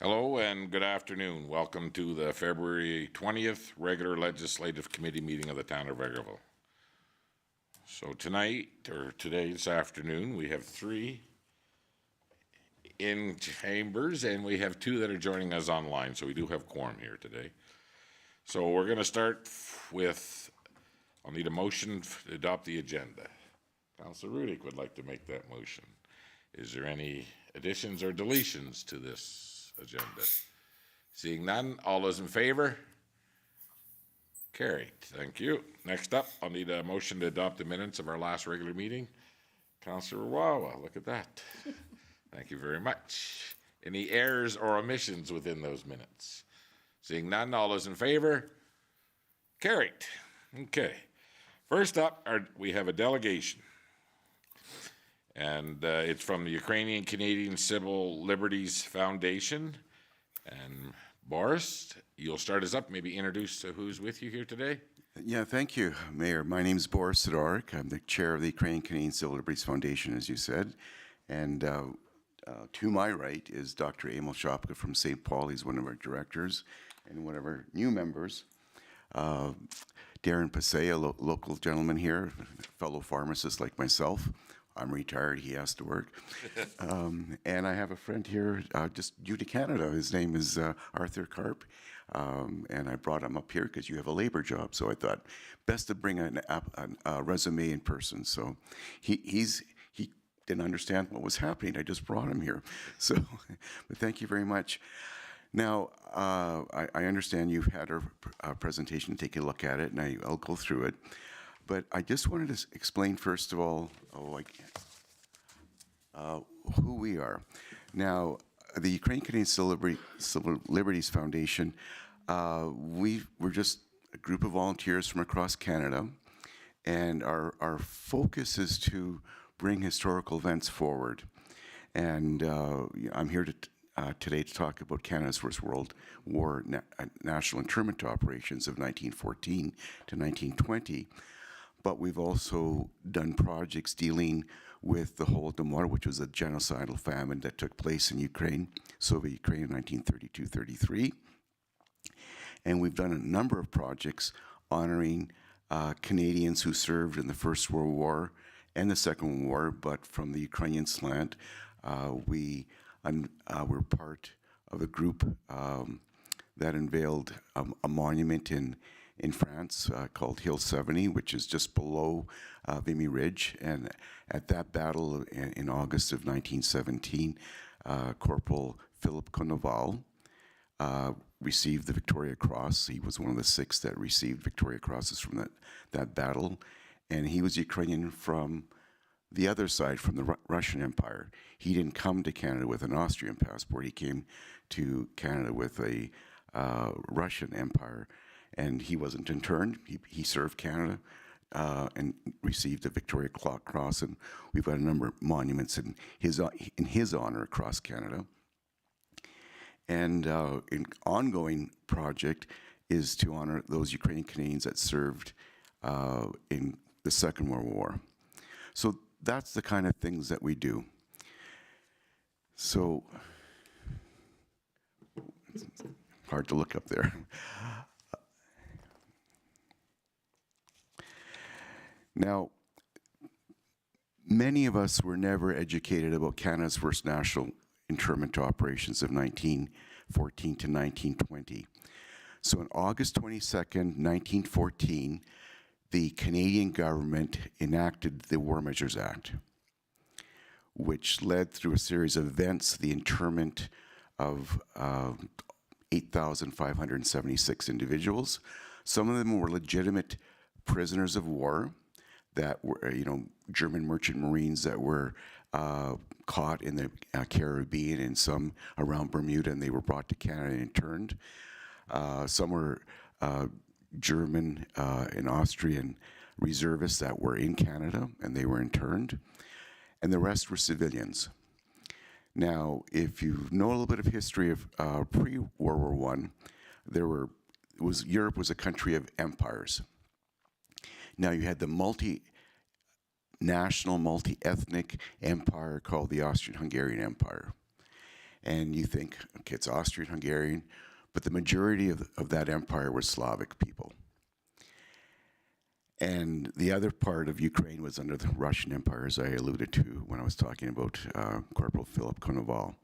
Hello and good afternoon. Welcome to the February 20th regular Legislative Committee meeting of the town of Vegreville. So tonight, or today's afternoon, we have 3 in chambers and we have 2 that are joining us online. So we do have quorum here today. So we're going to start with, I'll need a motion to adopt the agenda. Councillor Rudick would like to make that motion. Is there any additions or deletions to this agenda? Seeing none, all those in favor? Carried. Thank you. Next up, I'll need a motion to adopt the minutes of our last regular meeting. Councillor Wawa, look at that. Thank you very much. Any errors or omissions within those minutes? Seeing none, all those in favor? Carried. Okay. First up, we have a delegation. And it's from the Ukrainian Canadian Civil Liberties Foundation. And Boris, you'll start us up, maybe introduce who's with you here today. Yeah, thank you, Mayor. My name is Boris Sidorik. I'm the chair of the Ukrainian Canadian Civil Liberties Foundation, as you said. And to my right is Dr. Emil Shopka from St. Paul. He's one of our directors and one of our new members. Darren Passay, a local gentleman here, fellow pharmacist like myself. I'm retired, he has to work. And I have a friend here just due to Canada. His name is Arthur Karp. And I brought him up here because you have a labor job. So I thought best to bring a resume in person. So he didn't understand what was happening. I just brought him here. So, but thank you very much. Now, I understand you've had our presentation, take a look at it, and I'll go through it. But I just wanted to explain, first of all, who we are. Now, the Ukrainian Canadian Civil Liberties Foundation, we're just a group of volunteers from across Canada, and our focus is to bring historical events forward. And I'm here today to talk about Canada's First World War national internment operations of 1914 to 1920. But we've also done projects dealing with the Holodomor, which was a genocidal famine that took place in Ukraine, Soviet Ukraine in 1932-33. And we've done a number of projects honoring Canadians who served in the First World War and the Second World War, but from the Ukrainian slant. We're part of a group that unveiled a monument in France called Hill 70, which is just below Vimy Ridge. And at that battle in August of 1917, Corporal Philip Konoval received the Victoria Cross. He was one of the 6 that received Victoria Crosses from that battle. And he was Ukrainian from the other side, from the Russian Empire. He didn't come to Canada with an Austrian passport. He came to Canada with a Russian Empire. And he wasn't interned. He served Canada and received the Victoria Cross. And we've got a number of monuments in his honor across Canada. And an ongoing project is to honor those Ukrainian Canadians that served in the Second World War. So that's the kind of things that we do. So, it's hard to look up there. Now, many of us were never educated about Canada's first national internment operations of 1914 to 1920. So on August 22nd, 1914, the Canadian government enacted the War Measures Act, which led through a series of events the internment of 8,576 individuals. Some of them were legitimate prisoners of war that were, German merchant marines that were caught in the Caribbean and some around Bermuda, and they were brought to Canada and interned. Some were German and Austrian reservists that were in Canada, and they were interned. And the rest were civilians. Now, if you know a little bit of history of pre-World War I, Europe was a country of empires. Now you had the multi-national, multi-ethnic empire called the Austrian-Hungarian Empire. and you think, okay, it's Austrian-Hungarian, but the majority of that empire were Slavic people. And the other part of Ukraine was under the Russian Empire, as I alluded to when I was talking about Corporal Philip Konoval.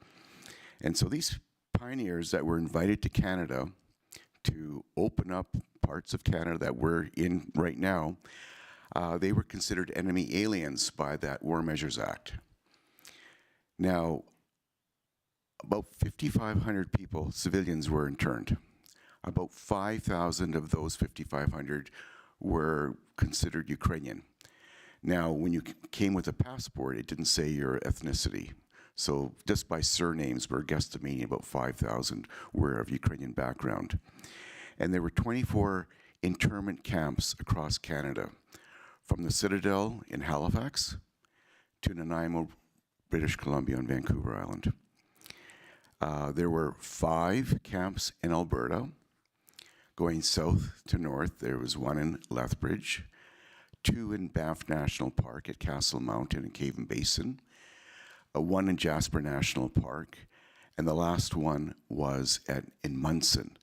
And so these pioneers that were invited to Canada to open up parts of Canada that we're in right now, they were considered enemy aliens by that War Measures Act. Now, about 5,500 people, civilians, were interned. About 5,000 of those 5,500 were considered Ukrainian. Now, when you came with a passport, it didn't say your ethnicity. So just by surnames, we're guesstimating about 5,000 were of Ukrainian background. And there were 24 internment camps across Canada, from the Citadel in Halifax to Nanaimo, British Columbia, and Vancouver Island. There were 5 camps in Alberta. Going south to north, there was one in Lethbridge, 2 in Banff National Park at Castle Mountain and Cave and Basin, 1 in Jasper National Park, and the last one was in Munson.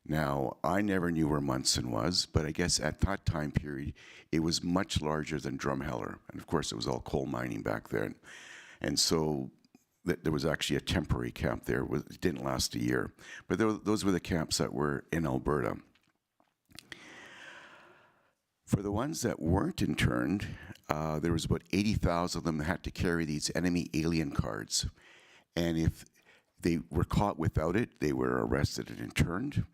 Now, I never knew where Munson was, but I guess at that time period, it was much larger than Drumheller. And of course, it was all coal mining back then. And so there was actually a temporary camp there. It didn't last a year. But those were the camps that were in Alberta. For the ones that weren't interned, there was about 80,000 of them that had to carry these enemy alien cards. And if they were caught without it, they were arrested and interned.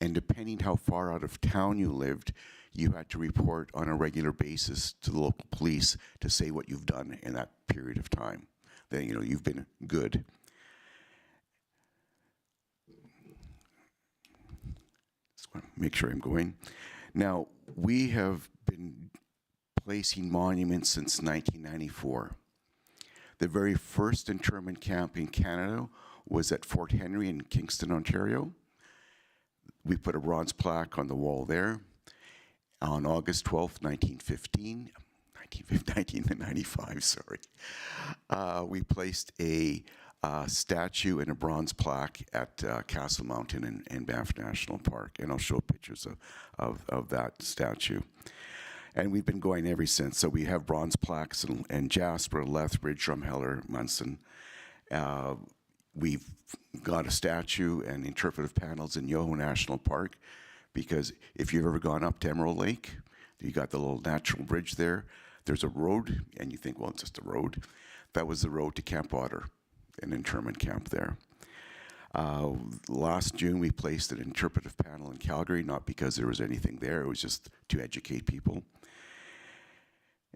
And depending how far out of town you lived, you had to report on a regular basis to the local police to say what you've done in that period of time. That, you know, you've been good. Just want to make sure I'm going. Now, we have been placing monuments since 1994. The very first internment camp in Canada was at Fort Henry in Kingston, Ontario. We put a bronze plaque on the wall there. On August 12th, 1995, sorry. We placed a statue and a bronze plaque at Castle Mountain in Banff National Park, and I'll show pictures of that statue. And we've been going ever since. So we have bronze plaques in Jasper, Lethbridge, Drumheller, Munson. We've got a statue and interpretive panels in Yoho National Park, because if you've ever gone up to Emerald Lake, you got the little natural bridge there. There's a road, and you think, well, it's just a road. That was the road to Camp Otter, an internment camp there. Last June, we placed an interpretive panel in Calgary, not because there was anything there, it was just to educate people.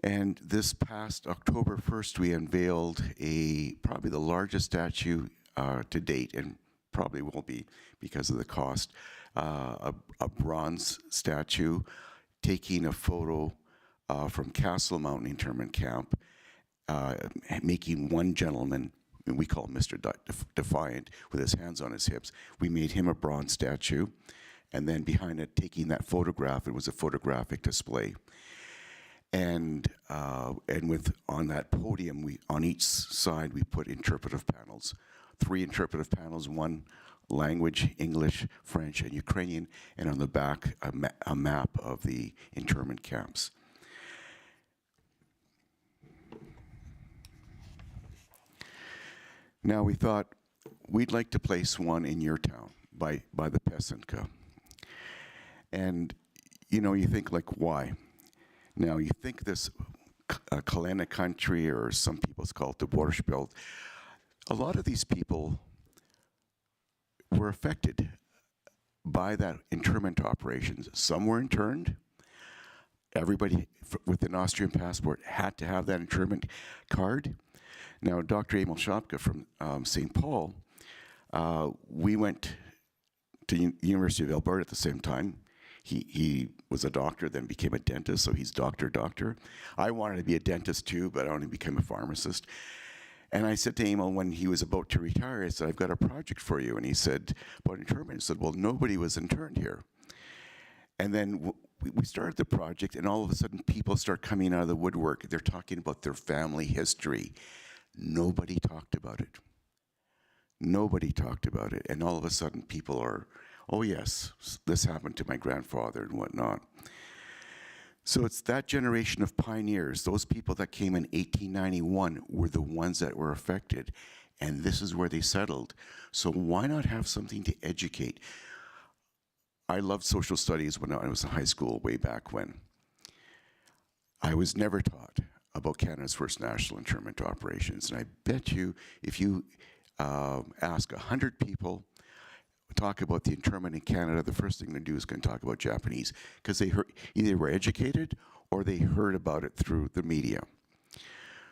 And this past October 1st, we unveiled probably the largest statue to date, and probably will be because of the cost, a bronze statue taking a photo from Castle Mountain Internment Camp, making one gentleman, and we call him Mr. Defiant, with his hands on his hips. We made him a bronze statue, and then behind it, taking that photograph, it was a photographic display. And with on that podium, on each side we put interpretive panels, 3 interpretive panels, 1 language, English, French, and Ukrainian, and on the back a map of the internment camps. Now we thought we'd like to place one in your town by the Pesenka. And you know, you think, like, why? Now you think this Kalena country, or some people call it the Borscht Belt, a lot of these people were affected by that internment operations. Some were interned. Everybody with an Austrian passport had to have that internment card. Now, Dr. Emil Shopka from St. Paul, we went to University of Alberta at the same time. He was a doctor, then became a dentist, so he's doctor. I wanted to be a dentist too, but I only became a pharmacist. And I said to Emil when he was about to retire, I said, I've got a project for you. And he said, about internment? I said, well, nobody was interned here. And then we started the project, and all of a sudden people start coming out of the woodwork. They're talking about their family history. Nobody talked about it. Nobody talked about it. And all of a sudden, people are, oh, yes, this happened to my grandfather and whatnot. So it's that generation of pioneers, those people that came in 1891 were the ones that were affected. And this is where they settled. So why not have something to educate? I loved social studies when I was in high school way back when. I was never taught about Canada's first national internment operations. And I bet you, if you ask 100 people, talk about the internment in Canada, the first thing they do is going to talk about Japanese, because they either were educated or they heard about it through the media.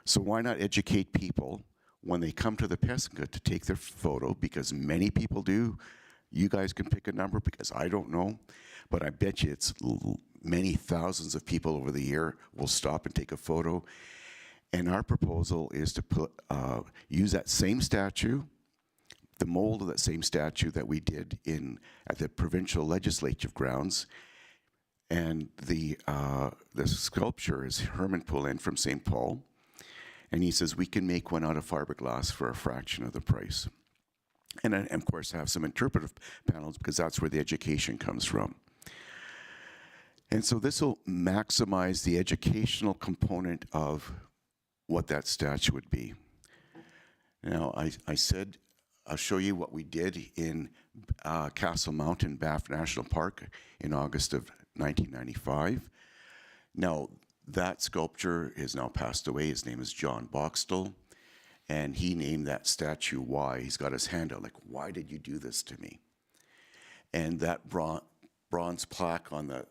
So why not educate people when they come to the Pesca to take their photo, because many people do. You guys can pick a number because I don't know, but I bet you it's many thousands of people over the year will stop and take a photo. And our proposal is to use that same statue, the mold of that same statue that we did at the provincial legislative grounds. And the sculpture is Herman Poulin from St. Paul. And he says, we can make one out of fiberglass for a fraction of the price. And of course, have some interpretive panels, because that's where the education comes from. And so this will maximize the educational component of what that statue would be. Now, I said, I'll show you what we did in Castle Mountain, Banff National Park in August of 1995. Now, that sculpture is now passed away. His name is John Boxtel. And he named that statue Why. He's got his hand out like, why did you do this to me? And that bronze plaque on the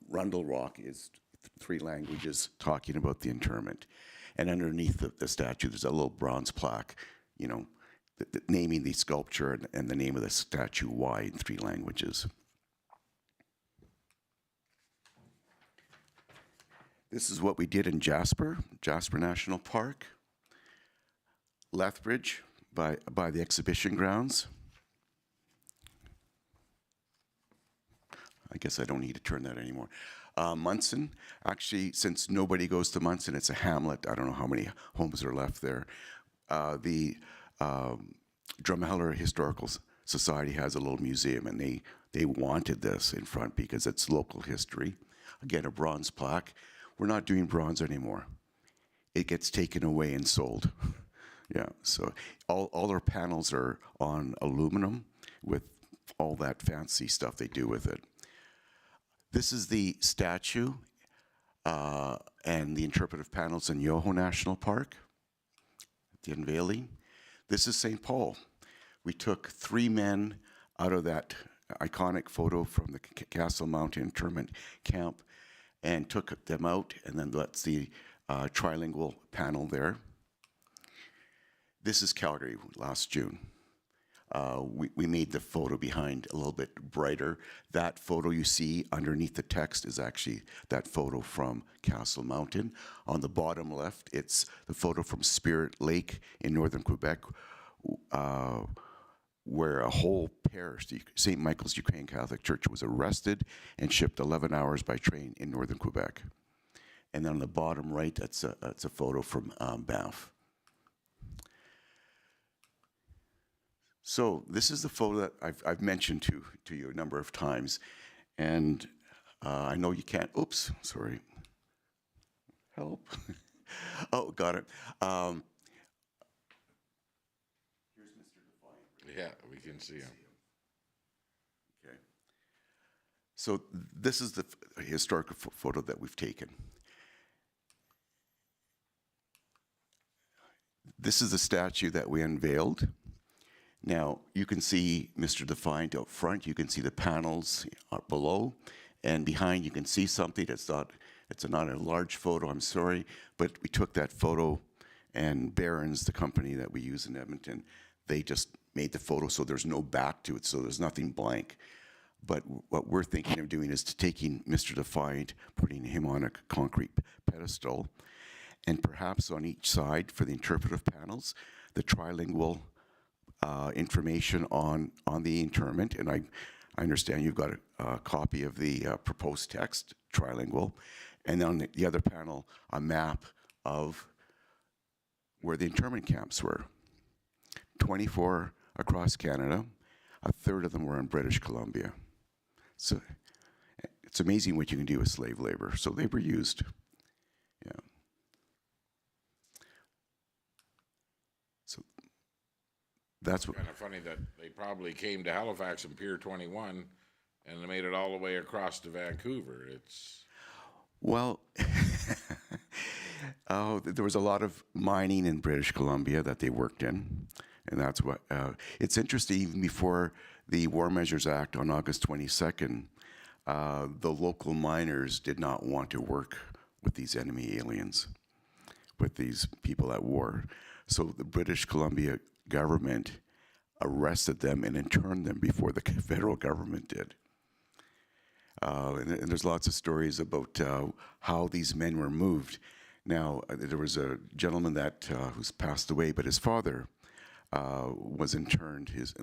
Rundle Rock is 3 languages talking about the internment. And underneath the statue, there's a little bronze plaque, you know, naming the sculpture and the name of the statue Why in 3 languages. This is what we did in Jasper National Park. Lethbridge by the exhibition grounds. I guess I don't need to turn that anymore. Munson, actually, since nobody goes to Munson, it's a hamlet. I don't know how many homes are left there. The Drumheller Historical Society has a little museum, and they wanted this in front because it's local history. Again, a bronze plaque. We're not doing bronze anymore. It gets taken away and sold. Yeah, so all our panels are on aluminum with all that fancy stuff they do with it. This is the statue and the interpretive panels in Yoho National Park, the unveiling. This is St. Paul. We took 3 men out of that iconic photo from the Castle Mountain internment camp and took them out, and then that's the trilingual panel there. This is Calgary last June. We made the photo behind a little bit brighter. That photo you see underneath the text is actually that photo from Castle Mountain. On the bottom left, it's the photo from Spirit Lake in northern Quebec, where a whole parish, the St. Michael's Ukrainian Catholic Church, was arrested and shipped 11 hours by train in northern Quebec. And then on the bottom right, that's a photo from Banff. So this is the photo that I've mentioned to you a number of times, and I know you can't. Oops, sorry. Help. Oh, got it. Here's Mr. Defiant. Yeah, we can see him. Okay. So this is the historic photo that we've taken. This is the statue that we unveiled. Now, you can see Mr. Defiant out front. You can see the panels below. And behind, you can see something. It's not a large photo, I'm sorry. But we took that photo, and Barron's, the company that we use in Edmonton, they just made the photo so there's no back to it, so there's nothing blank. But what we're thinking of doing is taking Mr. Defiant, putting him on a concrete pedestal, and perhaps on each side for the interpretive panels, the trilingual information on the interment, and I understand you've got a copy of the proposed text, trilingual, and on the other panel, a map of where the internment camps were. 24 across Canada. A third of them were in British Columbia. So it's amazing what you can do with slave labor. So they were used. Yeah. So that's what. Kind of funny that they probably came to Halifax in Pier 21 and they made it all the way across to Vancouver. It's Well, there was a lot of mining in British Columbia that they worked in, and that's what. It's interesting. Even before the War Measures Act on August 22nd, the local miners did not want to work with these enemy aliens, with these people at war. So the British Columbia government arrested them and interned them before the federal government did. And there's lots of stories about how these men were moved. Now, there was a gentleman that who's passed away, but his father was interned. His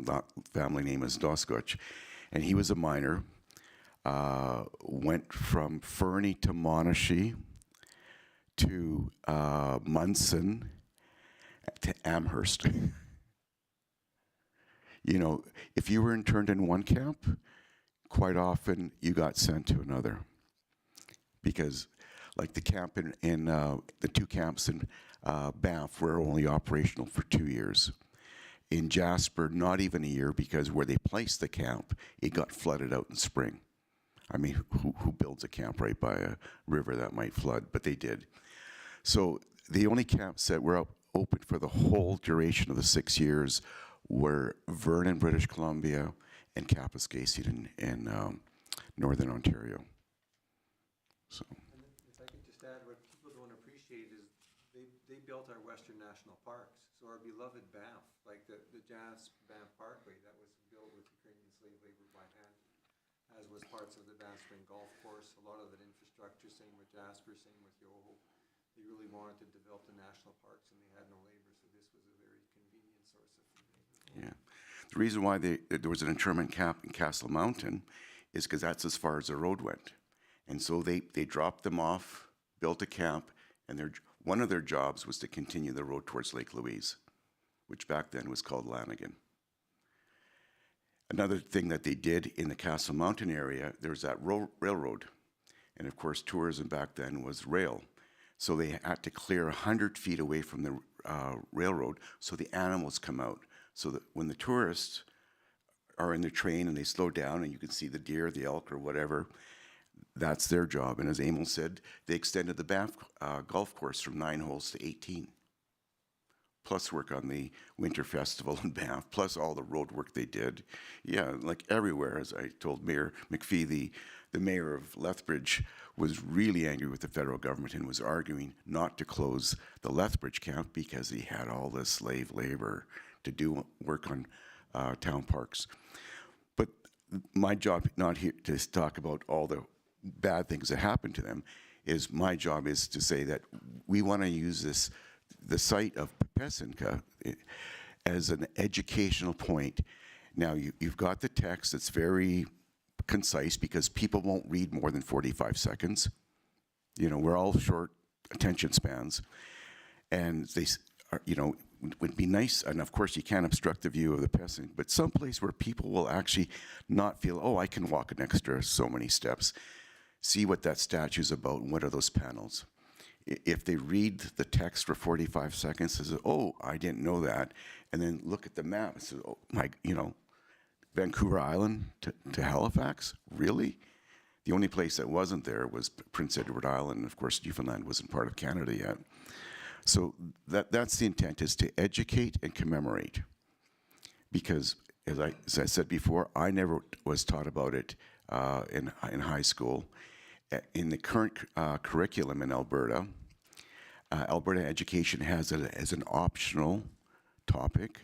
family name is Doskoch, and he was a miner. Went from Fernie to Monashee to Munson to Amherst. You know, if you were interned in one camp, quite often you got sent to another, because like the camp in the two camps in Banff were only operational for 2 years. In Jasper, not even a year, because where they placed the camp, it got flooded out in spring. I mean, who builds a camp right by a river that might flood? But they did. So the only camps that were open for the whole duration of the 6 years were Vernon, British Columbia, and Kapuskasing in Northern Ontario. So. And if I could just add, what people don't appreciate is they built our Western National Parks. So our beloved Banff, like the Banff Parkway, that was built with Ukrainian slave labor by hand, as was parts of the Banff Spring Golf Course, a lot of that infrastructure, same with Jasper, same with Yoho. They really wanted to develop the national parks and they had no labor, so this was a very convenient source of food labor. Yeah. The reason why there was an internment camp in Castle Mountain is because that's as far as the road went. And so they dropped them off, built a camp, and one of their jobs was to continue the road towards Lake Louise, which back then was called Lanigan. Another thing that they did in the Castle Mountain area, there was that railroad. And of course, tourism back then was rail. So they had to clear 100 feet away from the railroad so the animals come out. So that when the tourists are in the train and they slow down and you can see the deer, the elk, or whatever, that's their job. And as Emil said, they extended the Banff golf course from 9 holes to 18. Plus work on the Winter Festival in Banff, plus all the road work they did. Yeah, like everywhere, as I told Mayor McPhee, the mayor of Lethbridge was really angry with the federal government and was arguing not to close the Lethbridge camp because he had all this slave labor to do work on town parks. But my job, not here to talk about all the bad things that happened to them, is my job is to say that we want to use the site of Pepesinka as an educational point. Now, you've got the text that's very concise because people won't read more than 45 seconds. You know, we're all short attention spans. And they are, you know, would be nice, and of course you can't obstruct the view of the Peasant, but someplace where people will actually not feel, oh, I can walk an extra so many steps. See what that statue's about and what are those panels. If they read the text for 45 seconds, says, oh, I didn't know that, and then look at the map and says, oh, my, you know, Vancouver Island to Halifax, really? The only place that wasn't there was Prince Edward Island, and of course Newfoundland wasn't part of Canada yet. So that's the intent, is to educate and commemorate. Because, as I said before, I never was taught about it in high school. In the current curriculum in Alberta, Alberta education has it as an optional topic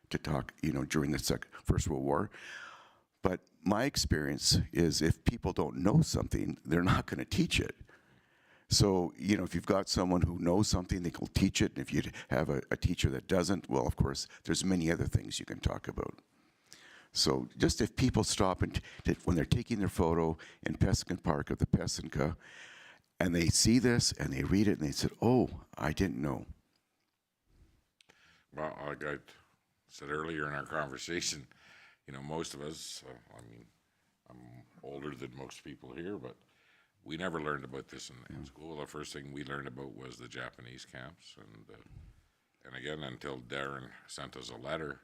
to talk, you know, during the First World War. But my experience is if people don't know something, they're not going to teach it. So, you know, if you've got someone who knows something, they can teach it. And if you have a teacher that doesn't, well, of course, there's many other things you can talk about. So just if people stop and when they're taking their photo in Peskin Park of the Pesinka, and they see this and they read it and they said, oh, I didn't know. Well, said earlier in our conversation, you know, most of us, I mean, I'm older than most people here, but we never learned about this in school. The first thing we learned about was the Japanese camps, and again, until Darren sent us a letter,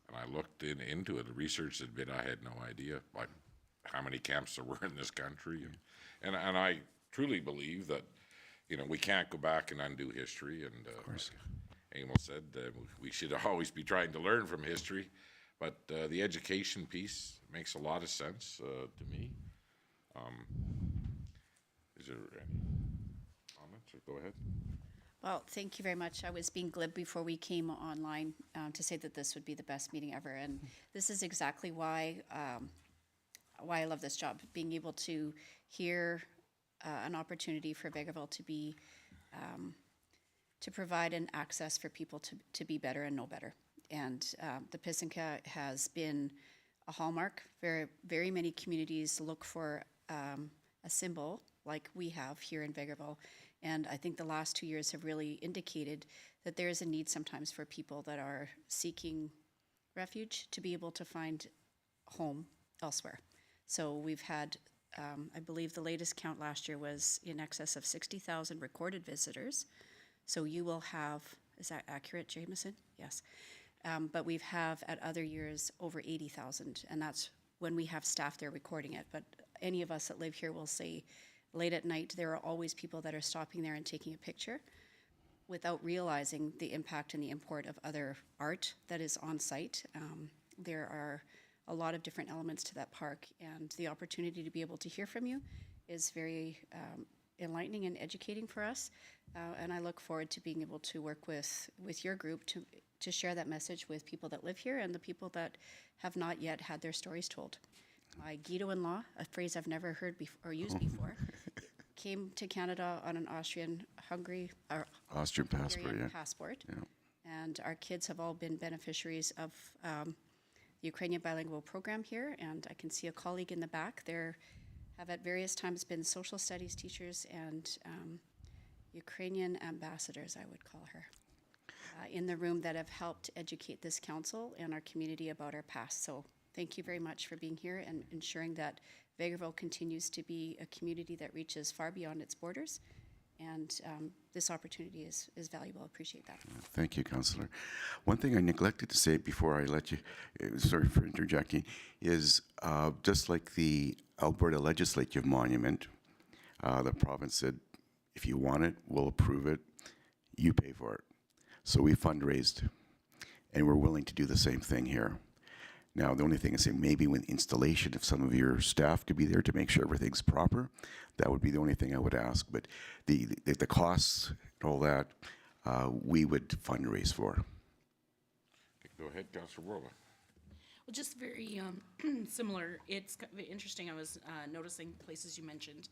and I looked into it, researched it a bit, I had no idea like how many camps there were in this country, and I truly believe that, you know, we can't go back and undo history, and of course. Emil said we should always be trying to learn from history, but the education piece makes a lot of sense to me. Is there any comments? Or go ahead. Well, thank you very much. I was being glib before we came online to say that this would be the best meeting ever, and this is exactly why I love this job, being able to hear an opportunity for Vegreville to be to provide an access for people to be better and know better. And the Pisanka has been a hallmark. Very many communities look for a symbol like we have here in Vegreville. And I think the last 2 years have really indicated that there is a need sometimes for people that are seeking refuge to be able to find home elsewhere. So we've had, I believe the latest count last year was in excess of 60,000 recorded visitors. So you will have, is that accurate, Jameson? Yes. But we've have at other years over 80,000, and that's when we have staff there recording it. But any of us that live here will say late at night, there are always people that are stopping there and taking a picture without realizing the impact and the import of other art that is on site. There are a lot of different elements to that park, and the opportunity to be able to hear from you is very enlightening and educating for us. And I look forward to being able to work with your group to share that message with people that live here and the people that have not yet had their stories told. My Guido-in-law, a phrase I've never heard or used before, came to Canada on an Austrian passport. Yeah. And our kids have all been beneficiaries of the Ukrainian bilingual program here. And I can see a colleague in the back there have at various times been social studies teachers and Ukrainian ambassadors, I would call her, in the room that have helped educate this council and our community about our past. So thank you very much for being here and ensuring that Vegreville continues to be a community that reaches far beyond its borders. And this opportunity is valuable. I appreciate that. Thank you, Councillor. One thing I neglected to say before I let you, sorry for interjecting, is just like the Alberta Legislative Monument, the province said, if you want it, we'll approve it, you pay for it. So we fundraised, and we're willing to do the same thing here. Now, the only thing is, maybe with installation, if some of your staff could be there to make sure everything's proper, that would be the only thing I would ask. But the costs and all that, we would fundraise for. Go ahead, Councillor Worla. Well, just very similar. It's interesting. I was noticing places you mentioned,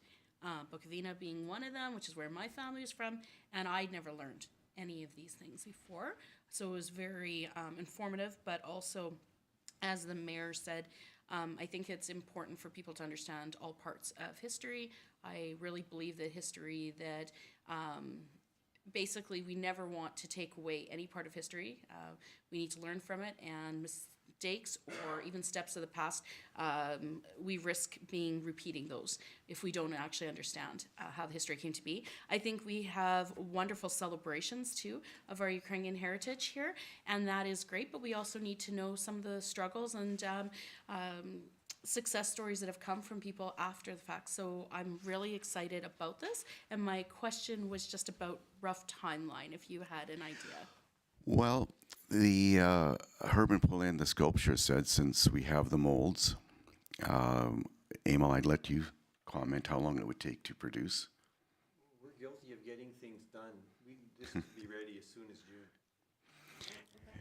Bukovina being one of them, which is where my family is from, and I'd never learned any of these things before. So it was very informative, but also, as the mayor said, I think it's important for people to understand all parts of history. I really believe that history, that basically we never want to take away any part of history. We need to learn from it, and mistakes or even steps of the past, we risk repeating those if we don't actually understand how the history came to be. I think we have wonderful celebrations too of our Ukrainian heritage here, and that is great, but we also need to know some of the struggles and success stories that have come from people after the fact. So I'm really excited about this, and my question was just about rough timeline, if you had an idea. Well, the Herman Paulin, the sculpture, said since we have the molds, Emil, I'd let you comment how long it would take to produce. We're guilty of getting things done. This could be ready as soon as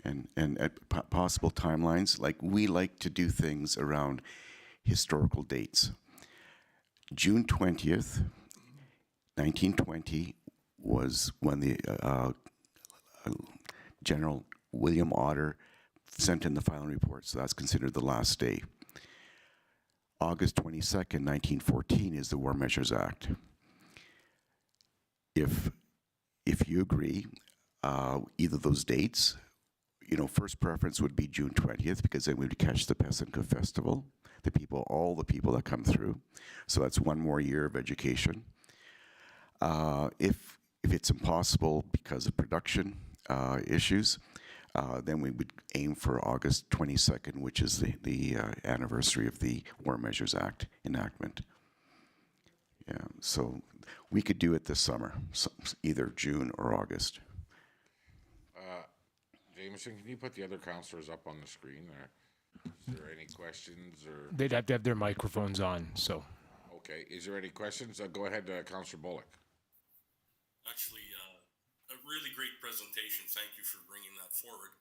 June. And at possible timelines, like we like to do things around historical dates. June 20th, 1920 was when the General William Otter sent in the final report, so that's considered the last day. August 22nd, 1914 is the War Measures Act. If you agree, either those dates, first preference would be June 20th because then we'd catch the Pesanka Festival, all the people that come through. So that's one more year of education. If it's impossible because of production issues, then we would aim for August 22nd, which is the anniversary of the War Measures Act enactment. Yeah, so we could do it this summer, so either June or August. Jameson, can you put the other councillors up on the screen there? Is there any questions or? They'd have to have their microphones on, so. Okay, is there any questions? Go ahead, Councillor Bullock. Actually, a really great presentation. Thank you for bringing that forward.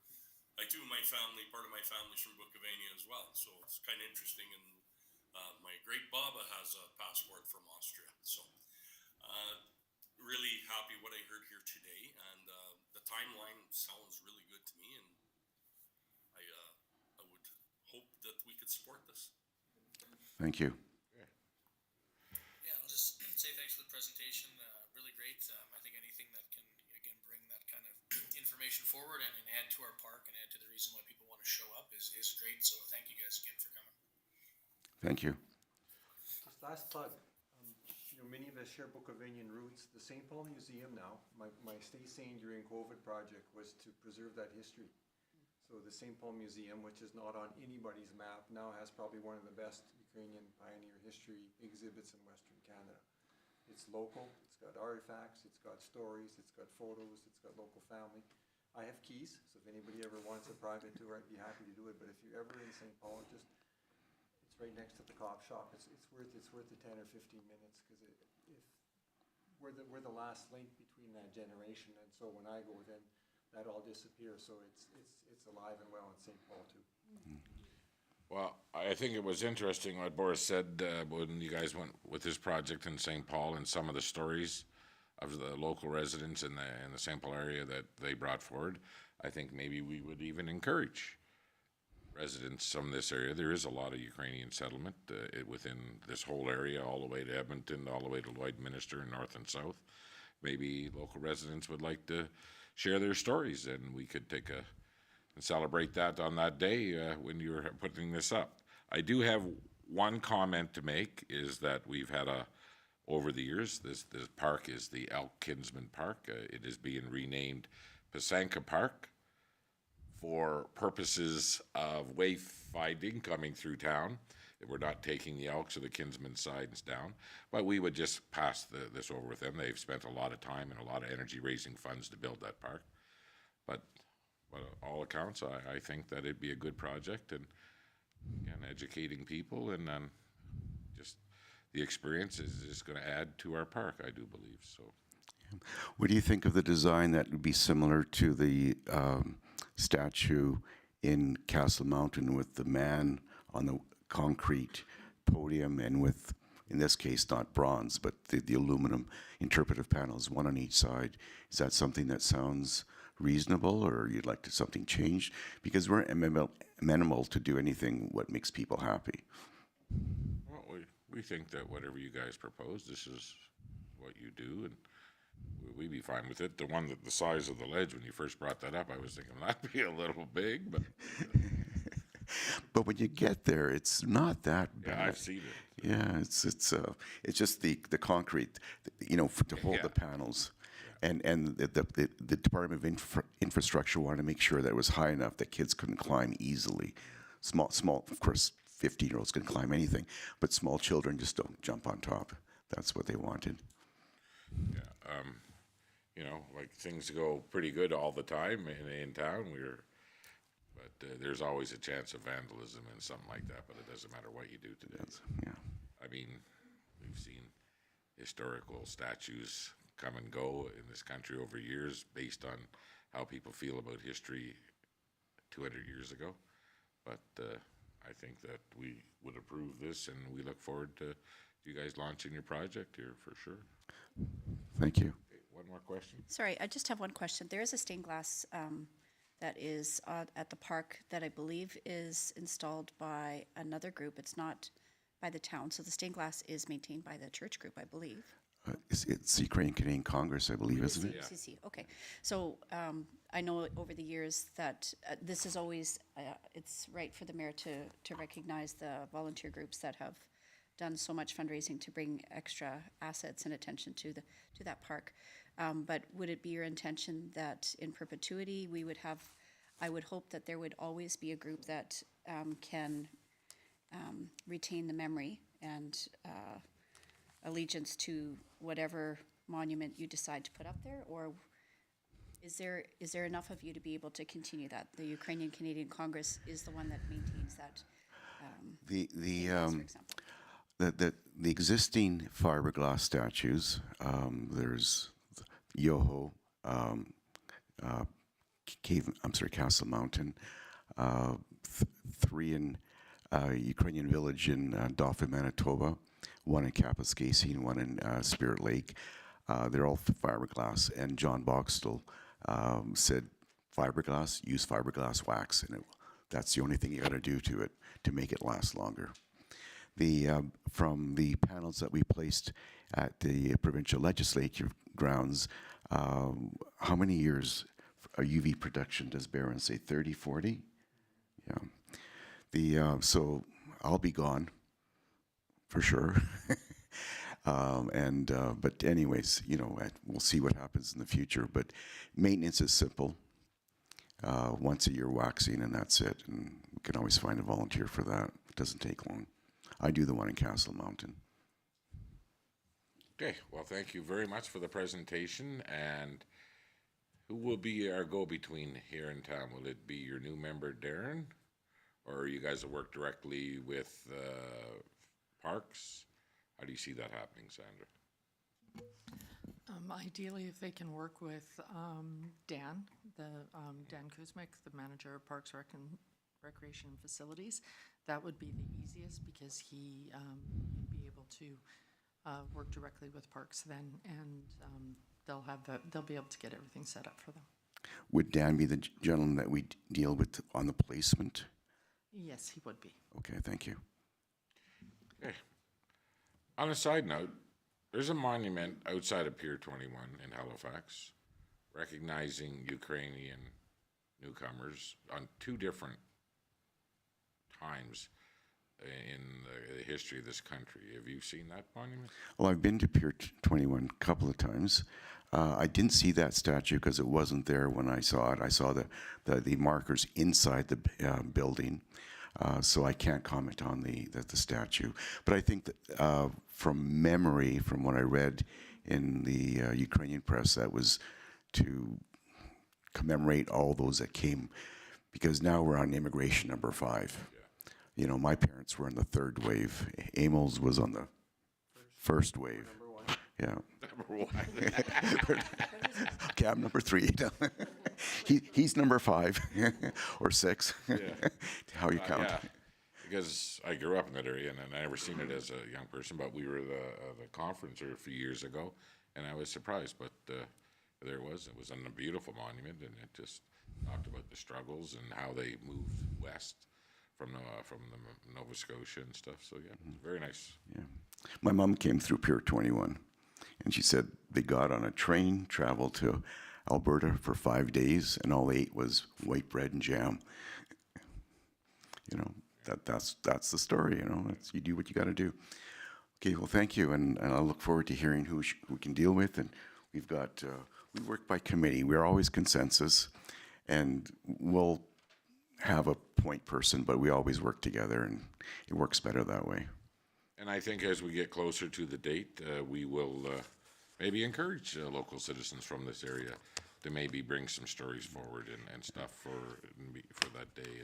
Part of my family's from Bukovania as well, so it's kind of interesting. And my great Baba has a passport from Austria, so really happy what I heard here today. And the timeline sounds really good to me, and I would hope that we could support this. Thank you. Yeah, I'll just say thanks for the presentation. Really great. I think anything that can, again, bring that kind of information forward and add to our park and add to the reason why people want to show up is great. So thank you guys again for coming. Thank you. Just last plug, many of us share Bukovanian roots. The St. Paul Museum now, my stay sane during COVID project was to preserve that history. So the St. Paul Museum, which is not on anybody's map, now has probably one of the best Ukrainian pioneer history exhibits in Western Canada. It's local, it's got artifacts, it's got stories, it's got photos, it's got local family. I have keys, so if anybody ever wants a private tour, I'd be happy to do it. But if you're ever in St. Paul, it's right next to the cop shop. It's worth the 10 or 15 minutes because we're the last link between that generation, and so when I go, then that all disappears. So it's alive and well in St. Paul too. Well, I think it was interesting what Boris said when you guys went with this project in St. Paul and some of the stories of the local residents in the St. Paul area that they brought forward. I think maybe we would even encourage residents from this area. There is a lot of Ukrainian settlement within this whole area, all the way to Edmonton, all the way to Lloydminster, north and south. Maybe local residents would like to share their stories, and we could take and celebrate that on that day when you're putting this up. I do have one comment to make, is that we've had over the years, this park is the Elk Kinsman Park. It is being renamed Pesanka Park for purposes of wayfinding coming through town. We're not taking the Elks or the Kinsman signs down, but we would just pass this over with them. They've spent a lot of time and a lot of energy raising funds to build that park. But by all accounts, I think that it'd be a good project, and educating people, and just the experience is going to add to our park, I do believe. So, What do you think of the design that would be similar to the statue in Castle Mountain with the man on the concrete podium and with, in this case, not bronze, but the aluminum interpretive panels, one on each side? Is that something that sounds reasonable, or you'd like to something changed? Because we're amenable to do anything what makes people happy. well, we think that whatever you guys propose, this is what you do, and we'd be fine with it. The one that the size of the ledge, when you first brought that up, I was thinking that'd be a little big, but But when you get there, it's not that bad. yeah, I've seen it. Yeah, it's just the concrete, to hold the panels, and the Department of Infrastructure wanted to make sure that it was high enough that kids couldn't climb easily. Small, of course, 15-year-olds can climb anything, but small children just don't jump on top. That's what they wanted. Yeah, like things go pretty good all the time in town. But there's always a chance of vandalism and something like that. But it doesn't matter what you do today. Yeah. I mean, we've seen historical statues come and go in this country over years based on how people feel about history 200 years ago. But I think that we would approve this, and we look forward to you guys launching your project here for sure. Thank you. Okay, one more question. Sorry, I just have one question. There is a stained glass that is at the park that I believe is installed by another group. It's not by the town. So the stained glass is maintained by the church group, I believe. It's Ukrainian Canadian Congress, I believe, isn't it? Yeah. CC. Okay. So I know over the years that this is always, it's right for the mayor to recognize the volunteer groups that have done so much fundraising to bring extra assets and attention to that park. But would it be your intention that in perpetuity, we would have, I would hope that there would always be a group that can retain the memory and allegiance to whatever monument you decide to put up there? Or is there enough of you to be able to continue that? The Ukrainian Canadian Congress is the one that maintains that. For example. The existing fiberglass statues, there's Yoho, Castle Mountain, three in Ukrainian Village in Dauphin, Manitoba, one in Kapuskasy and one in Spirit Lake. They're all fiberglass, and John Boxtel said, fiberglass, use fiberglass wax, and that's the only thing you got to do to it to make it last longer. From the panels that we placed at the provincial legislature grounds, how many years UV production does Barron say? 30, 40? Yeah. So I'll be gone for sure. But anyways, we'll see what happens in the future. But maintenance is simple. Once a year waxing, and that's it. And we can always find a volunteer for that. It doesn't take long. I do the one in Castle Mountain. Okay, well, thank you very much for the presentation. And who will be our go-between here in town? Will it be your new member, Darren? Or you guys will work directly with Parks? How do you see that happening, Sandra? Ideally, if they can work with Dan Kuzmic, the manager of Parks Recreation and Facilities, that would be the easiest because he'd be able to work directly with Parks then, and they'll be able to get everything set up for them. Would Dan be the gentleman that we deal with on the placement? Yes, he would be. Okay, thank you. Okay. On a side note, there's a monument outside of Pier 21 in Halifax recognizing Ukrainian newcomers on two different times in the history of this country. Have you seen that monument? Well, I've been to Pier 21 a couple of times. I didn't see that statue because it wasn't there when I saw it. I saw the markers inside the building, so I can't comment on the statue. But I think that from memory, from what I read in the Ukrainian press, that was to commemorate all those that came, because now we're on immigration number 5. Yeah. My parents were in the 3rd wave. Emil's was on the first wave. Number 1. Yeah. Number 1. Okay, I'm number 3. He's number 5 or 6. Yeah. How you count? Yeah, because I grew up in that area, and I never seen it as a young person, but we were at the conference a few years ago, and I was surprised, but there it was. It was on a beautiful monument, and it just talked about the struggles and how they moved west from the Nova Scotia and stuff. So yeah, very nice. Yeah. My mom came through Pier 21, and she said they got on a train, traveled to Alberta for 5 days, and all they ate was white bread and jam. That's the story. You do what you got to do. Okay, well, thank you, and I look forward to hearing who we can deal with. And we've got we work by committee. We're always consensus, and we'll have a point person, but we always work together, and it works better that way. And I think as we get closer to the date, we will maybe encourage local citizens from this area to maybe bring some stories forward and stuff for that day.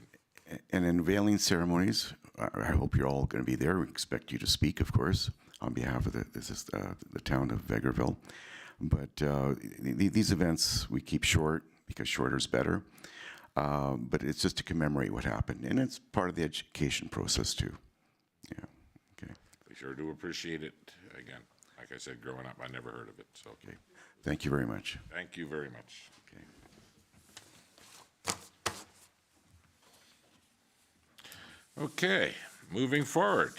And in unveiling ceremonies, I hope you're all going to be there. We expect you to speak, of course, on behalf of the town of Vegreville. But these events we keep short because shorter is better. But it's just to commemorate what happened, and it's part of the education process too. Yeah. Okay. We sure do appreciate it. Again, like I said, growing up, I never heard of it. So Okay. Thank you very much. Thank you very much. Okay. Okay, moving forward.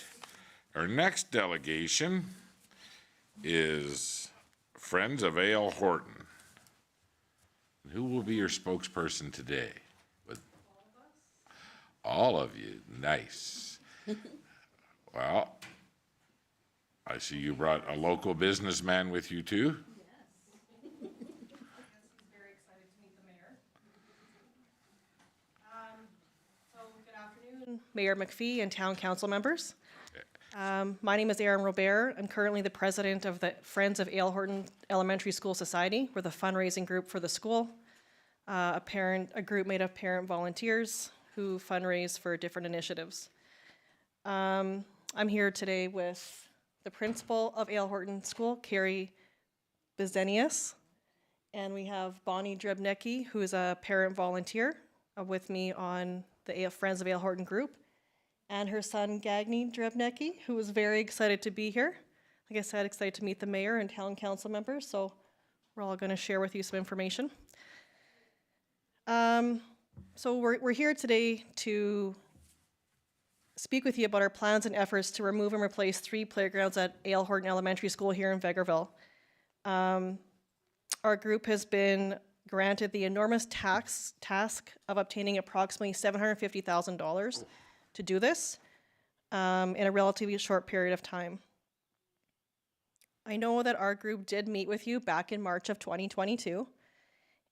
Our next delegation is Friends of A.L. Horton. who will be your spokesperson today? All of you, nice. Well, I see you brought a local businessman with you too. Very excited to meet the mayor. Good afternoon, Mayor McPhee and town council members. My name is Erin Robert. I'm currently the president of the Friends of Ale Horton Elementary School Society. We're the fundraising group for the school. A group made of parent volunteers who fundraise for different initiatives. I'm here today with the principal of Ale Horton School, Carrie Bizenius, and we have Bonnie Drebnicki, who is a parent volunteer with me on the Friends of Ale Horton group, and her son, Gagny Drebnicki, who is very excited to be here. Like I said, excited to meet the mayor and town council members, so we're all gonna share with you some information. So we're here today to speak with you about our plans and efforts to remove and replace 3 playgrounds at Ale Horton Elementary School here in Vegreville. Our group has been granted the enormous task of obtaining approximately $750,000 to do this in a relatively short period of time. I know that our group did meet with you back in March of 2022.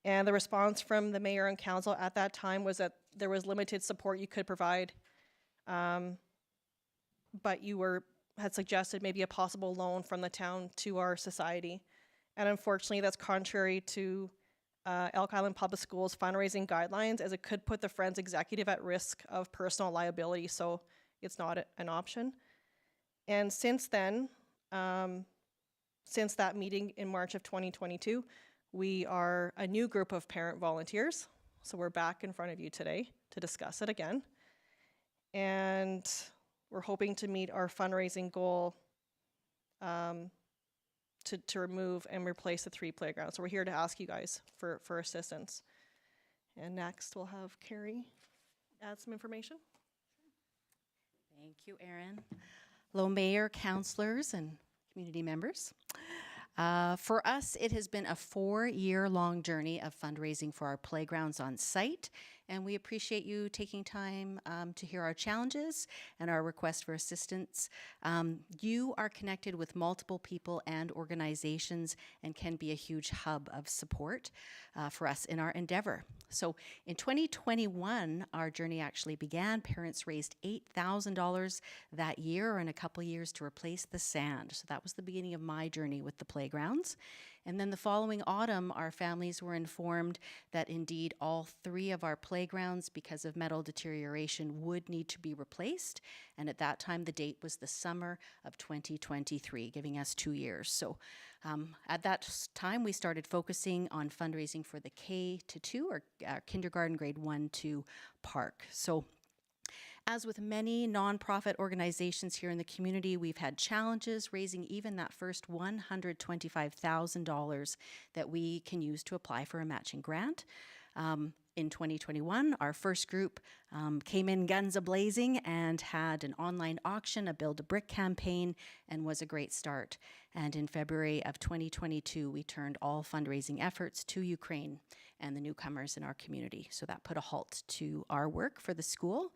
And the response from the mayor and council at that time was that there was limited support you could provide, but you had suggested maybe a possible loan from the town to our society. And unfortunately, that's contrary to Elk Island Public Schools fundraising guidelines, as it could put the Friends executive at risk of personal liability, so it's not an option. And since then, since that meeting in March of 2022, we are a new group of parent volunteers, so we're back in front of you today to discuss it again. And we're hoping to meet our fundraising goal to remove and replace the 3 playgrounds. So we're here to ask you guys for assistance. And next we'll have Carrie add some information. Thank you, Erin. Hello, Mayor, councillors, and community members. For us, it has been a 4-year-long journey of fundraising for our playgrounds on site, and we appreciate you taking time to hear our challenges and our request for assistance. You are connected with multiple people and organizations and can be a huge hub of support for us in our endeavor. So in 2021, our journey actually began. Parents raised $8,000 that year, or in a couple years, to replace the sand. So that was the beginning of my journey with the playgrounds. And then the following autumn, our families were informed that indeed all 3 of our playgrounds, because of metal deterioration, would need to be replaced. And at that time, the date was the summer of 2023, giving us 2 years. So at that time, we started focusing on fundraising for the K-2, or kindergarten grade 1-2 park. So as with many nonprofit organizations here in the community, we've had challenges raising even that first $125,000 that we can use to apply for a matching grant. In 2021, our first group came in guns a-blazing and had an online auction, a Build-A-Brick campaign, and was a great start. And in February of 2022, we turned all fundraising efforts to Ukraine and the newcomers in our community. So that put a halt to our work for the school.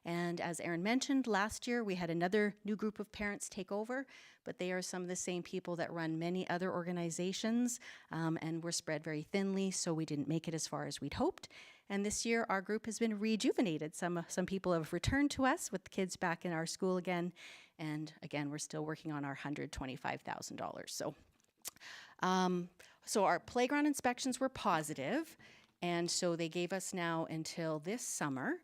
And as Erin mentioned, last year we had another new group of parents take over, but they are some of the same people that run many other organizations, and we're spread very thinly, so we didn't make it as far as we'd hoped. And this year our group has been rejuvenated. Some people have returned to us with the kids back in our school again, and again, we're still working on our $125,000. So our playground inspections were positive, and so they gave us now until this summer.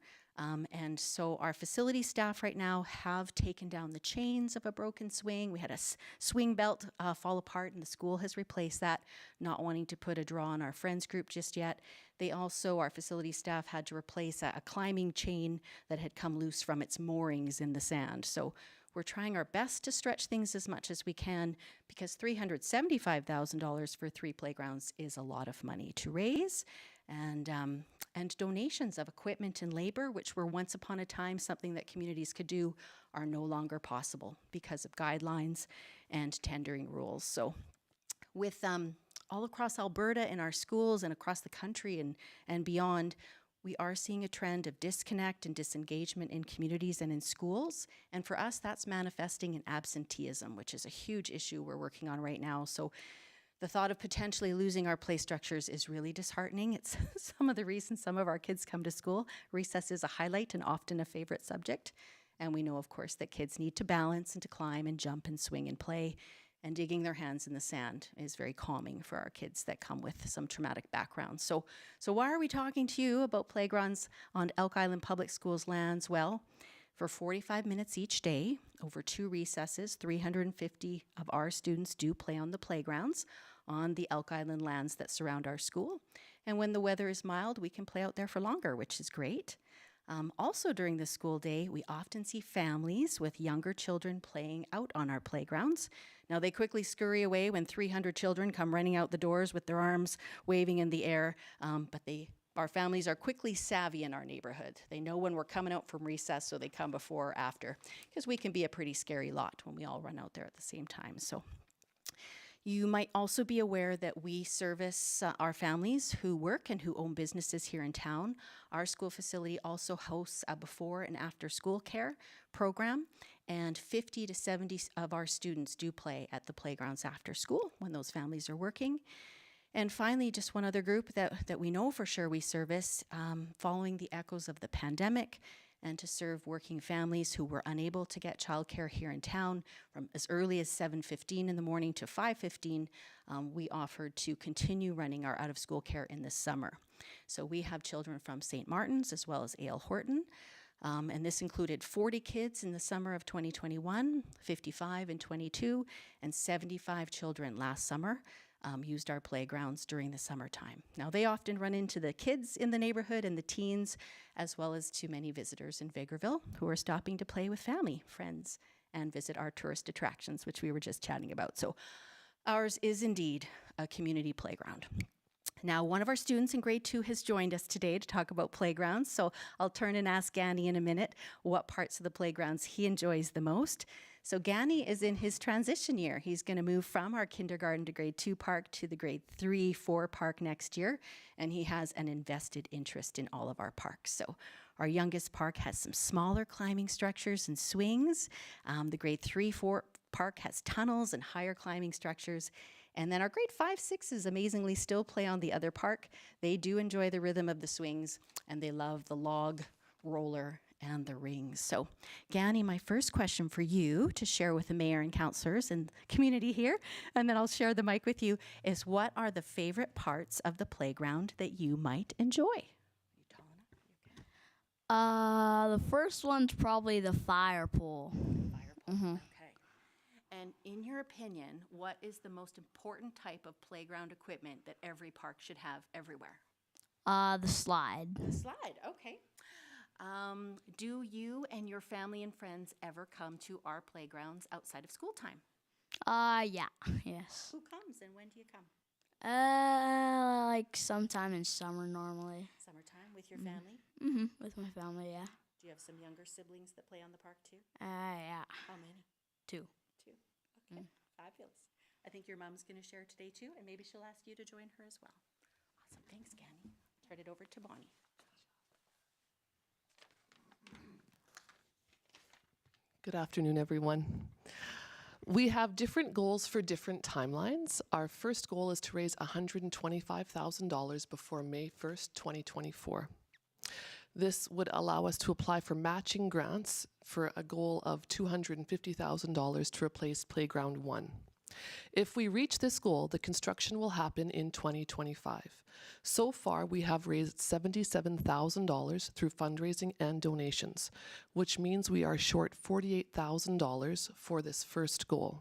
And so our facility staff right now have taken down the chains of a broken swing. We had a swing belt fall apart, and the school has replaced that, not wanting to put a draw on our friends group just yet. They also, our facility staff, had to replace a climbing chain that had come loose from its moorings in the sand. So we're trying our best to stretch things as much as we can, because $375,000 for 3 playgrounds is a lot of money to raise. And donations of equipment and labor, which were once upon a time something that communities could do, are no longer possible because of guidelines and tendering rules. So with all across Alberta in our schools and across the country and beyond, we are seeing a trend of disconnect and disengagement in communities and in schools. And for us, that's manifesting in absenteeism, which is a huge issue we're working on right now. So the thought of potentially losing our play structures is really disheartening. It's some of the reasons some of our kids come to school. Recess is a highlight and often a favorite subject. And we know, of course, that kids need to balance and to climb and jump and swing and play. And digging their hands in the sand is very calming for our kids that come with some traumatic backgrounds. So why are we talking to you about playgrounds on Elk Island Public Schools lands? Well, for 45 minutes each day, over 2 recesses, 350 of our students do play on the playgrounds on the Elk Island lands that surround our school. And when the weather is mild, we can play out there for longer, which is great. Also during the school day, we often see families with younger children playing out on our playgrounds. Now they quickly scurry away when 300 children come running out the doors with their arms waving in the air, but our families are quickly savvy in our neighborhood. They know when we're coming out from recess, so they come before or after, because we can be a pretty scary lot when we all run out there at the same time. So you might also be aware that we service our families who work and who own businesses here in town. Our school facility also hosts a before and after school care program, and 50 to 70 of our students do play at the playgrounds after school when those families are working. And finally, just one other group that we know for sure we service, following the echoes of the pandemic, and to serve working families who were unable to get childcare here in town from as early as 7:15 in the morning to 5:15, we offered to continue running our out-of-school care in the summer. So we have children from St. Martin's as well as Ale Horton, and this included 40 kids in the summer of 2021, 55 in 22, and 75 children last summer. Used our playgrounds during the summertime. Now, they often run into the kids in the neighborhood and the teens, as well as to many visitors in Vegreville who are stopping to play with family, friends, and visit our tourist attractions, which we were just chatting about. So ours is indeed a community playground. Now, one of our students in grade 2 has joined us today to talk about playgrounds, so I'll turn and ask Gani in a minute what parts of the playgrounds he enjoys the most. So Gani is in his transition year. He's going to move from our kindergarten to grade 2 park to the grade 3-4 park next year, and he has an invested interest in all of our parks. So our youngest park has some smaller climbing structures and swings. The grade 3-4 park has tunnels and higher climbing structures. And then our grade 5-6s amazingly still play on the other park. They do enjoy the rhythm of the swings, and they love the log roller and the rings. So, Gani, my first question for you to share with the mayor and councillors and the community here, and then I'll share the mic with you, is what are the favorite parts of the playground that you might enjoy? The first one's probably the fire pool. Okay. And in your opinion, what is the most important type of playground equipment that every park should have everywhere? The slide. The slide, okay. Do you and your family and friends ever come to our playgrounds outside of school time? Yeah, yes. Who comes and when do you come? Like sometime in summer normally. Summertime with your family? With my family, yeah. Do you have some younger siblings that play on the park too? Yeah. How many? 2. 2. Okay, fabulous. I think your mom's going to share today too, and maybe she'll ask you to join her as well. Awesome, thanks, Gani. Turn it over to Bonnie. Good afternoon, everyone. We have different goals for different timelines. Our first goal is to raise $125,000 before May 1st, 2024. This would allow us to apply for matching grants for a goal of $250,000 to replace Playground 1. If we reach this goal, the construction will happen in 2025. So far, we have raised $77,000 through fundraising and donations, which means we are short $48,000 for this first goal.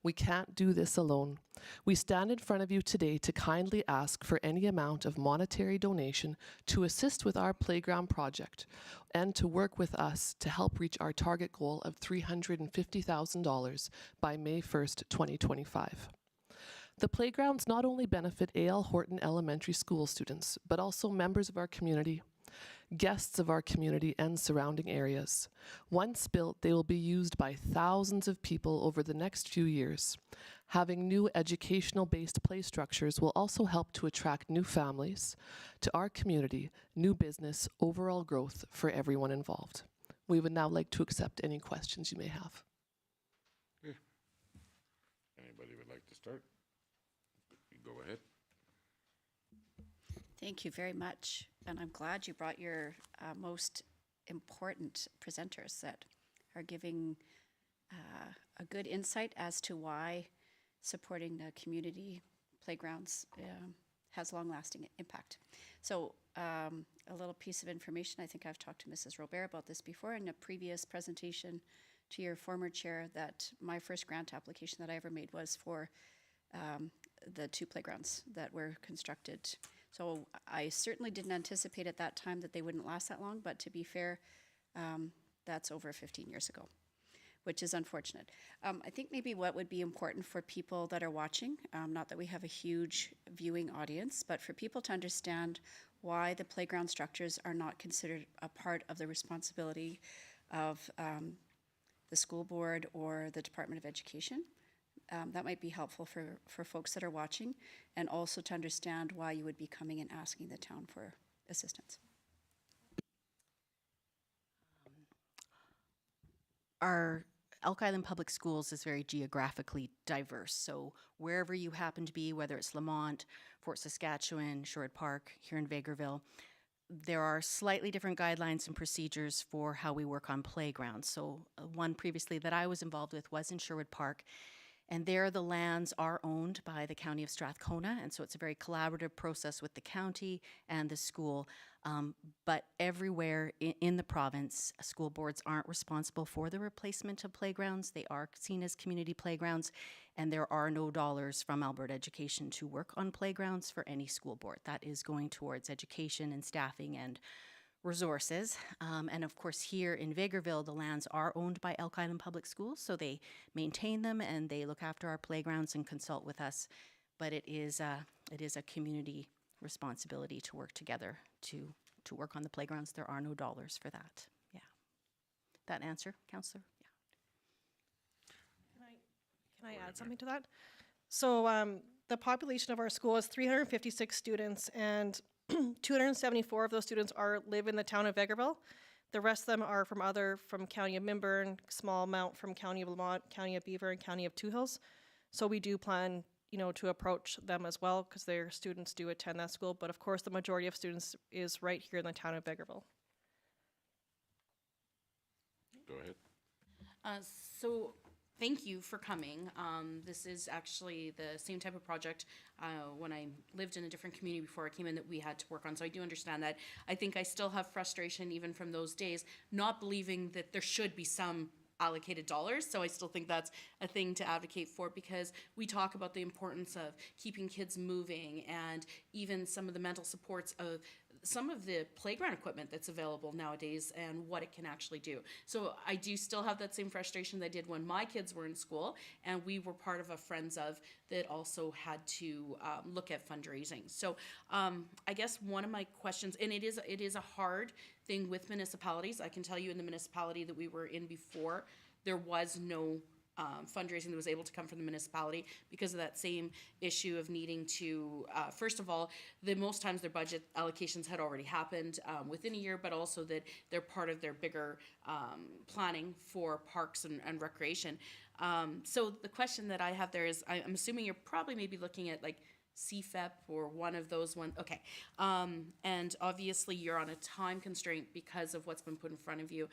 We can't do this alone. We stand in front of you today to kindly ask for any amount of monetary donation to assist with our playground project and to work with us to help reach our target goal of $350,000 by May 1st, 2025. The playgrounds not only benefit A.L. Horton Elementary School students, but also members of our community, guests of our community and surrounding areas. Once built, they will be used by thousands of people over the next few years. Having new educational-based play structures will also help to attract new families to our community, new business, overall growth for everyone involved. We would now like to accept any questions you may have. Anybody would like to start? You go ahead. Thank you very much. And I'm glad you brought your most important presenters that are giving a good insight as to why supporting the community playgrounds has long-lasting impact. So a little piece of information, I think I've talked to Mrs. Robert about this before in a previous presentation to your former chair, that my first grant application that I ever made was for the 2 playgrounds that were constructed. So I certainly didn't anticipate at that time that they wouldn't last that long, but to be fair, that's over 15 years ago, which is unfortunate. I think maybe what would be important for people that are watching, not that we have a huge viewing audience, but for people to understand why the playground structures are not considered a part of the responsibility of the school board or the Department of Education. That might be helpful for folks that are watching, and also to understand why you would be coming and asking the town for assistance. Our Elk Island Public Schools is very geographically diverse. So wherever you happen to be, whether it's Lamont, Fort Saskatchewan, Sherwood Park, here in Vegreville, there are slightly different guidelines and procedures for how we work on playgrounds. So one previously that I was involved with was in Sherwood Park, and there the lands are owned by the County of Strathcona, and so it's a very collaborative process with the county and the school. But everywhere in the province, school boards aren't responsible for the replacement of playgrounds. They are seen as community playgrounds, and there are no dollars from Alberta Education to work on playgrounds for any school board. That is going towards education and staffing and resources. And of course, here in Vegreville, the lands are owned by Elk Island Public Schools, so they maintain them and they look after our playgrounds and consult with us. But it is a community responsibility to work together to work on the playgrounds. There are no dollars for that. Yeah. That answer, Councillor? Yeah. Can I add something to that? So the population of our school is 356 students, and 274 of those students live in the town of Vegreville. The rest of them are from County of Minburn, small amount from County of Lamont, County of Beaver, and County of Two Hills. So we do plan, to approach them as well, because their students do attend that school. But of course, the majority of students is right here in the town of Vegreville. Go ahead. So thank you for coming. This is actually the same type of project when I lived in a different community before I came in that we had to work on. So I do understand that. I think I still have frustration even from those days, not believing that there should be some allocated dollars. So I still think that's a thing to advocate for, because we talk about the importance of keeping kids moving and even some of the mental supports of some of the playground equipment that's available nowadays and what it can actually do. So I do still have that same frustration that I did when my kids were in school, and we were part of a Friends of that also had to look at fundraising. So I guess one of my questions, and it is a hard thing with municipalities. I can tell you in the municipality that we were in before, there was no fundraising that was able to come from the municipality because of that same issue of needing to, first of all, most times their budget allocations had already happened within a year, but also that they're part of their bigger planning for parks and recreation. So the question that I have there is, I'm assuming you're probably maybe looking at like CFEP or one of those ones. Okay. And obviously you're on a time constraint because of what's been put in front of you.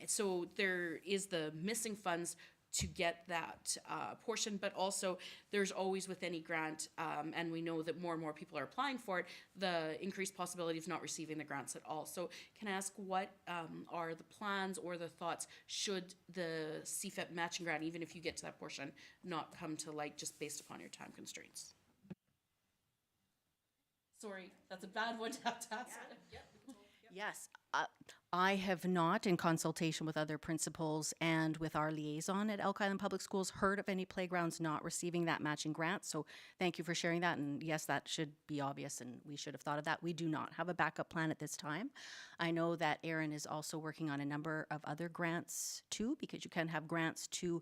So there is the missing funds to get that portion, but also there's always with any grant, and we know that more and more people are applying for it, the increased possibility of not receiving the grants at all. So can I ask what are the plans or the thoughts should the CFEP matching grant, even if you get to that portion, not come to light just based upon your time constraints? Sorry, that's a bad one to have to ask. Yes, I have not, in consultation with other principals and with our liaison at Elk Island Public Schools, heard of any playgrounds not receiving that matching grant. So thank you for sharing that. And yes, that should be obvious, and we should have thought of that. We do not have a backup plan at this time. I know that Aaron is also working on a number of other grants too, because you can have grants to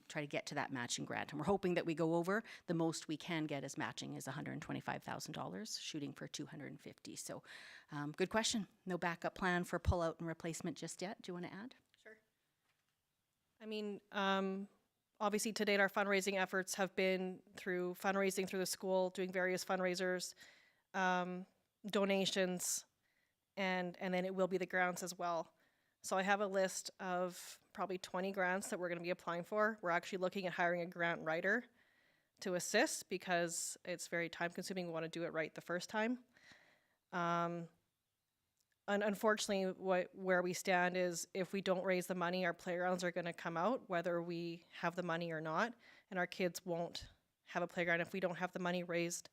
try to get to that matching grant. And we're hoping that we go over. The most we can get as matching is $125,000, shooting for $250,000. So good question. No backup plan for pull-out and replacement just yet. Do you want to add? Sure. I mean, obviously to date, our fundraising efforts have been through fundraising through the school, doing various fundraisers, donations, and then it will be the grants as well. So I have a list of probably 20 grants that we're going to be applying for. We're actually looking at hiring a grant writer to assist because it's very time consuming. We want to do it right the first time. Unfortunately, where we stand is if we don't raise the money, our playgrounds are going to come out, whether we have the money or not, and our kids won't have a playground. If we don't have the money raised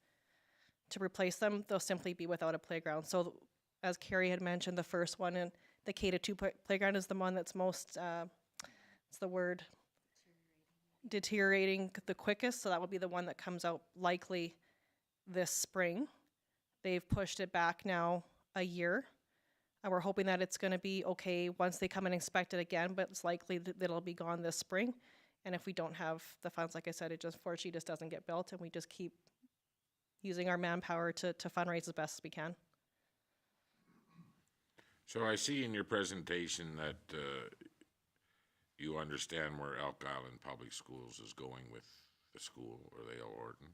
to replace them, they'll simply be without a playground. So as Carrie had mentioned, the first one, in the K-2 playground is the one that's most, what's the word? Deteriorating the quickest, so that will be the one that comes out likely this spring. They've pushed it back now a year. And we're hoping that it's going to be okay once they come and inspect it again, but it's likely that it'll be gone this spring. And if we don't have the funds, like I said, it just fortunately just doesn't get built, and we just keep using our manpower to fundraise as best as we can. So I see in your presentation that you understand where Elk Island Public Schools is going with the school, or the L. Horton.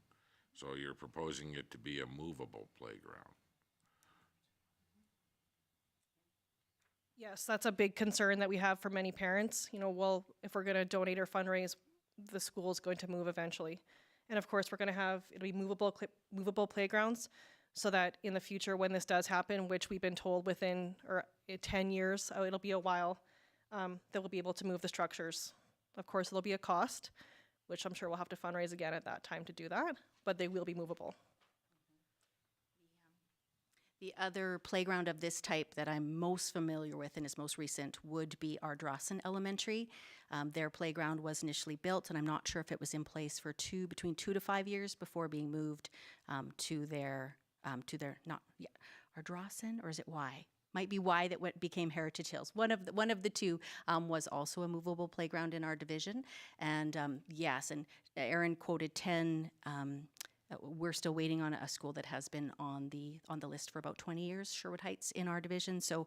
So you're proposing it to be a movable playground. Yes, that's a big concern that we have for many parents. You know, well, if we're going to donate or fundraise, the school is going to move eventually. And of course, we're going to have, it'll be movable playgrounds, so that in the future, when this does happen, which we've been told within 10 years, it'll be a while, they will be able to move the structures. Of course, there'll be a cost, which I'm sure we'll have to fundraise again at that time to do that, but they will be movable. The other playground of this type that I'm most familiar with and is most recent would be our Drawson Elementary. Their playground was initially built, and I'm not sure if it was in place for between 2 to 5 years before being moved to their our Drawson, or is it Y? Might be Y that became Heritage Hills. One of the two was also a movable playground in our division, and yes, and Aaron quoted 10. We're still waiting on a school that has been on the list for about 20 years, Sherwood Heights, in our division. So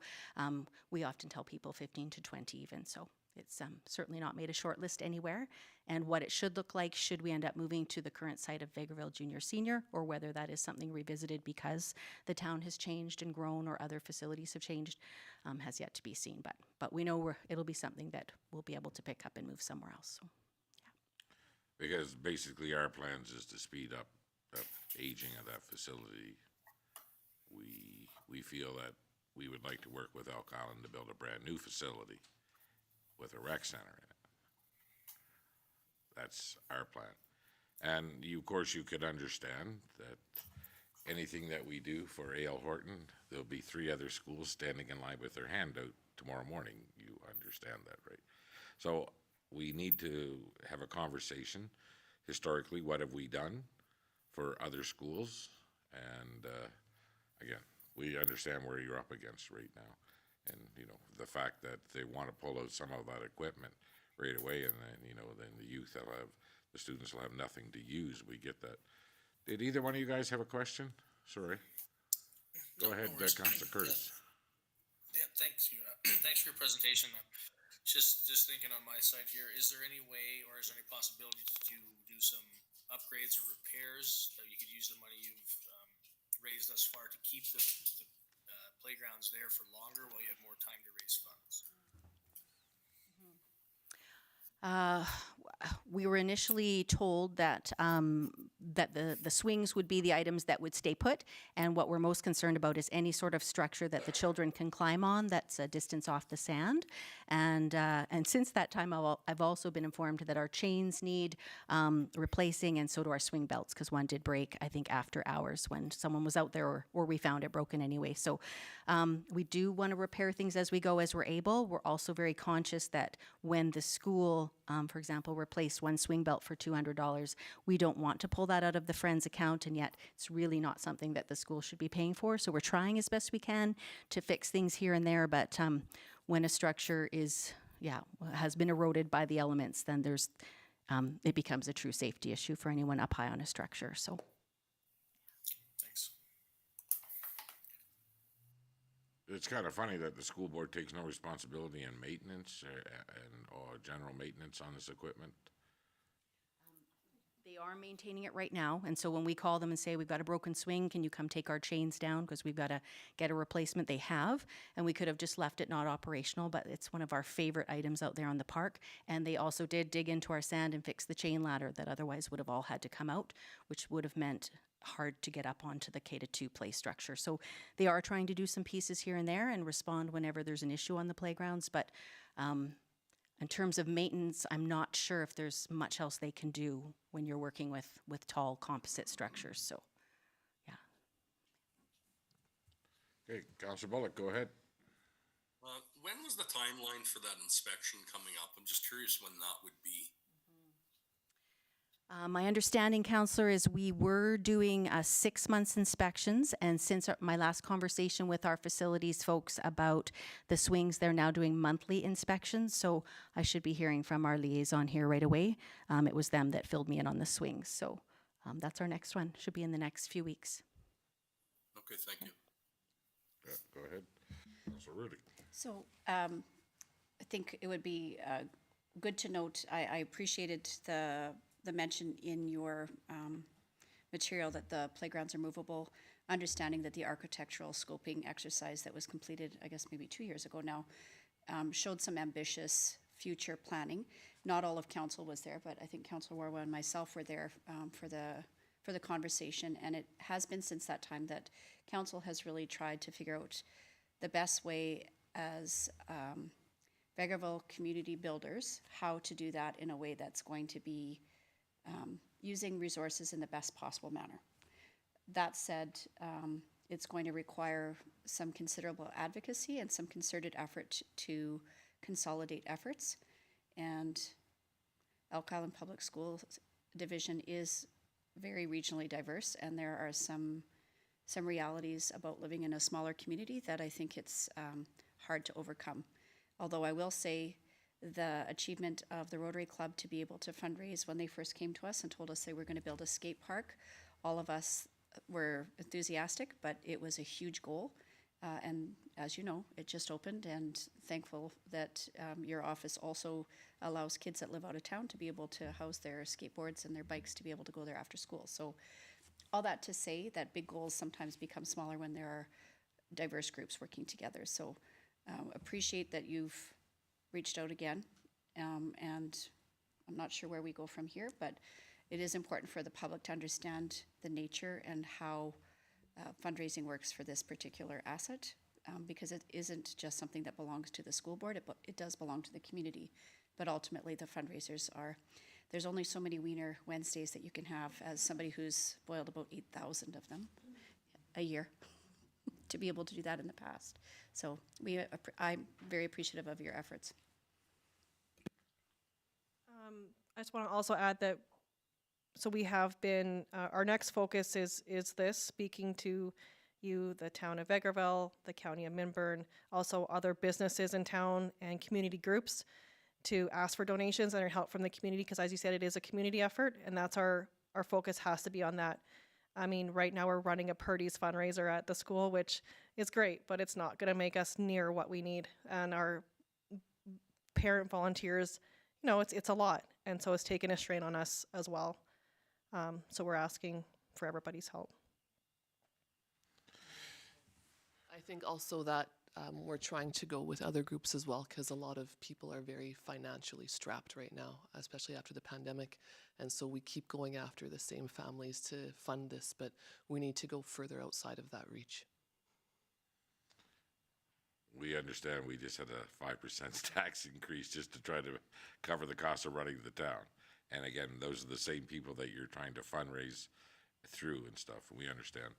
we often tell people 15 to 20 even. So it's certainly not made a short list anywhere. And what it should look like, should we end up moving to the current site of Vegreville Junior Senior, or whether that is something revisited because the town has changed and grown or other facilities have changed, has yet to be seen. But we know it'll be something that we'll be able to pick up and move somewhere else. So, yeah. Because basically our plans is to speed up the aging of that facility. We feel that we would like to work with Elk Island to build a brand new facility with a rec center in it. That's our plan. And of course, you could understand that anything that we do for A.L. Horton, there'll be 3 other schools standing in line with their hand out tomorrow morning. You understand that, right? So we need to have a conversation. Historically, what have we done for other schools? And again, we understand where you're up against right now. And, you know, the fact that they want to pull out some of that equipment right away, and then, you know, then the students will have nothing to use. We get that. Did either one of you guys have a question? Sorry. Go ahead, Councilor Curtis. Yeah, thanks. Thanks for your presentation. Just thinking on my side here, is there any way, or is there any possibility to do some upgrades or repairs that you could use the money you've raised thus far to keep the playgrounds there for longer while you have more time to raise funds? we were initially told that that the swings would be the items that would stay put, and what we're most concerned about is any sort of structure that the children can climb on that's a distance off the sand. And since that time, I've also been informed that our chains need replacing, and so do our swing belts, because one did break, I think, after hours when someone was out there, or we found it broken anyway. So we do want to repair things as we go, as we're able. We're also very conscious that when the school, for example, replaced one swing belt for $200, we don't want to pull that out of the Friends account, and yet it's really not something that the school should be paying for. So we're trying as best we can to fix things here and there, but when a structure has been eroded by the elements, then it becomes a true safety issue for anyone up high on a structure. So. Thanks. It's kind of funny that the school board takes no responsibility in maintenance or general maintenance on this equipment. They are maintaining it right now, and so when we call them and say, we've got a broken swing, can you come take our chains down because we've got to get a replacement, they have, and we could have just left it not operational, but it's one of our favorite items out there on the park. And they also did dig into our sand and fix the chain ladder that otherwise would have all had to come out, which would have meant hard to get up onto the K-2 play structure. So they are trying to do some pieces here and there and respond whenever there's an issue on the playgrounds, but in terms of maintenance, I'm not sure if there's much else they can do when you're working with tall composite structures, so, yeah. Okay, Councillor Bullock, go ahead. When was the timeline for that inspection coming up? I'm just curious when that would be. My understanding, Councillor, is we were doing 6 months inspections, and since my last conversation with our facilities folks about the swings, they're now doing monthly inspections, so I should be hearing from our liaison here right away. It was them that filled me in on the swings, so that's our next one. Should be in the next few weeks. Okay, thank you. Yeah, go ahead. Councillor Rudy. So I think it would be good to note, I appreciated the mention in your material that the playgrounds are movable, understanding that the architectural scoping exercise that was completed, I guess maybe 2 years ago now, showed some ambitious future planning. Not all of council was there, but I think Councillor Warwa and myself were there for the conversation, and it has been since that time that council has really tried to figure out the best way as Vegreville community builders, how to do that in a way that's going to be using resources in the best possible manner. That said, it's going to require some considerable advocacy and some concerted effort to consolidate efforts. And Elk Island Public Schools Division is very regionally diverse, and there are some realities about living in a smaller community that I think it's hard to overcome. Although I will say, the achievement of the Rotary Club to be able to fundraise when they first came to us and told us they were going to build a skate park, all of us were enthusiastic, but it was a huge goal. And as you know, it just opened, and thankful that your office also allows kids that live out of town to be able to house their skateboards and their bikes to be able to go there after school. So all that to say that big goals sometimes become smaller when there are diverse groups working together. So appreciate that you've reached out again, and I'm not sure where we go from here, but it is important for the public to understand the nature and how fundraising works for this particular asset, because it isn't just something that belongs to the school board, it does belong to the community, but ultimately the fundraisers are, there's only so many Wiener Wednesdays that you can have as somebody who's boiled about 8,000 of them a year to be able to do that in the past. So I'm very appreciative of your efforts. I just want to also add that, so we have been, our next focus is this, speaking to you, the town of Vegreville, the county of Minburn, also other businesses in town and community groups to ask for donations and help from the community, because as you said, it is a community effort, and that's our focus has to be on that. I mean, right now we're running a Purdy's fundraiser at the school, which is great, but it's not going to make us near what we need. And our parent volunteers, you know, it's a lot, and so it's taken a strain on us as well. So we're asking for everybody's help. I think also that we're trying to go with other groups as well, because a lot of people are very financially strapped right now, especially after the pandemic. And so we keep going after the same families to fund this, but we need to go further outside of that reach. We understand we just had a 5% tax increase just to try to cover the cost of running the town. And again, those are the same people that you're trying to fundraise through and stuff. We understand.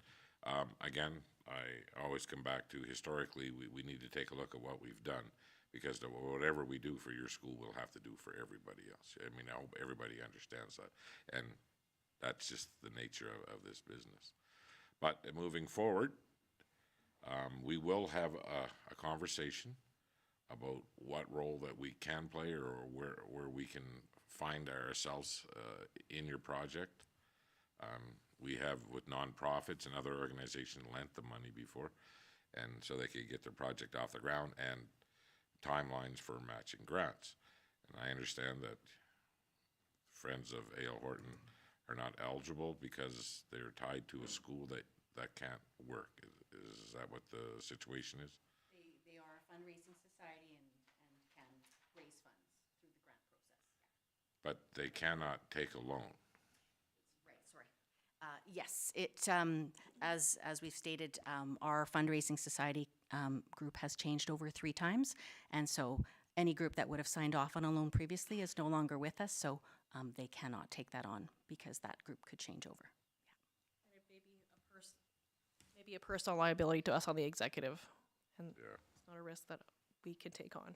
Again, I always come back to historically, we need to take a look at what we've done, because whatever we do for your school, we'll have to do for everybody else. I mean, I hope everybody understands that. And that's just the nature of this business. But moving forward, we will have a conversation about what role that we can play, or where we can find ourselves in your project. We have, with nonprofits and other organizations, lent the money before, and so they could get their project off the ground, and timelines for matching grants. And I understand that Friends of A.L. Horton are not eligible because they're tied to a school that can't work. Is that what the situation is? They are a fundraising society and can raise funds through the grant process. Yeah. But they cannot take a loan. Right, sorry. Yes, as we've stated, our fundraising society group has changed over 3 times, and so any group that would have signed off on a loan previously is no longer with us, so they cannot take that on because that group could change over. And it may be maybe a personal liability to us on the executive, and Yeah. it's not a risk that we can take on.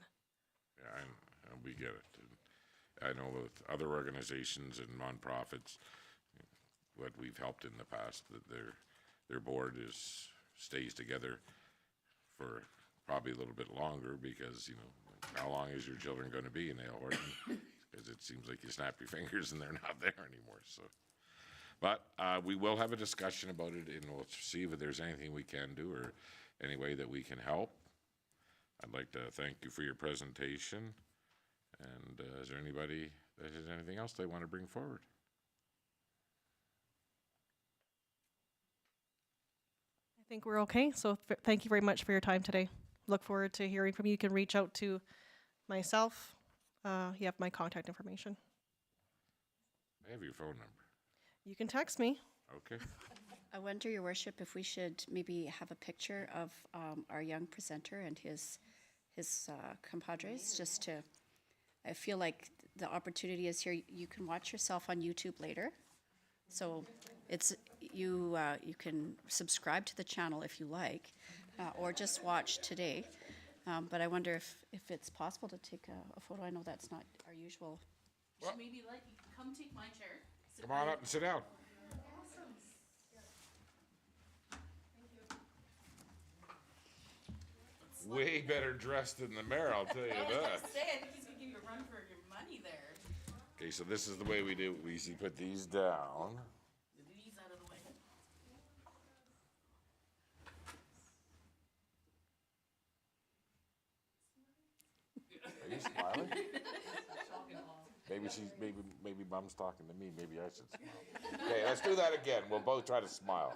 Yeah, and we get it. And I know with other organizations and nonprofits, what we've helped in the past, that their board stays together for probably a little bit longer, because, you know, how long is your children going to be in A.L. Horton? Because it seems like you snap your fingers and they're not there anymore. So, but we will have a discussion about it, and we'll see if there's anything we can do or any way that we can help. I'd like to thank you for your presentation. And is there anybody that has anything else they want to bring forward? I think we're okay, so thank you very much for your time today. Look forward to hearing from you. You can reach out to myself. You have my contact information. I have your phone number. You can text me. Okay. I wonder, Your Worship, if we should maybe have a picture of our young presenter and his compadres, just to, I feel like the opportunity is here. You can watch yourself on YouTube later. So it's, you can subscribe to the channel if you like, or just watch today. But I wonder if it's possible to take a photo. I know that's not our usual. Well, maybe let you come take my chair. Come on up and sit down. Way better dressed than the mayor, I'll tell you I was that. gonna say, I think he's gonna give you a run for your money there. Okay, so this is the way we do. We usually put these down. These out of the way. Are you smiling? Maybe Mom's talking to me. Maybe I should smile. Okay, let's do that again. We'll both try to smile.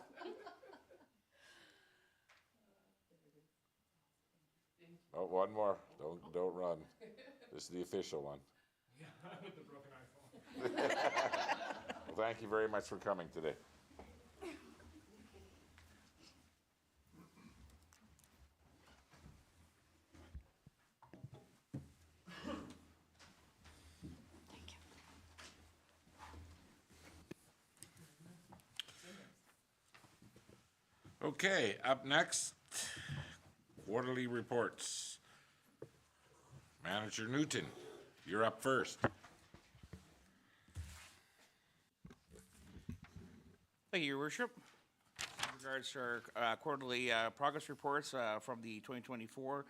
Oh, one more. Don't run. This is the official one. With the broken iPhone. Well, thank you very much for coming today. Okay, up next, quarterly reports. Manager Newton, you're up first. Thank you, Your Worship. In regards to our quarterly progress reports from the 2024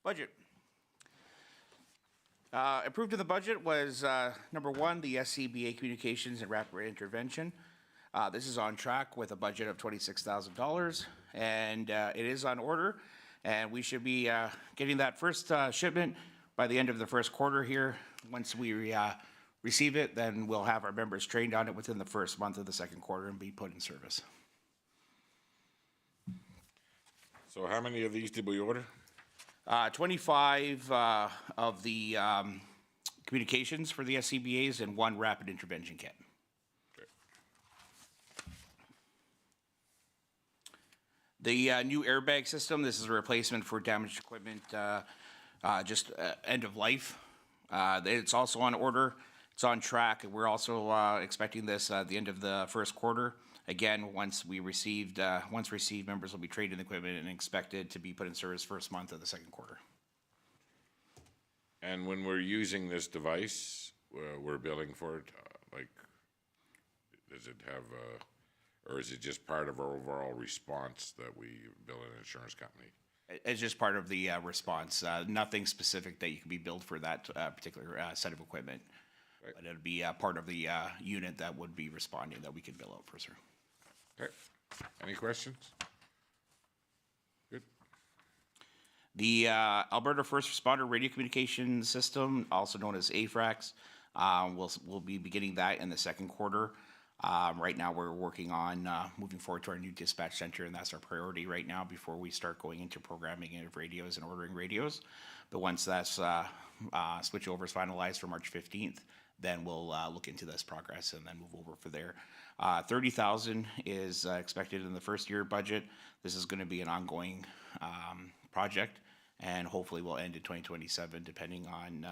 budget. Approved in the budget was number 1, the SCBA Communications and Rapid Intervention. This is on track with a budget of $26,000, and it is on order, and we should be getting that first shipment by the end of the first quarter here. Once we receive it, then we'll have our members trained on it within the first month of the second quarter and be put in service. So how many of these did we order? 25 of the communications for the SCBA's and 1 rapid intervention kit. The new airbag system, this is a replacement for damaged equipment, just end of life. It's also on order. It's on track. We're also expecting this at the end of the first quarter. Again, once received, members will be traded in the equipment and expected to be put in service first month of the second quarter. And when we're using this device, we're billing for it, like, does it have, or is it just part of our overall response that we bill an insurance company? It's just part of the response. Nothing specific that you can be billed for that particular set of equipment. Right. But it'd be part of the unit that would be responding that we could bill out for, sir. Okay. Any questions? Good. The Alberta First Responder Radio Communication System, also known as AFRAX, we'll be beginning that in the second quarter. Right now, we're working on moving forward to our new dispatch center, and that's our priority right now before we start going into programming of radios and ordering radios. But once that's switchover is finalized for March 15th, then we'll look into this progress and then move over for there. 30,000 is expected in the first year budget. This is going to be an ongoing project, and hopefully will end in 2027, depending on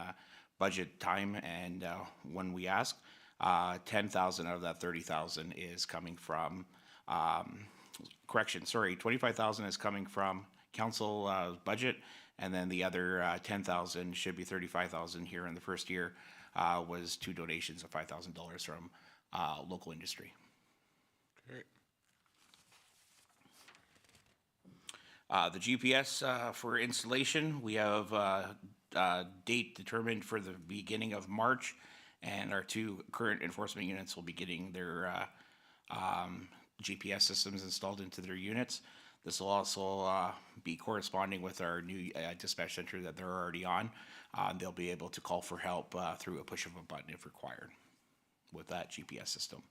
budget time and when we ask. 10,000 out of that 30,000 is coming from, 25,000 is coming from council budget, and then the other 10,000, should be 35,000 here in the first year, was 2 donations of $5,000 from local industry. Great. The GPS for installation, we have date determined for the beginning of March, and our 2 current enforcement units will be getting their GPS systems installed into their units. This will also be corresponding with our new dispatch center that they're already on. They'll be able to call for help through a push of a button if required with that GPS system.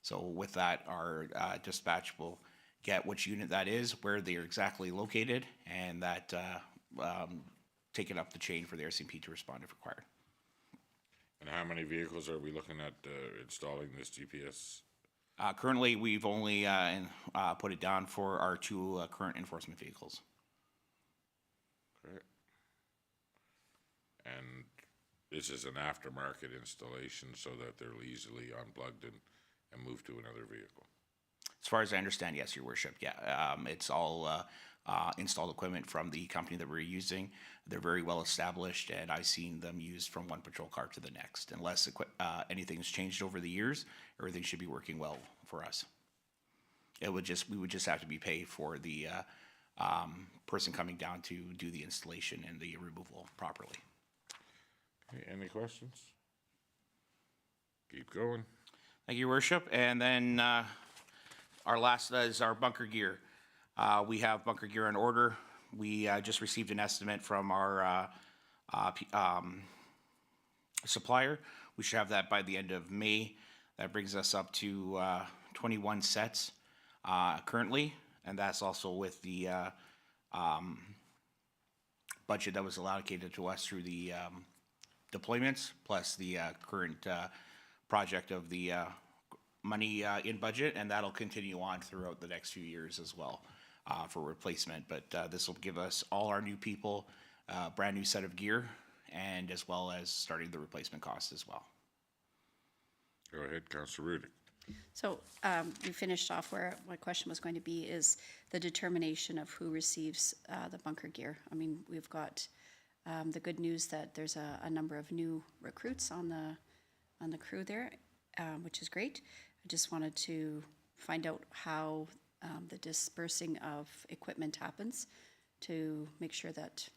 So with that, our dispatch will get which unit that is, where they're exactly located, and that take it up the chain for the RCMP to respond if required. And how many vehicles are we looking at installing this GPS? Currently, we've only put it down for our 2 current enforcement vehicles. Okay. And this is an aftermarket installation so that they're easily unplugged and moved to another vehicle? As far as I understand, yes, Your Worship. Yeah, it's all installed equipment from the company that we're using. They're very well established, and I've seen them used from one patrol car to the next. Unless anything's changed over the years, everything should be working well for us. We would just have to be paid for the person coming down to do the installation and the removal properly. Okay, any questions? Keep going. Thank you, Your Worship. And then our last is our bunker gear. We have bunker gear in order. We just received an estimate from our supplier. We should have that by the end of May. That brings us up to 21 sets currently, and that's also with the budget that was allocated to us through the deployments, plus the current project of the money in budget, and that'll continue on throughout the next few years as well for replacement. But this will give us all our new people a brand new set of gear, and as well as starting the replacement cost as well. Go ahead, Councillor Rudick. So we finished off where my question was going to be is the determination of who receives the bunker gear. I mean, we've got the good news that there's a number of new recruits on the crew there, which is great. I just wanted to find out how the dispersing of equipment happens to make sure that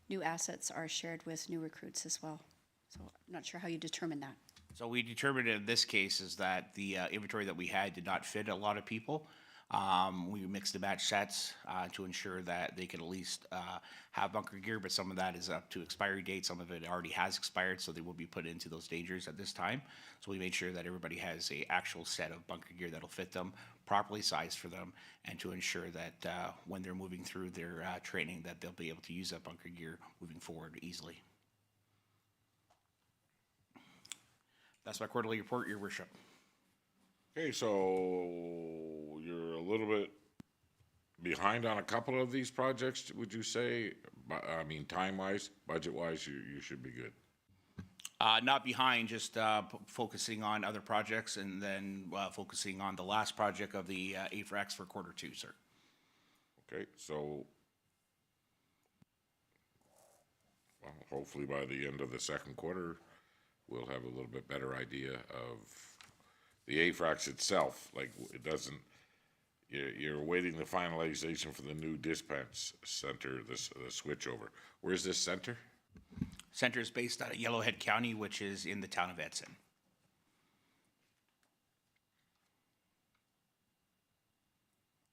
new assets are shared with new recruits as well. So I'm not sure how you determine that. So we determined in this case is that the inventory that we had did not fit a lot of people. We mixed and matched sets to ensure that they could at least have bunker gear, but some of that is up to expiry date. Some of it already has expired, so they will be put into those dangers at this time. So we made sure that everybody has a actual set of bunker gear that'll fit them properly sized for them, and to ensure that when they're moving through their training, that they'll be able to use that bunker gear moving forward easily. That's my quarterly report, Your Worship. Okay, so you're a little bit behind on a couple of these projects, would you say? I mean, time-wise, budget-wise, you should be good. Not behind, just focusing on other projects, and then focusing on the last project of the AFRAX for Q2, sir. Okay, so, well, hopefully by the end of the second quarter, we'll have a little bit better idea of the AFRAX itself. Like, it doesn't, you're awaiting the finalization for the new dispense center, the switchover. Where's this center? Center is based out of Yellowhead County, which is in the town of Edson.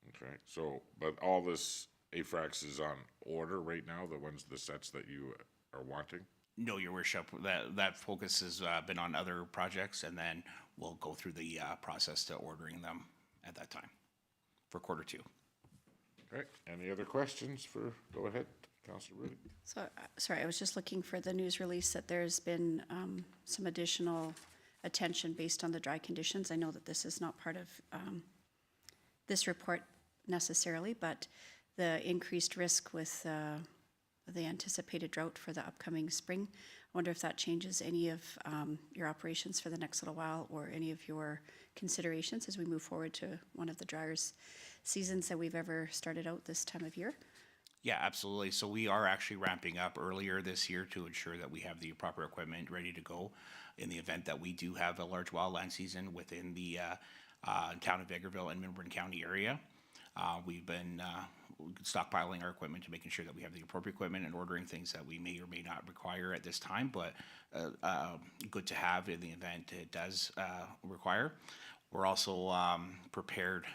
Okay, so, but all this AFRAX is on order right now, the sets that you are wanting? No, Your Worship, that focus has been on other projects, and then we'll go through the process to ordering them at that time for Q2. Okay, any other questions go ahead, Councillor Rudy. So, sorry, I was just looking for the news release that there's been some additional attention based on the dry conditions. I know that this is not part of this report necessarily, but the increased risk with the anticipated drought for the upcoming spring. I wonder if that changes any of your operations for the next little while, or any of your considerations as we move forward to one of the driest seasons that we've ever started out this time of year. Yeah, absolutely. So we are actually ramping up earlier this year to ensure that we have the proper equipment ready to go in the event that we do have a large wildland season within the town of Vegreville and Midway County area. We've been stockpiling our equipment to making sure that we have the appropriate equipment and ordering things that we may or may not require at this time, but good to have in the event it does require. We're also prepared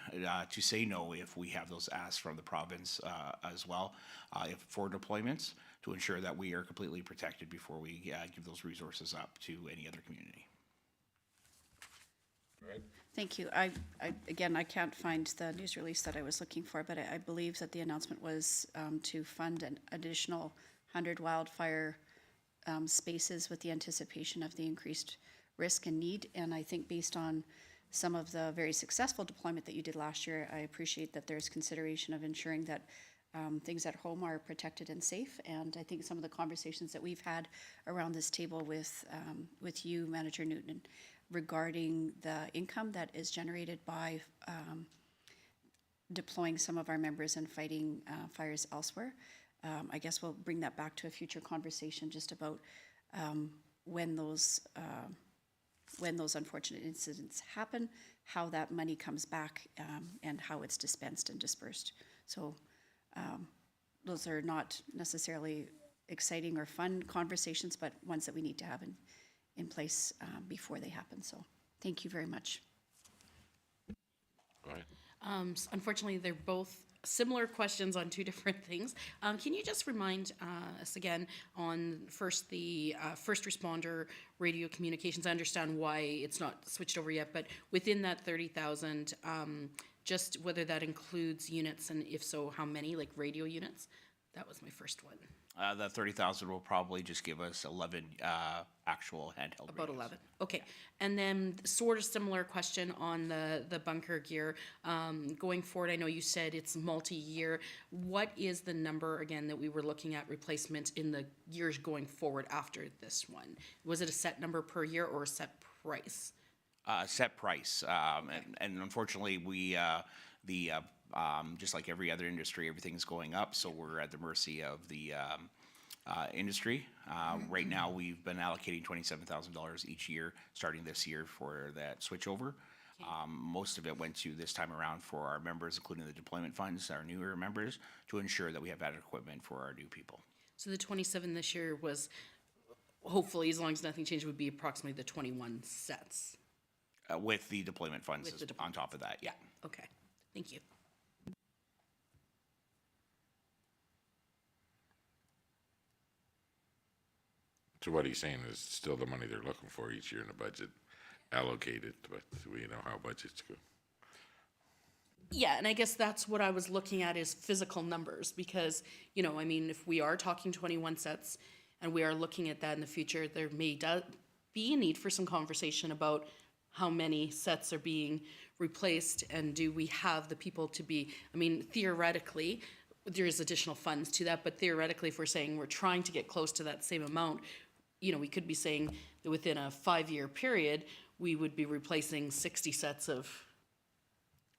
to say no if we have those asks from the province as well, for deployments, to ensure that we are completely protected before we give those resources up to any other community. Right. Thank you. Again, I can't find the news release that I was looking for, but I believe that the announcement was to fund an additional 100 wildfire spaces with the anticipation of the increased risk and need. And I think based on some of the very successful deployment that you did last year, I appreciate that there's consideration of ensuring that things at home are protected and safe. And I think some of the conversations that we've had around this table with you, Manager Newton, regarding the income that is generated by deploying some of our members and fighting fires elsewhere. I guess we'll bring that back to a future conversation just about when those unfortunate incidents happen, how that money comes back, and how it's dispensed and dispersed. So those are not necessarily exciting or fun conversations, but ones that we need to have in place before they happen. So thank you very much. Go ahead. Unfortunately, they're both similar questions on two different things. Can you just remind us again on the first responder radio communications? I understand why it's not switched over yet, but within that 30,000, just whether that includes units, and if so, how many, like radio units? That was my first one. The 30,000 will probably just give us 11 actual handheld About radios. 11. Okay. And then sort of similar question on the bunker gear. Going forward, I know you said it's multi-year. What is the number, again, that we were looking at replacement in the years going forward after this one? Was it a set number per year or a set price? Set price. And unfortunately, we just like every other industry, everything's going up, so we're at the mercy of the industry. Right now, we've been allocating $27,000 each year, starting this year, for that switchover. Most of it went to this time around for our members, including the deployment funds, our newer members, to ensure that we have adequate equipment for our new people. So the 27 this year was, hopefully, as long as nothing changed, would be approximately the 21 sets. With the deployment funds With the on top of that, yeah. Okay. Thank you. So what he's saying is still the money they're looking for each year in the budget allocated, but we know how budgets go. Yeah, and I guess that's what I was looking at is physical numbers because, you know, I mean, if we are talking 21 sets and we are looking at that in the future, there may be a need for some conversation about how many sets are being replaced and do we have the people to be, I mean, theoretically, there is additional funds to that, but theoretically, if we're saying we're trying to get close to that same amount, you know, we could be saying that within a 5-year period, we would be replacing 60 sets of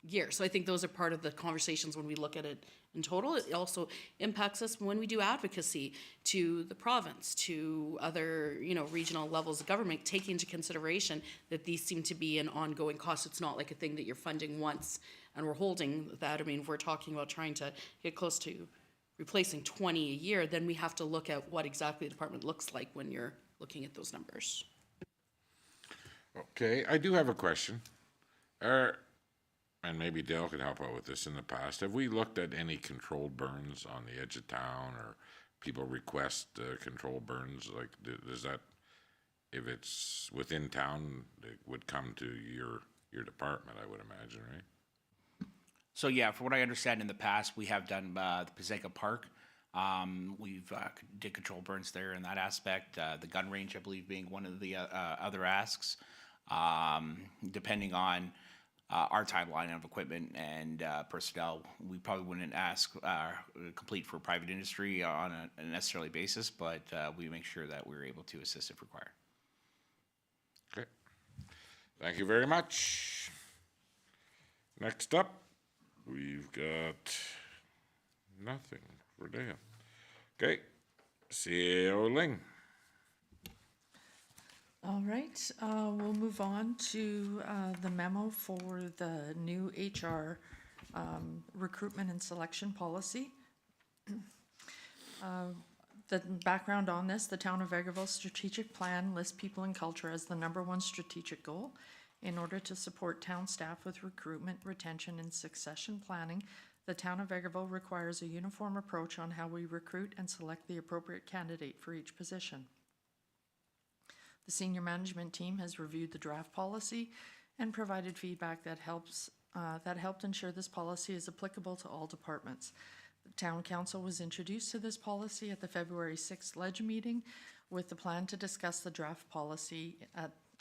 gear. So I think those are part of the conversations when we look at it in total. It also impacts us when we do advocacy to the province, to other, you know, regional levels of government, taking into consideration that these seem to be an ongoing cost. It's not like a thing that you're funding once and we're holding that. I mean, if we're talking about trying to get close to replacing 20 a year, then we have to look at what exactly the department looks like when you're looking at those numbers. Okay, I do have a question. And maybe Dale could help out with this in the past. Have we looked at any controlled burns on the edge of town, or people request controlled burns? Like, does that, if it's within town, it would come to your department, I would imagine, right? So yeah, from what I understand in the past, we have done the Pizega Park. We've did control burns there in that aspect. The gun range, I believe, being one of the other asks. Depending on our timeline of equipment and personnel, we probably wouldn't ask complete for private industry on a necessarily basis, but we make sure that we're able to assist if required. Okay. Thank you very much. Next up, we've got nothing for Dale. Okay. CEO Ling. All right, we'll move on to the memo for the new HR recruitment and selection policy. The background on this, the Town of Vegreville strategic plan lists people and culture as the #1 strategic goal. In order to support town staff with recruitment, retention, and succession planning, the Town of Vegreville requires a uniform approach on how we recruit and select the appropriate candidate for each position. The senior management team has reviewed the draft policy and provided feedback that helped ensure this policy is applicable to all departments. The town council was introduced to this policy at the February 6th ledge meeting with the plan to discuss the draft policy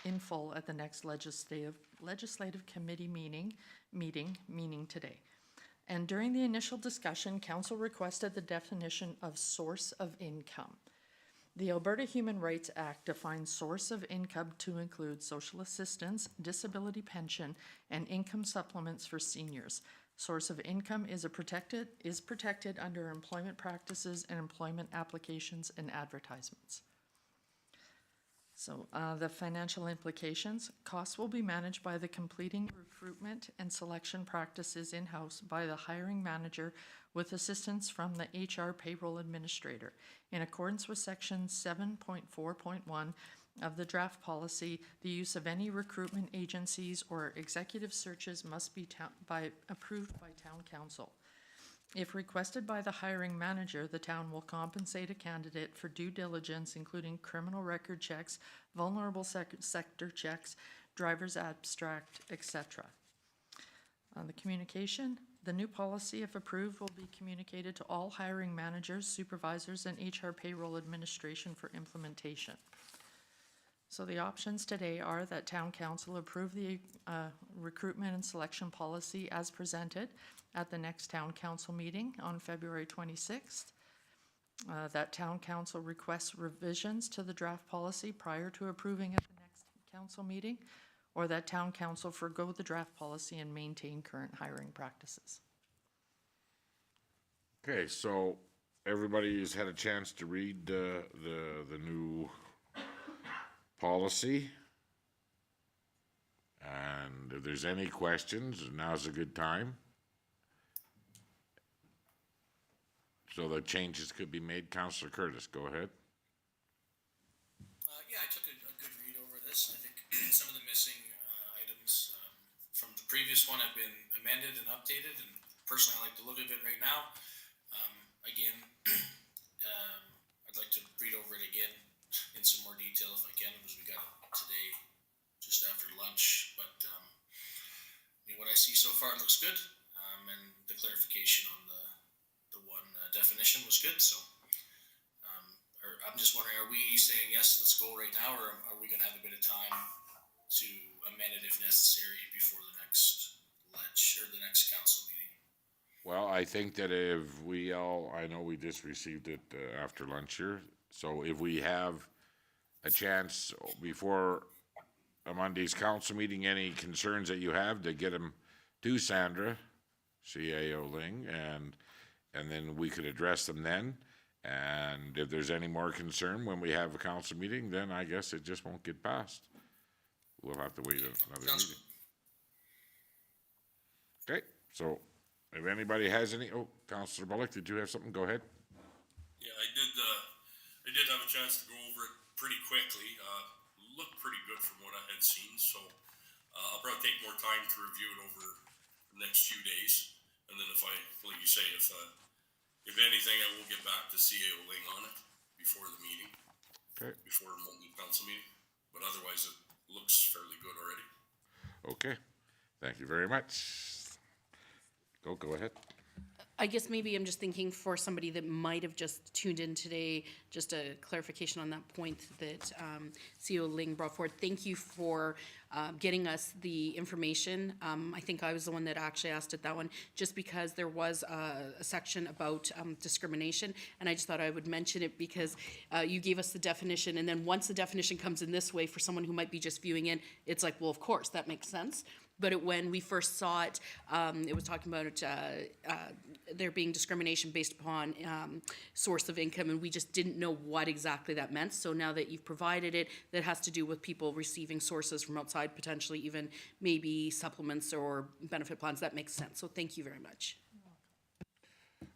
in full at the next legislative committee meeting today. And during the initial discussion, council requested the definition of source of income. The Alberta Human Rights Act defines source of income to include social assistance, disability pension, and income supplements for seniors. Source of income is protected under employment practices and employment applications and advertisements. So the financial implications, costs will be managed by the completing recruitment and selection practices in-house by the hiring manager with assistance from the HR payroll administrator. In accordance with section 7.4.1 of the draft policy, the use of any recruitment agencies or executive searches must be approved by town council. If requested by the hiring manager, the town will compensate a candidate for due diligence, including criminal record checks, vulnerable sector checks, driver's abstract, etc. On the communication, the new policy, if approved, will be communicated to all hiring managers, supervisors, and HR payroll administration for implementation. So the options today are that town council approve the recruitment and selection policy as presented at the next town council meeting on February 26th. That town council requests revisions to the draft policy prior to approving at the next council meeting, or that town council forgo the draft policy and maintain current hiring practices. Okay, so everybody's had a chance to read the new policy. And if there's any questions, now's a good time. So the changes could be made. Councillor Curtis, go ahead. Yeah, I took a good read over this. I think some of the missing items from the previous one have been amended and updated, and personally I like the look of it right now. Again, I'd like to read over it again in some more detail if I can, because we got it today just after lunch. But I mean, what I see so far looks good. clarification on the one definition was good. So I'm just wondering, are we saying yes, let's go right now, or are we going to have a bit of time to amend it if necessary before the next lunch or the next council meeting? Well, I think that if we all, I know we just received it after lunch here, so if we have a chance before a Monday's council meeting, any concerns that you have, to get them to Sandra, CAO Ling, and then we could address them then. And if there's any more concern when we have a council meeting, then I guess it just won't get passed. We'll have to wait another meeting. Okay, so if anybody has any, Councillor Bullock, did you have something? Go ahead. Yeah, I did have a chance to go over it pretty quickly. Looked pretty good from what I had seen, so I'll probably take more time to review it over the next few days. And then like you say, if anything, I will get back to CAO Ling on it before the meeting. Okay. Before the council meeting. But otherwise, it looks fairly good already. Okay, thank you very much. Go ahead. I guess maybe I'm just thinking for somebody that might have just tuned in today, just a clarification on that point that CEO Ling brought forward. Thank you for getting us the information. I think I was the one that actually asked it that one, just because there was a section about discrimination, and I just thought I would mention it because you gave us the definition, and then once the definition comes in this way for someone who might be just viewing in, it's like, well, of course, that makes sense. But when we first saw it, it was talking about there being discrimination based upon source of income, and we just didn't know what exactly that meant. So now that you've provided it, that has to do with people receiving sources from outside, potentially even maybe supplements or benefit plans. That makes sense. So thank you very much.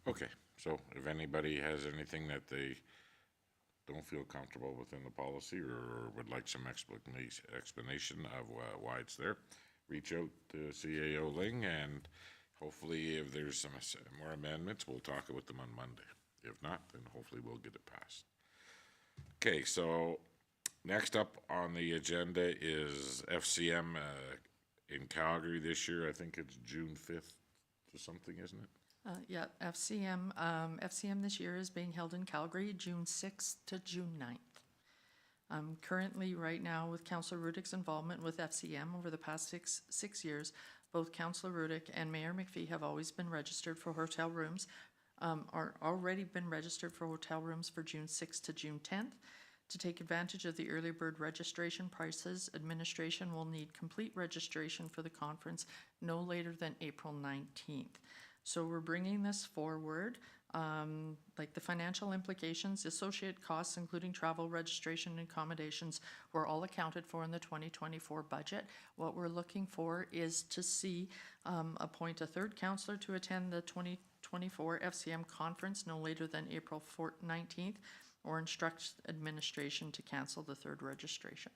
Okay, so if anybody has anything that they don't feel comfortable within the policy or would like some explanation of why it's there, reach out to CAO Ling, and hopefully if there's some more amendments, we'll talk with them on Monday. If not, then hopefully we'll get it passed. Okay, so next up on the agenda is FCM in Calgary this year. I think it's June 5th or something, isn't it? Yeah, FCM this year is being held in Calgary, June 6th to June 9th. Currently, right now, with Councillor Rudick's involvement with FCM over the past six years, both Councillor Rudick and Mayor McPhee have always been registered for hotel rooms, are already been registered for hotel rooms for June 6th to June 10th. To take advantage of the early bird registration prices, administration will need complete registration for the conference no later than April 19th. So we're bringing this forward. Like the financial implications, associated costs, including travel, registration, and accommodations, were all accounted for in the 2024 budget. What we're looking for is to see appoint a third councillor to attend the 2024 FCM conference no later than April 19th, or instruct administration to cancel the third registration.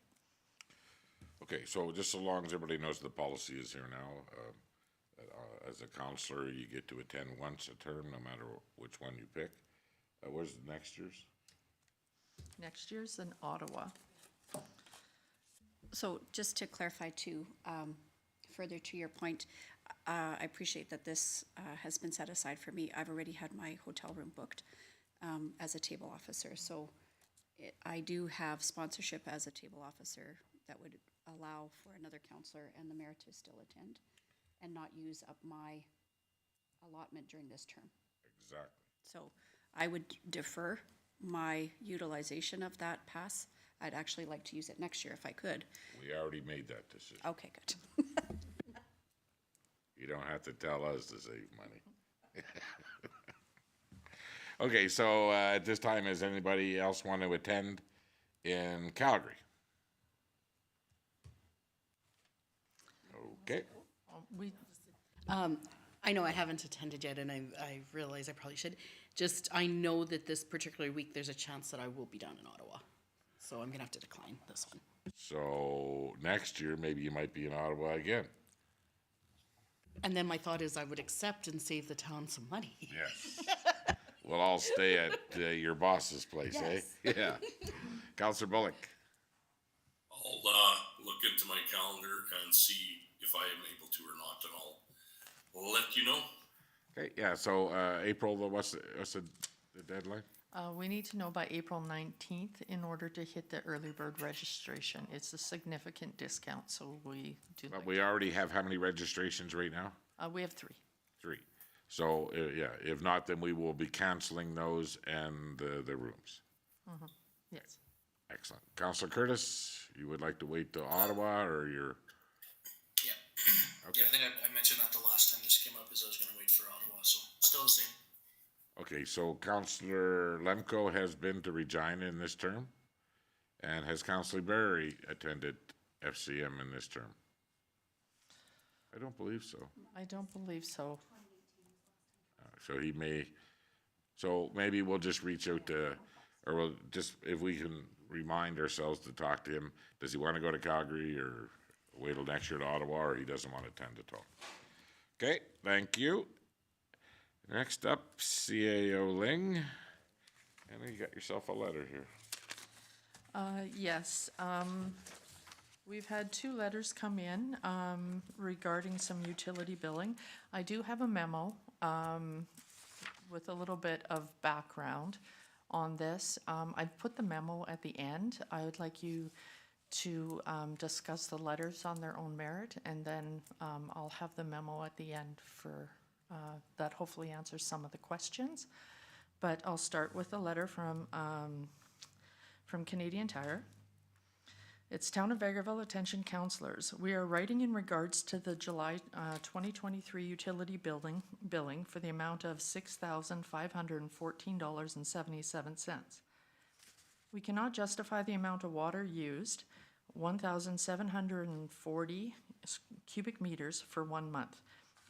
Okay, so just so long as everybody knows the policy is here now, as a counselor, you get to attend once a term, no matter which one you pick. Where's next year's? Next year's in Ottawa. So just to clarify too, further to your point, I appreciate that this has been set aside for me. I've already had my hotel room booked as a table officer. So I do have sponsorship as a table officer that would allow for another counselor and the mayor to still attend and not use up my allotment during this term. Exactly. So I would defer my utilization of that pass. I'd actually like to use it next year if I could. We already made that decision. Okay, good. You don't have to tell us to save money. Okay, so at this time, does anybody else want to attend in Calgary? Okay. I know I haven't attended yet, and I realize I probably should. Just, I know that this particular week, there's a chance that I will be down in Ottawa. So I'm going to have to decline this one. So next year, maybe you might be in Ottawa again. And then my thought is I would accept and save the town some money. Yes. We'll all stay at your boss's place, Yes. eh? Yeah. Councillor Bullock. I'll look into my calendar and see if I am able to or not, and I'll let you know. Okay, yeah, so, April, what's the deadline? We need to know by April 19th in order to hit the early bird registration. It's a significant discount, so we do But like, we already have how many registrations right now? we have 3. 3. So, yeah, if not, then we will be canceling those and the rooms. Yes. Excellent. Counselor Curtis, you would like to wait till Ottawa, or you're, Yeah. okay, Yeah, I think I mentioned that the last time this came up is I was going to wait for Ottawa, so still the same. okay, so Counselor Lemko has been to Regina in this term, and has Counselor Berry attended FCM in this term? I don't believe so. I don't believe so. So he may, so maybe we'll just reach out to, or we'll just, if we can remind ourselves to talk to him, does he want to go to Calgary, or wait till next year to Ottawa, or he doesn't want to attend at all? Okay, thank you. Next up, CAO Ling, and you got yourself a letter here. Yes, we've had 2 letters come in regarding some utility billing. I do have a memo with a little bit of background on this. I've put the memo at the end. I would like you to discuss the letters on their own merit, and then I'll have the memo at the end for that hopefully answers some of the questions. But I'll start with a letter from Canadian Tire. It's Town of Vegreville, attention councillors. We are writing in regards to the July 2023 utility billing for the amount of $6,514.77. We cannot justify the amount of water used, 1,740 cubic meters for 1 month,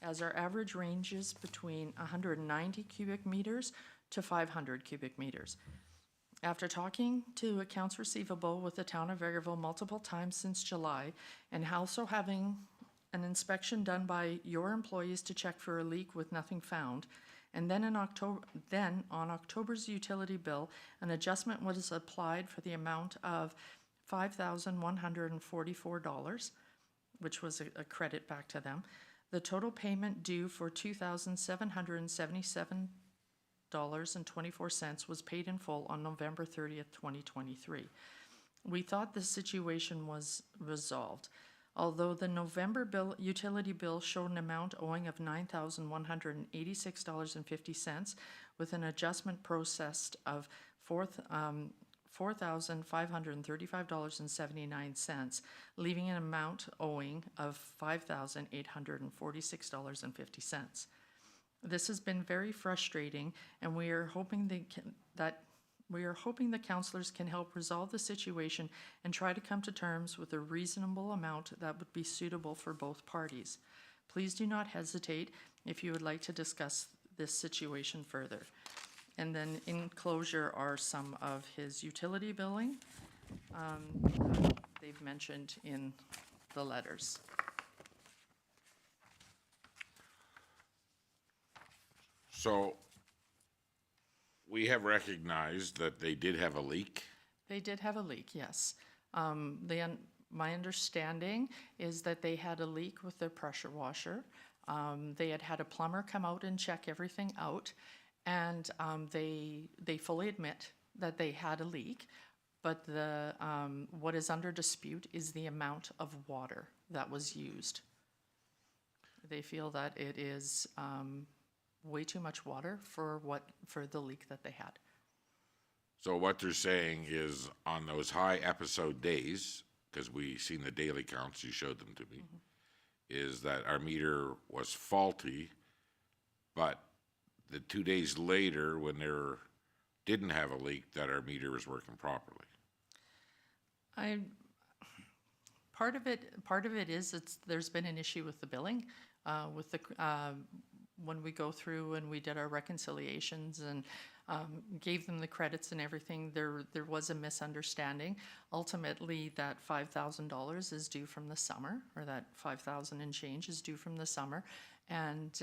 as our average ranges between 190 cubic meters to 500 cubic meters. After talking to accounts receivable with the Town of Vegreville multiple times since July, and also having an inspection done by your employees to check for a leak with nothing found, and then on October's utility bill, an adjustment was applied for the amount of $5,144, which was a credit back to them. The total payment due for $2,777.24 was paid in full on November 30th, 2023. We thought the situation was resolved. Although the November utility bill showed an amount owing of $9,186.50, with an adjustment processed of $4,535.79, leaving an amount owing of $5,846.50. This has been very frustrating, and we are hoping the councillors can help resolve the situation and try to come to terms with a reasonable amount that would be suitable for both parties. Please do not hesitate if you would like to discuss this situation further. And then in closure are some of his utility billing that they've mentioned in the letters. So, we have recognized that they did have a leak. They did have a leak, yes. My understanding is that they had a leak with their pressure washer. They had a plumber come out and check everything out, and they fully admit that they had a leak, but what is under dispute is the amount of water that was used. They feel that it is way too much water for the leak that they had. So what they're saying is, on those high episode days, because we seen the daily counts, you showed them to me, is that our meter was faulty, but the 2 days later, when there didn't have a leak, that our meter was working properly. Part of it is there's been an issue with the billing, with the when we go through and we did our reconciliations and gave them the credits and everything, there was a misunderstanding. Ultimately, that $5,000 is due from the summer, or that $5,000 and change is due from the summer. And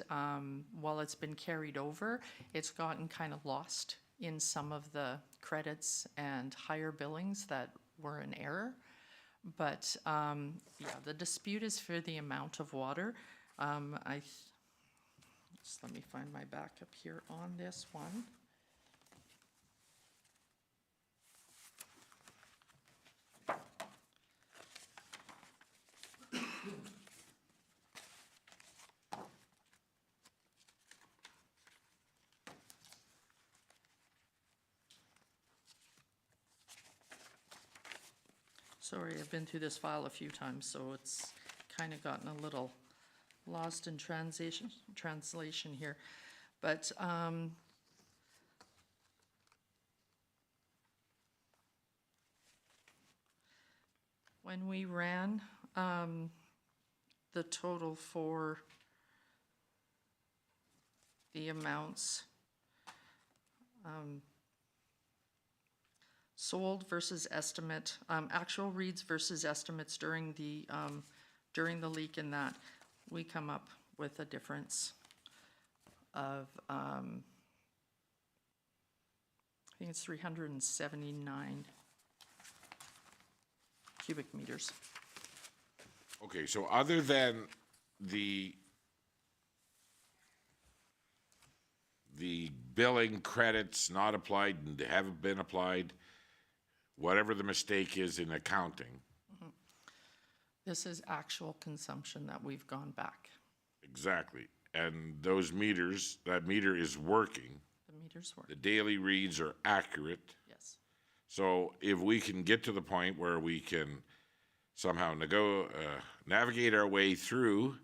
while it's been carried over, it's gotten kind of lost in some of the credits and higher billings that were in error. But yeah, the dispute is for the amount of water. Just let me find my backup here on this one. Sorry, I've been through this file a few times, so it's kind of gotten a little lost in translation here. But when we ran the total for the amounts sold versus estimate, actual reads versus estimates during the leak, and that we come up with a difference of I think it's 379 cubic meters. Okay, so other than the billing credits not applied and haven't been applied, whatever the mistake is in accounting. This is actual consumption that we've gone back. Exactly. And those meters, that meter is working. The meters work. The daily reads are accurate. Yes. So if we can get to the point where we can somehow navigate our way through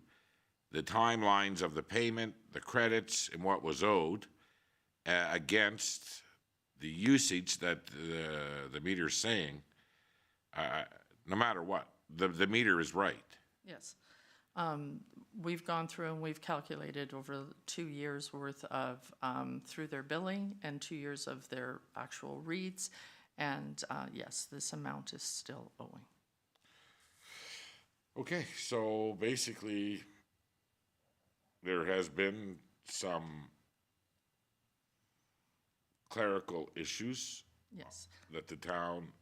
the timelines of the payment, the credits, and what was owed against the usage that the meter's saying, no matter what, the meter is right. Yes. We've gone through and we've calculated over 2 years worth of through their billing and 2 years of their actual reads. And yes, this amount is still owing. Okay, so basically there has been some clerical issues. Yes. That the town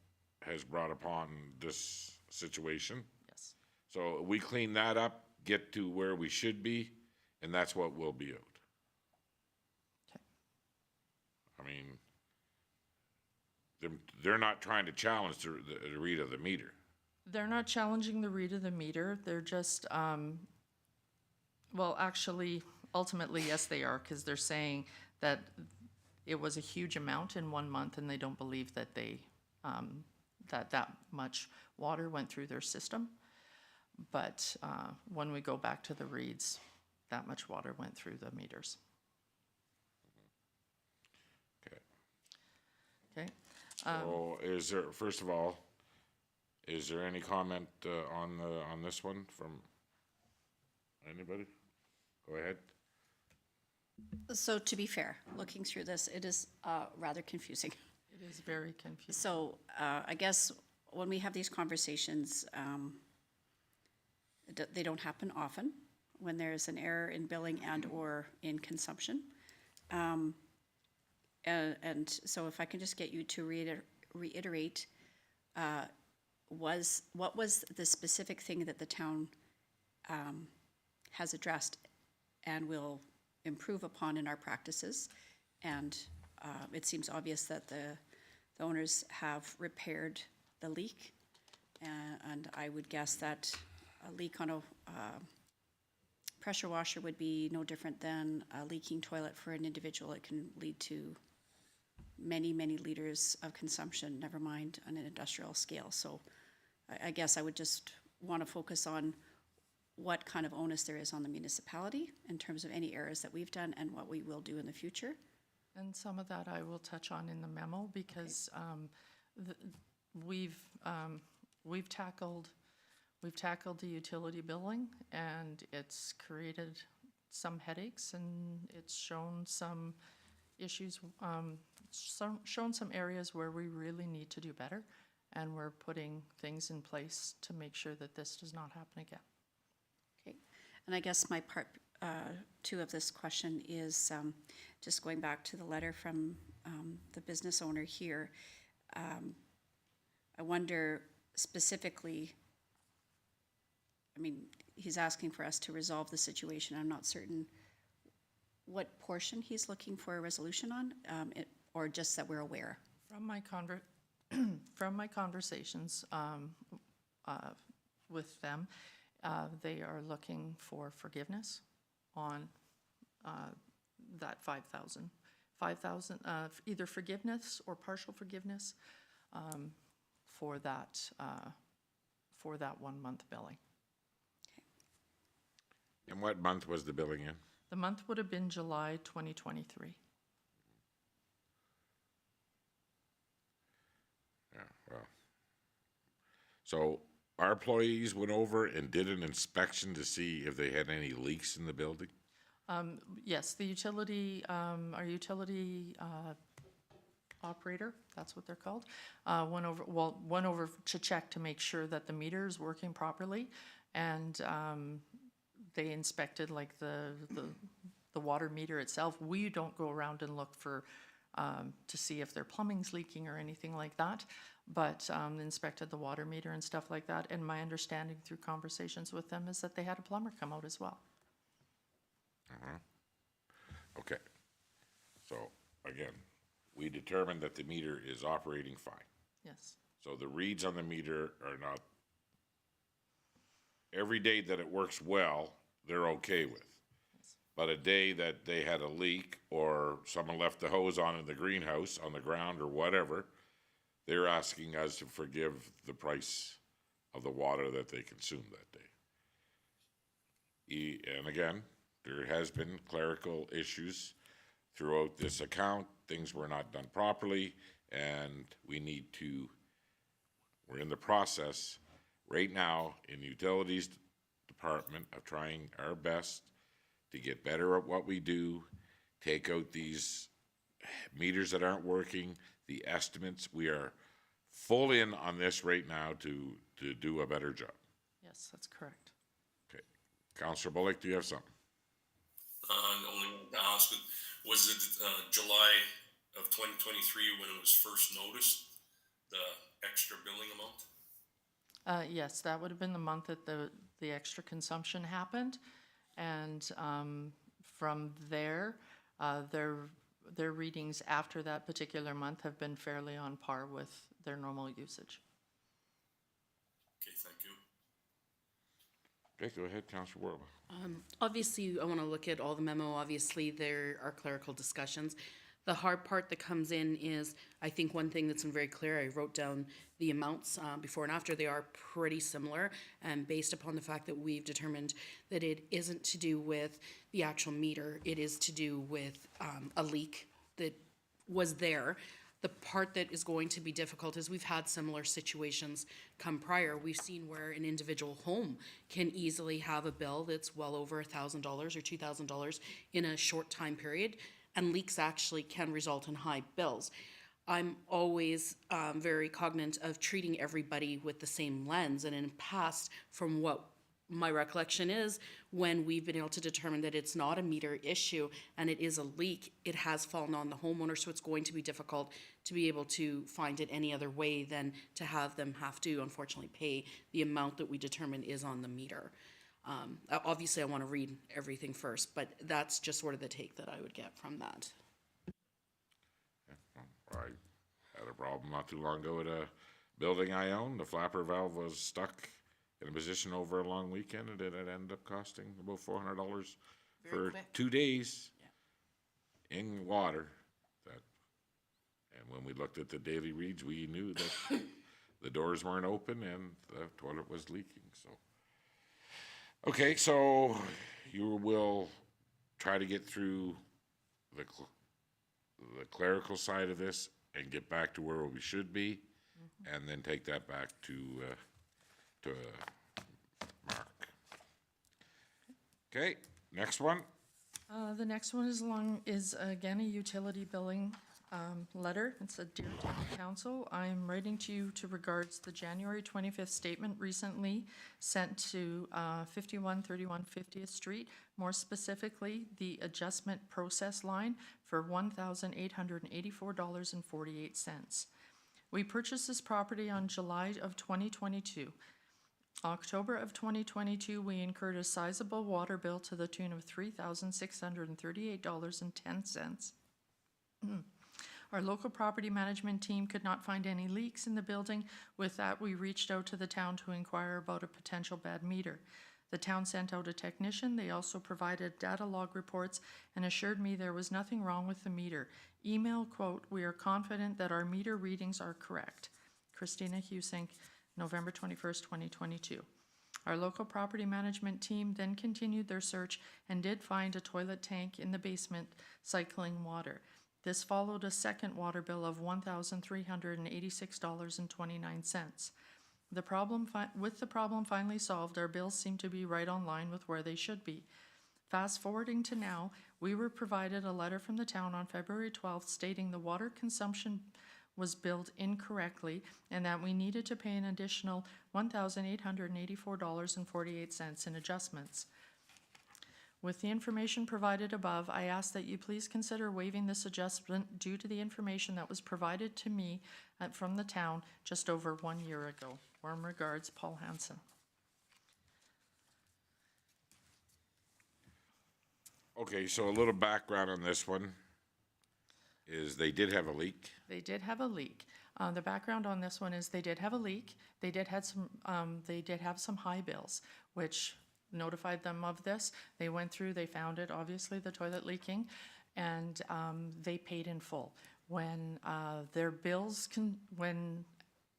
has brought upon this situation. Yes. So we clean that up, get to where we should be, and that's what will be owed. Okay. I mean, they're not trying to challenge the read of the meter. They're not challenging the read of the meter. They're just, well, actually, ultimately, yes, they are, because they're saying that it was a huge amount in 1 month, and they don't believe that they that much water went through their system. But when we go back to the reads, that much water went through the meters. Okay. Okay. So is there, first of all, is there any comment on this one from anybody? Go ahead. So to be fair, looking through this, it is rather confusing. It is very confusing. So I guess when we have these conversations, they don't happen often when there's an error in billing and or in consumption. And so if I can just get you to reiterate, what was the specific thing that the town has addressed and will improve upon in our practices? And it seems obvious that the owners have repaired the leak, and I would guess that a leak on a pressure washer would be no different than a leaking toilet for an individual. It can lead to many, many liters of consumption, never mind on an industrial scale. So I guess I would just want to focus on what kind of onus there is on the municipality in terms of any errors that we've done and what we will do in the future. And some of that I will touch on in the memo, because we've tackled the utility billing, and it's created some headaches, and it's shown some issues, shown some areas where we really need to do better, and we're putting things in place to make sure that this does not happen again. Okay, and I guess my part two of this question is just going back to the letter from the business owner here. I wonder specifically, I mean, he's asking for us to resolve the situation. I'm not certain what portion he's looking for a resolution on, or just that we're aware? From my from my conversations with them, they are looking for forgiveness on that 5,000. 5,000, either forgiveness or partial forgiveness for that 1 month billing. And what month was the billing in? The month would have been July 2023. Yeah, well. So our employees went over and did an inspection to see if they had any leaks in the building? Yes, the utility, our utility operator, that's what they're called, went over to check to make sure that the meter is working properly, and they inspected like the water meter itself. We don't go around and look for to see if their plumbing's leaking or anything like that, but inspected the water meter and stuff like that. And my understanding through conversations with them is that they had a plumber come out as well. Okay. So, again, we determined that the meter is operating fine. Yes. So the reads on the meter are not, every day that it works well, they're okay with. But a day that they had a leak or someone left the hose on in the greenhouse, on the ground or whatever, they're asking us to forgive the price of the water that they consumed that day. And again, there has been clerical issues throughout this account. Things were not done properly, and we need to, we're in the process right now in the utilities department of trying our best to get better at what we do, take out these meters that aren't working, the estimates. We are full in on this right now to do a better job. Yes, that's correct. Okay. Councillor Bullock, do you have something? Only wanted to ask, was it July of 2023 when it was first noticed, the extra billing amount? Yes, that would have been the month that the extra consumption happened, and from there, their readings after that particular month have been fairly on par with their normal usage. Okay, thank you. Okay, go ahead, Councillor Warlow. Obviously, I want to look at all the memo. Obviously, there are clerical discussions. The hard part that comes in is, I think one thing that's been very clear, I wrote down the amounts before and after. They are pretty similar, and based upon the fact that we've determined that it isn't to do with the actual meter, it is to do with a leak that was there. The part that is going to be difficult is we've had similar situations come prior. We've seen where an individual home can easily have a bill that's well over $1,000 or $2,000 in a short time period, and leaks actually can result in high bills. I'm always very cognizant of treating everybody with the same lens, and in the past, from what my recollection is, when we've been able to determine that it's not a meter issue and it is a leak, it has fallen on the homeowner, so it's going to be difficult to be able to find it any other way than to have them have to, unfortunately, pay the amount that we determine is on the meter. Obviously, I want to read everything first, but that's just sort of the take that I would get from that. I had a problem not too long ago at a building I own. The flapper valve was stuck in a position over a long weekend, and it ended up costing about $400 for 2 days in water. And when we looked at the daily reads, we knew that the doors weren't open and the toilet was leaking. So, okay, so you will try to get through the clerical side of this and get back to where we should be, and then take that back to Mark. Okay, next one. The next one is again a utility billing letter. It said, "Dear Town Council, I'm writing to you to regards the January 25th statement recently sent to 5131 50th Street, more specifically the adjustment process line for $1,884.48. We purchased this property on July of 2022. October of 2022, we incurred a sizable water bill to the tune of $3,638.10. Our local property management team could not find any leaks in the building. With that, we reached out to the town to inquire about a potential bad meter. The town sent out a technician. They also provided data log reports and assured me there was nothing wrong with the meter. Email quote, "We are confident that our meter readings are correct." Christina Husink, November 21st, 2022. Our local property management team then continued their search and did find a toilet tank in the basement cycling water. This followed a second water bill of $1,386.29. With the problem finally solved, our bills seem to be right on line with where they should be. Fast forwarding to now, we were provided a letter from the town on February 12th stating the water consumption was billed incorrectly and that we needed to pay an additional $1,884.48 in adjustments. With the information provided above, I ask that you please consider waiving this adjustment due to the information that was provided to me from the town just over 1 year ago. Warm regards, Paul Hansen. Okay, so a little background on this one is they did have a leak. They did have a leak. The background on this one is they did have a leak. They did have some high bills, which notified them of this. They went through, they found it, obviously the toilet leaking, and they paid in full. When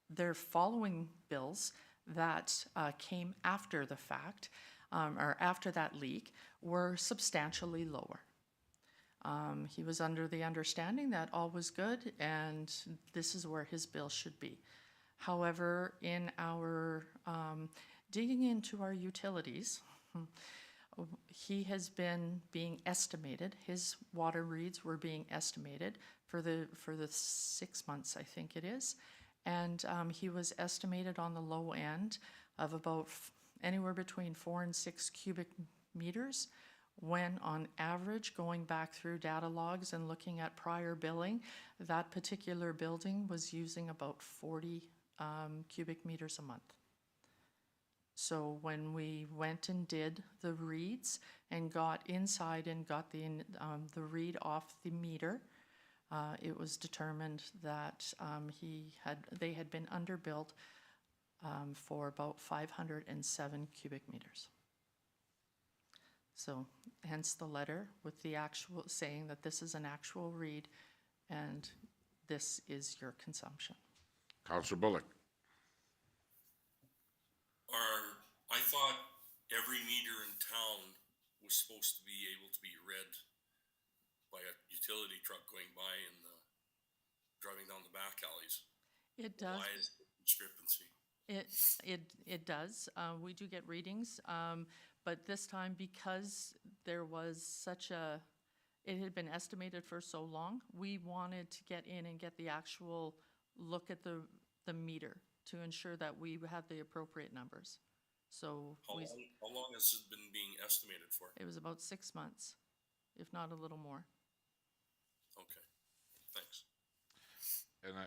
their following bills that came after the fact, or after that leak, were substantially lower. He was under the understanding that all was good and this is where his bill should be. However, in our digging into our utilities, he has been being estimated, his water reads were being estimated for the 6 months, I think it is. And he was estimated on the low end of about anywhere between 4 and 6 cubic meters, when on average, going back through data logs and looking at prior billing, that particular building was using about 40 cubic meters a month. So when we went and did the reads and got inside and got the read off the meter, it was determined that they had been underbilled for about 507 cubic meters. So hence the letter with the actual saying that this is an actual read and this is your consumption. Councillor Bullock. I thought every meter in town was supposed to be able to be read by a utility truck going by and driving down the back alleys. It does. Why is the discrepancy? It does. We do get readings, but this time because there was it had been estimated for so long, we wanted to get in and get the actual look at the meter to ensure that we had the appropriate numbers. So how long has it been being estimated for? It was about 6 months, if not a little more. Okay, thanks. And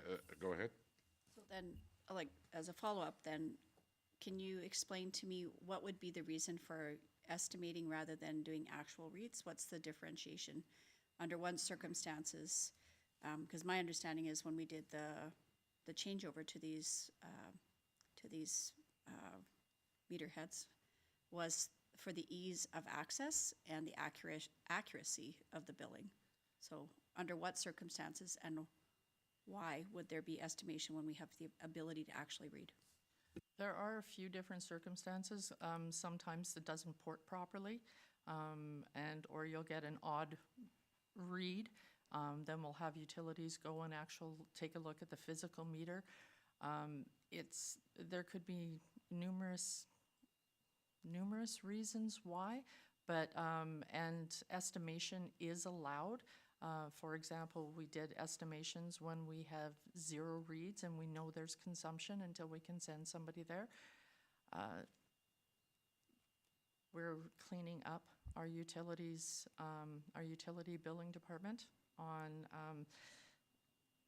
go ahead. So then, like, as a follow-up then, can you explain to me what would be the reason for estimating rather than doing actual reads? What's the differentiation? Under what circumstances? Because my understanding is when we did the changeover to these meter heads was for the ease of access and the accuracy of the billing. So under what circumstances and why would there be estimation when we have the ability to actually read? There are a few different circumstances. Sometimes it doesn't port properly, or you'll get an odd read. Then we'll have utilities go and take a look at the physical meter. There could be numerous reasons why, but and estimation is allowed. For example, we did estimations when we have 0 reads and we know there's consumption until we can send somebody there. We're cleaning up our utility billing department on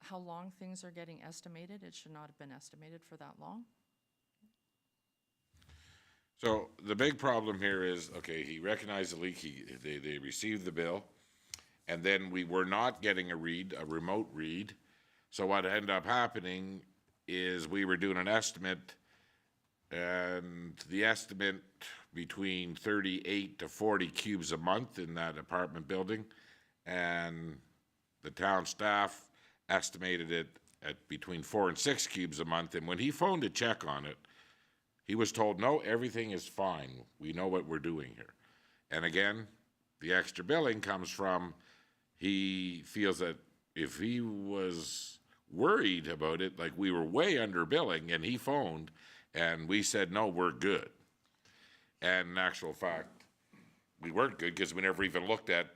how long things are getting estimated. It should not have been estimated for that long. So the big problem here is, okay, he recognized the leak, they received the bill, and then we were not getting a remote read. So what ended up happening is we were doing an estimate, and the estimate between 38 to 40 cubes a month in that apartment building, and the town staff estimated it at between 4 and 6 cubes a month, and when he phoned to check on it, he was told, no, everything is fine. We know what we're doing here. And again, the extra billing comes from, he feels that if he was worried about it, like we were way under billing, and he phoned, and we said, no, we're good. And in actual fact, we weren't good because we never even looked at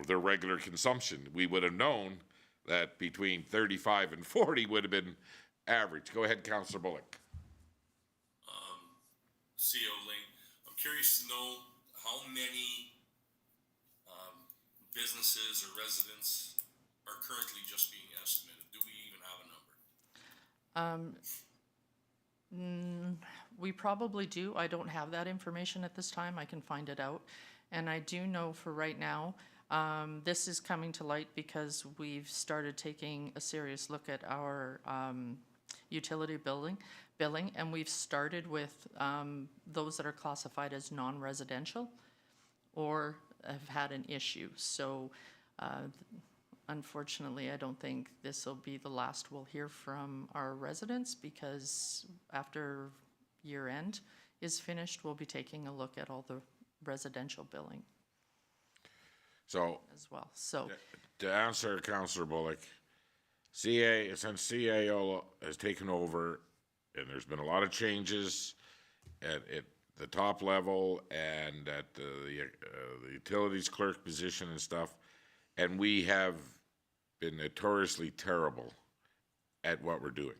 their regular consumption. We would have known that between 35 and 40 would have been average. Go ahead, Councillor Bullock. CO Ling, I'm curious to know how many businesses or residents are currently just being estimated. Do we even have a number? We probably do. I don't have that information at this time. I can find it out. And I do know for right now, this is coming to light because we've started taking a serious look at our utility billing, and we've started with those that are classified as non-residential or have had an issue. So unfortunately, I don't think this will be the last we'll hear from our residents, because after year end is finished, we'll be taking a look at all the residential billing So as well. So to answer Councillor Bullock, since CAO has taken over, and there's been a lot of changes at the top level and at the utilities clerk position and stuff, and we have been notoriously terrible at what we're doing.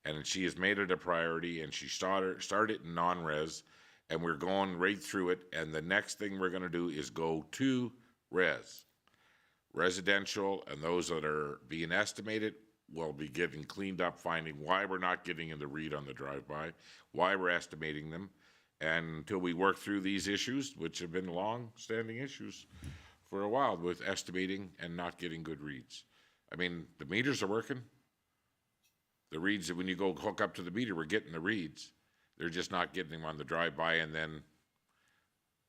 And she has made it a priority, and she started in non-res, and we're going right through it, and the next thing we're gonna do is go to residential, and those that are being estimated will be getting cleaned up, finding why we're not getting in the read on the drive-by, why we're estimating them, and until we work through these issues, which have been long-standing issues for a while with estimating and not getting good reads. I mean, the meters are working. The reads, when you go hook up to the meter, we're getting the reads. They're just not getting them on the drive-by, and then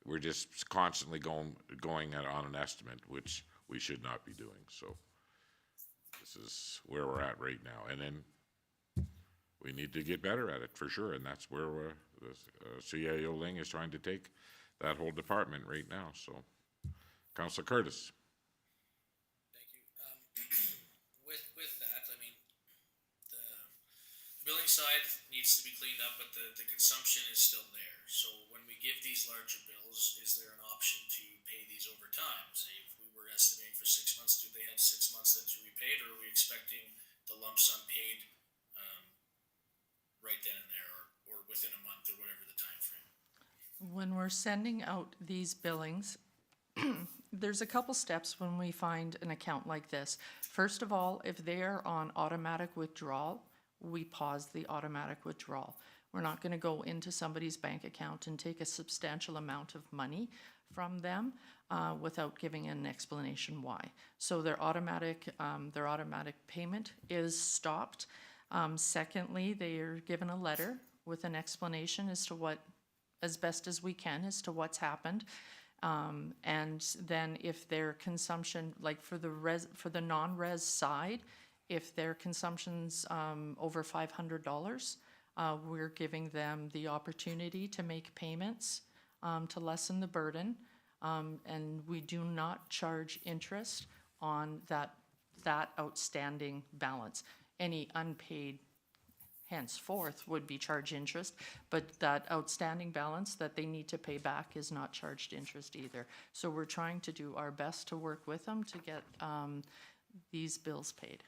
we're just constantly going on an estimate, which we should not be doing. So this is where we're at right now. And then we need to get better at it for sure. And that's where the CAO Ling is trying to take that whole department right now. So, Councillor Curtis. Thank you. With that, I mean, the billing side needs to be cleaned up, but the consumption is still there. So when we give these larger bills, is there an option to pay these over time? Say if we were estimating for 6 months, do they have 6 months then to repay it, or are we expecting the lump sum paid right then and there, or within a month, or whatever the time frame? when we're sending out these billings, there's a couple steps when we find an account like this. First of all, if they're on automatic withdrawal, we pause the automatic withdrawal. We're not going to go into somebody's bank account and take a substantial amount of money from them without giving an explanation why. So their automatic payment is stopped. Secondly, they are given a letter with an explanation as to what, as best as we can, as to what's happened. And then if their consumption, like for the non-res side, if their consumption's over $500, we're giving them the opportunity to make payments to lessen the burden. And we do not charge interest on that outstanding balance. Any unpaid henceforth would be charged interest, but that outstanding balance that they need to pay back is not charged interest either. So we're trying to do our best to work with them to get these bills paid.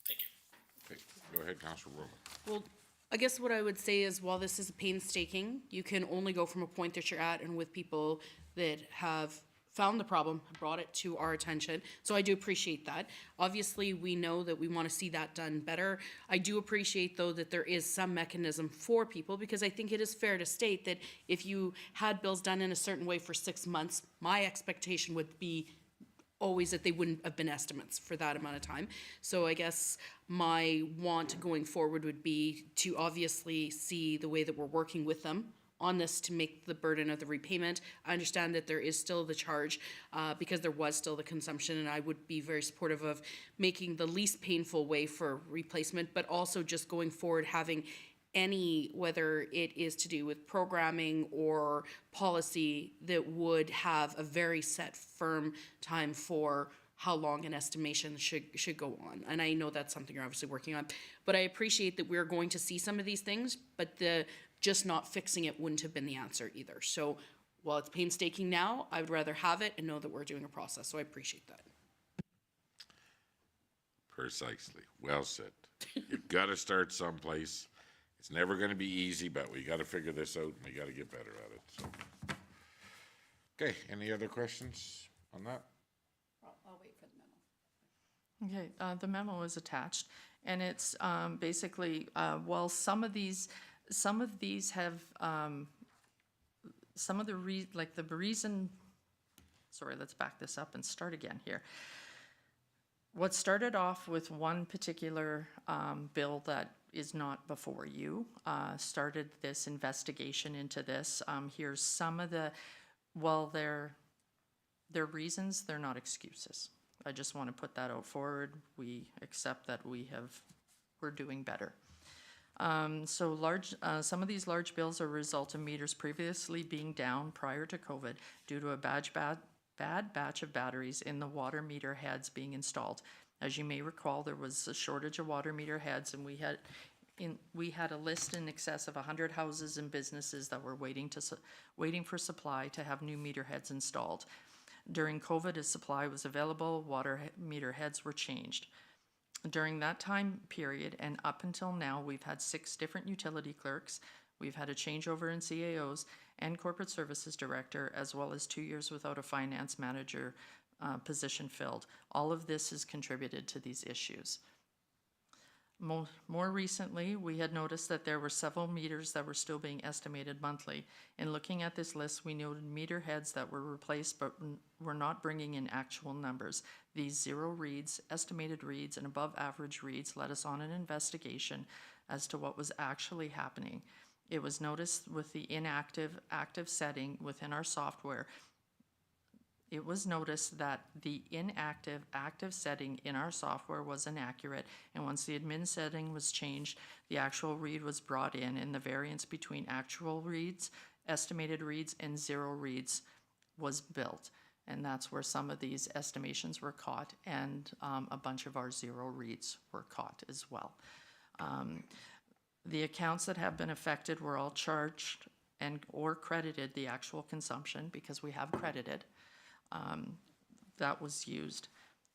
Thank you. Okay, go ahead, Councillor Roman. Well, I guess what I would say is, while this is painstaking, you can only go from a point that you're at, and with people that have found the problem, brought it to our attention. So I do appreciate that. Obviously, we know that we want to see that done better. I do appreciate, though, that there is some mechanism for people, because I think it is fair to state that if you had bills done in a certain way for 6 months, my expectation would be always that they wouldn't have been estimates for that amount of time. So I guess my want going forward would be to obviously see the way that we're working with them on this to make the burden of the repayment. I understand that there is still the charge because there was still the consumption, and I would be very supportive of making the least painful way for replacement, but also just going forward having any, whether it is to do with programming or policy, that would have a very set, firm time for how long an estimation should go on. And I know that's something you're obviously working on, but I appreciate that we're going to see some of these things, but the just not fixing it wouldn't have been the answer either. So while it's painstaking now, I would rather have it and know that we're doing a process. So I appreciate that. Precisely. Well said. You've got to start someplace. It's never going to be easy, but we got to figure this out and we got to get better at it. So. Okay, any other questions on that? I'll wait for the memo. Okay, the memo is attached, and it's basically, well, some of these have, some of the reason, sorry, let's back this up and start again here. What started off with one particular bill that is not before you, started this investigation into this. Here's some of the, well, they're reasons, they're not excuses. I just want to put that out forward. We accept that we're doing better. Some of these large bills are a result of meters previously being down prior to COVID due to a bad batch of batteries in the water meter heads being installed. As you may recall, there was a shortage of water meter heads, and we had a list in excess of 100 houses and businesses that were waiting for supply to have new meter heads installed. During COVID, as supply was available, water meter heads were changed. During that time period and up until now, we've had 6 different utility clerks. We've had a changeover in CAOs and corporate services director, as well as 2 years without a finance manager position filled. All of this has contributed to these issues. More recently, we had noticed that there were several meters that were still being estimated monthly. In looking at this list, we noted meter heads that were replaced but were not bringing in actual numbers. These 0 reads, estimated reads, and above average reads led us on an investigation as to what was actually happening. It was noticed with the active setting within our software. It was noticed that the active setting in our software was inaccurate, and once the admin setting was changed, the actual read was brought in, and the variance between actual reads, estimated reads, and 0 reads was built. And that's where some of these estimations were caught, and a bunch of our 0 reads were caught as well. The accounts that have been affected were all charged or credited the actual consumption, because we have credited. That was used.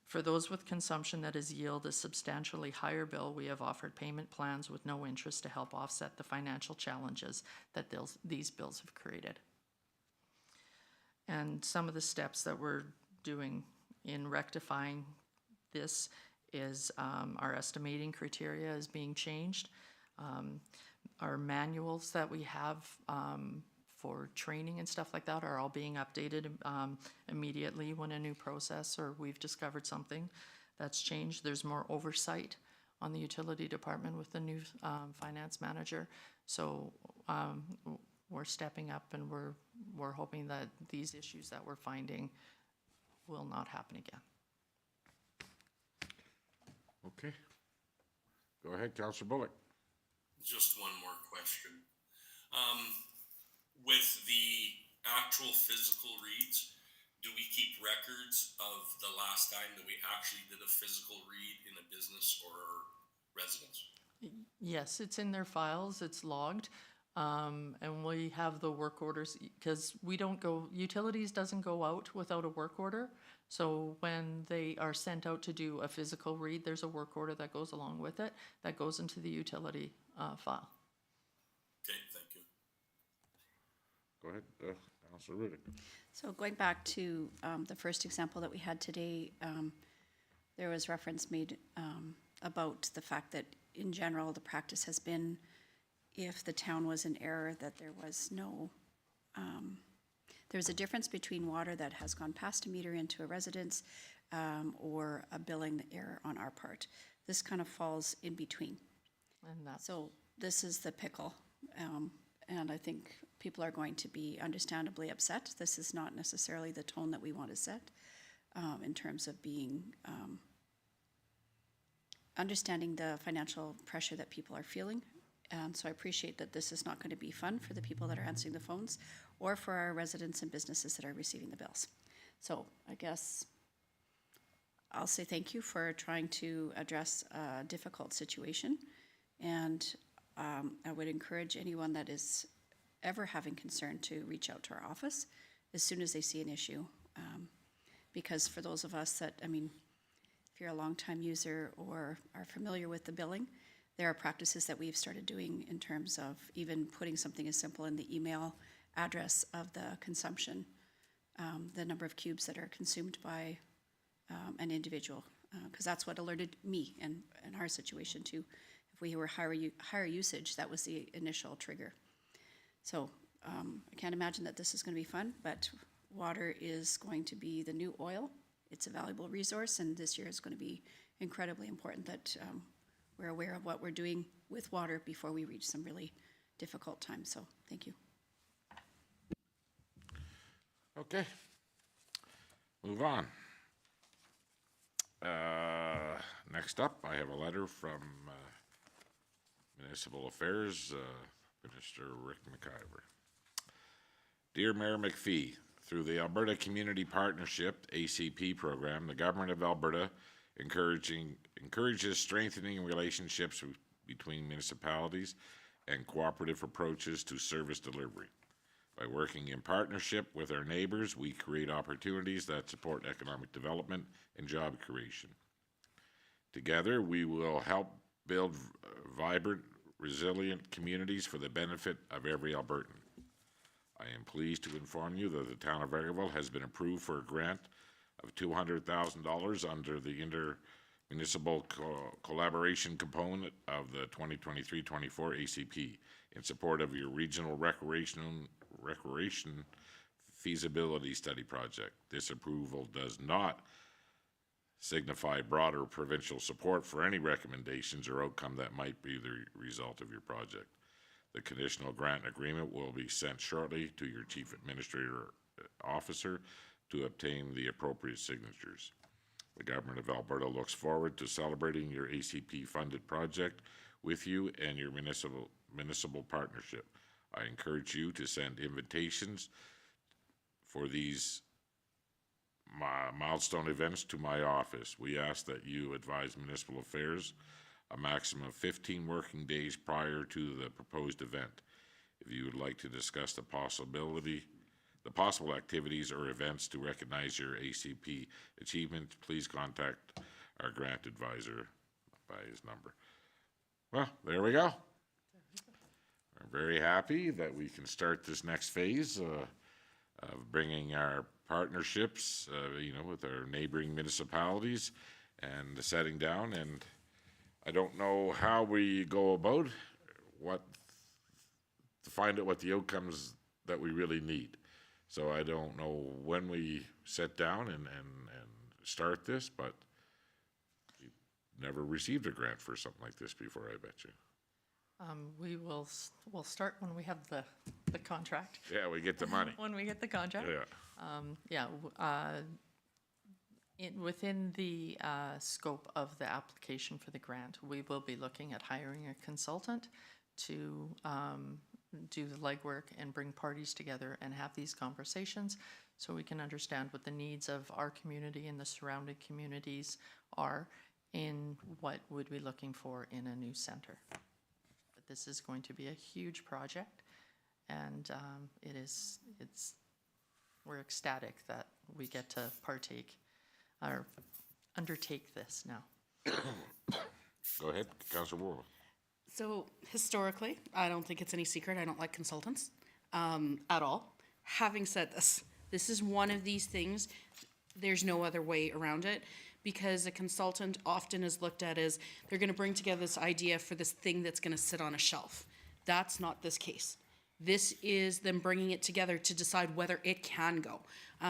For those with consumption that has yielded a substantially higher bill, we have offered payment plans with no interest to help offset the financial challenges that these bills have created. And some of the steps that we're doing in rectifying this is our estimating criteria is being changed. Our manuals that we have for training and stuff like that are all being updated immediately when a new process or we've discovered something that's changed. There's more oversight on the utility department with the new finance manager. So we're stepping up, and we're hoping that these issues that we're finding will not happen again. Okay. Go ahead, Councillor Bullock. Just one more question. With the actual physical reads, do we keep records of the last time that we actually did a physical read in a business or residence? Yes, it's in their files, it's logged, and we have the work orders, because utilities doesn't go out without a work order. So when they are sent out to do a physical read, there's a work order that goes along with it that goes into the utility file. Okay, thank you. Go ahead, Councillor Rudick. So going back to the first example that we had today, there was reference made about the fact that in general, the practice has been if the town was in error, that there was no, there's a difference between water that has gone past a meter into a residence or a billing error on our part. This kind of falls in between. So this is the pickle. And I think people are going to be understandably upset. This is not necessarily the tone that we want to set in terms of being understanding the financial pressure that people are feeling. And so I appreciate that this is not going to be fun for the people that are answering the phones or for our residents and businesses that are receiving the bills. So I guess I'll say thank you for trying to address a difficult situation. And I would encourage anyone that is ever having concern to reach out to our office as soon as they see an issue. Because for those of us that, I mean, if you're a longtime user or are familiar with the billing, there are practices that we've started doing in terms of even putting something as simple in the email address of the consumption, the number of cubes that are consumed by an individual, because that's what alerted me in our situation too. If we were higher usage, that was the initial trigger. So I can't imagine that this is going to be fun, but water is going to be the new oil. It's a valuable resource, and this year is going to be incredibly important that we're aware of what we're doing with water before we reach some really difficult times. So thank you. Okay. Move on. Next up, I have a letter from Municipal Affairs, Minister Rick McIver. Dear Mayor McPhee, through the Alberta Community Partnership, ACP program, the Government of Alberta encourages strengthening relationships between municipalities and cooperative approaches to service delivery. By working in partnership with our neighbors, we create opportunities that support economic development and job creation. Together, we will help build vibrant, resilient communities for the benefit of every Albertan. I am pleased to inform you that the town of Vegreville has been approved for a grant of $200,000 under the intermunicipal collaboration component of the 2023-24 ACP in support of your regional recreation feasibility study project. This approval does not signify broader provincial support for any recommendations or outcome that might be the result of your project. The conditional grant agreement will be sent shortly to your Chief Administrator Officer to obtain the appropriate signatures. The Government of Alberta looks forward to celebrating your ACP-funded project with you and your municipal partnership. I encourage you to send invitations for these milestone events to my office. We ask that you advise Municipal Affairs a maximum of 15 working days prior to the proposed event. If you would like to discuss the possible activities or events to recognize your ACP achievement, please contact our grant advisor by his number. Well, there we go. I'm very happy that we can start this next phase of bringing our partnerships, with our neighboring municipalities and setting down. And I don't know how we go about to find out what the outcomes that we really need. So I don't know when we sit down and start this, but we've never received a grant for something like this before, I bet you. We'll start when we have the contract. Yeah, we get the money. When we get the contract. Yeah. Within the scope of the application for the grant, we will be looking at hiring a consultant to do the legwork and bring parties together and have these conversations so we can understand what the needs of our community and the surrounding communities are in what would we looking for in a new center. But this is going to be a huge project, and we're ecstatic that we get to undertake this now. Go ahead, Councilor Worrell. So historically, I don't think it's any secret I don't like consultants at all. Having said this, this is one of these things, there's no other way around it, because a consultant often is looked at as they're going to bring together this idea for this thing that's going to sit on a shelf. That's not this case. This is them bringing it together to decide whether it can go.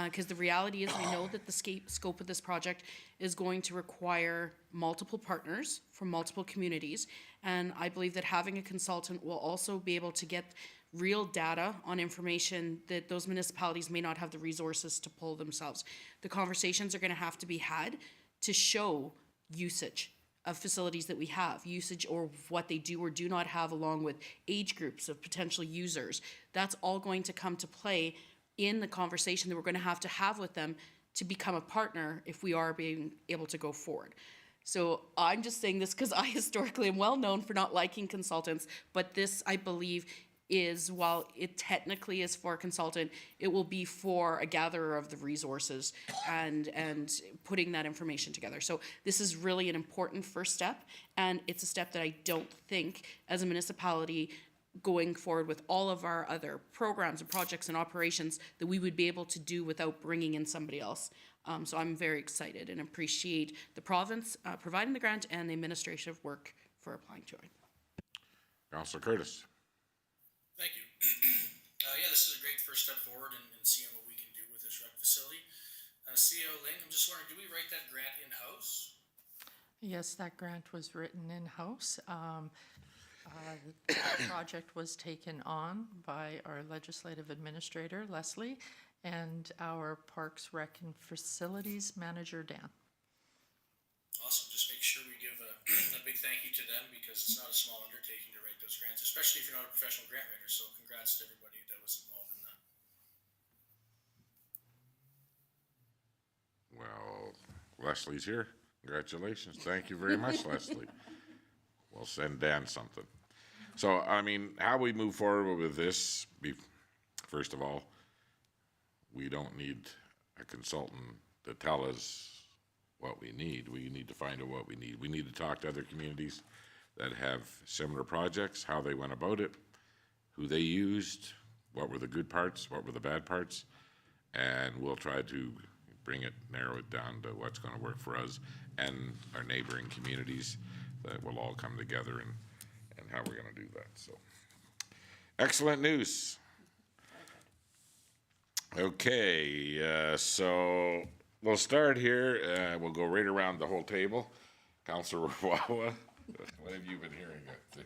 Because the reality is, we know that the scope of this project is going to require multiple partners from multiple communities. And I believe that having a consultant will also be able to get real data on information that those municipalities may not have the resources to pull themselves. The conversations are going to have to be had to show usage of facilities that we have, usage or what they do or do not have, along with age groups of potential users. That's all going to come to play in the conversation that we're going to have with them to become a partner if we are being able to go forward. So I'm just saying this because I historically am well known for not liking consultants, but this, I believe, is, while it technically is for a consultant, it will be for a gatherer of the resources and putting that information together. So this is really an important first step, and it's a step that I don't think as a municipality going forward with all of our other programs and projects and operations that we would be able to do without bringing in somebody else. So I'm very excited and appreciate the province providing the grant and the administrative work for applying to it. Councillor Curtis. Thank you. Yeah, this is a great first step forward in seeing what we can do with this rec facility. CEO Ling, I'm just wondering, do we write that grant in-house? Yes, that grant was written in-house. The project was taken on by our legislative administrator, Leslie, and our Parks, Rec, and Facilities Manager, Dan. Awesome. Just make sure we give a big thank you to them, because it's not a small undertaking to write those grants, especially if you're not a professional grant writer. So congrats to everybody that was involved in that. Well, Leslie's here. Congratulations. Thank you very much, Leslie. We'll send Dan something. So, I mean, how we move forward with this, first of all, we don't need a consultant to tell us what we need. We need to find out what we need. We need to talk to other communities that have similar projects, how they went about it, who they used, what were the good parts, what were the bad parts, and we'll try to narrow it down to what's going to work for us and our neighboring communities, that will all come together and how we're going to do that. So, excellent news. Okay, so we'll start here. We'll go right around the whole table. Councillor Wawa, what have you been hearing out there?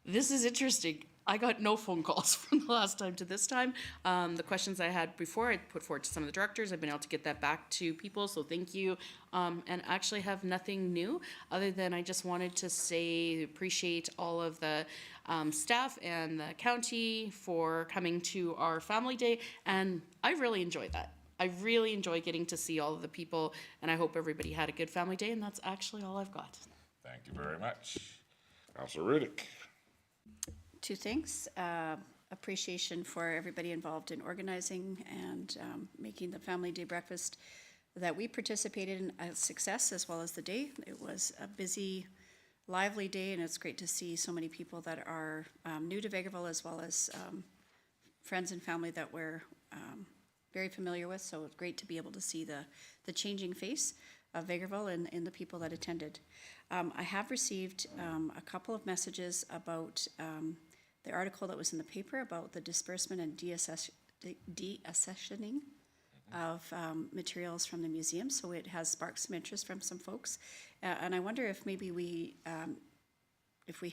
This is interesting. I got no phone calls from the last time to this time. The questions I had before, I put forward to some of the directors. I've been able to get that back to people, so thank you. And actually have nothing new, other than I just wanted to say appreciate all of the staff and the county for coming to our family day, and I really enjoyed that. I really enjoy getting to see all of the people, and I hope everybody had a good family day, and that's actually all I've got. Thank you very much. Councillor Rudick. Two things. Appreciation for everybody involved in organizing and making the family day breakfast that we participated in a success, as well as the day. It was a busy, lively day, and it's great to see so many people that are new to Vegreville, as well as friends and family that we're very familiar with. So it's great to be able to see the changing face of Vegreville and the people that attended. I have received a couple of messages about the article that was in the paper about the disbursement and deaccessioning of materials from the museum. So it has sparked some interest from some folks. And I wonder if maybe we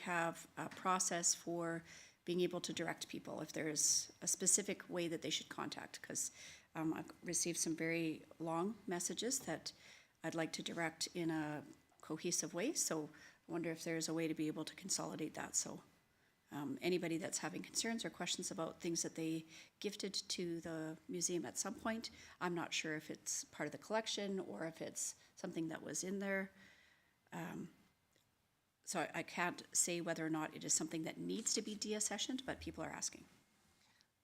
have a process for being able to direct people, if there's a specific way that they should contact, because I've received some very long messages that I'd like to direct in a cohesive way. So I wonder if there's a way to be able to consolidate that. So anybody that's having concerns or questions about things that they gifted to the museum at some point, I'm not sure if it's part of the collection or if it's something that was in there. So I can't say whether or not it is something that needs to be deaccessioned, but people are asking.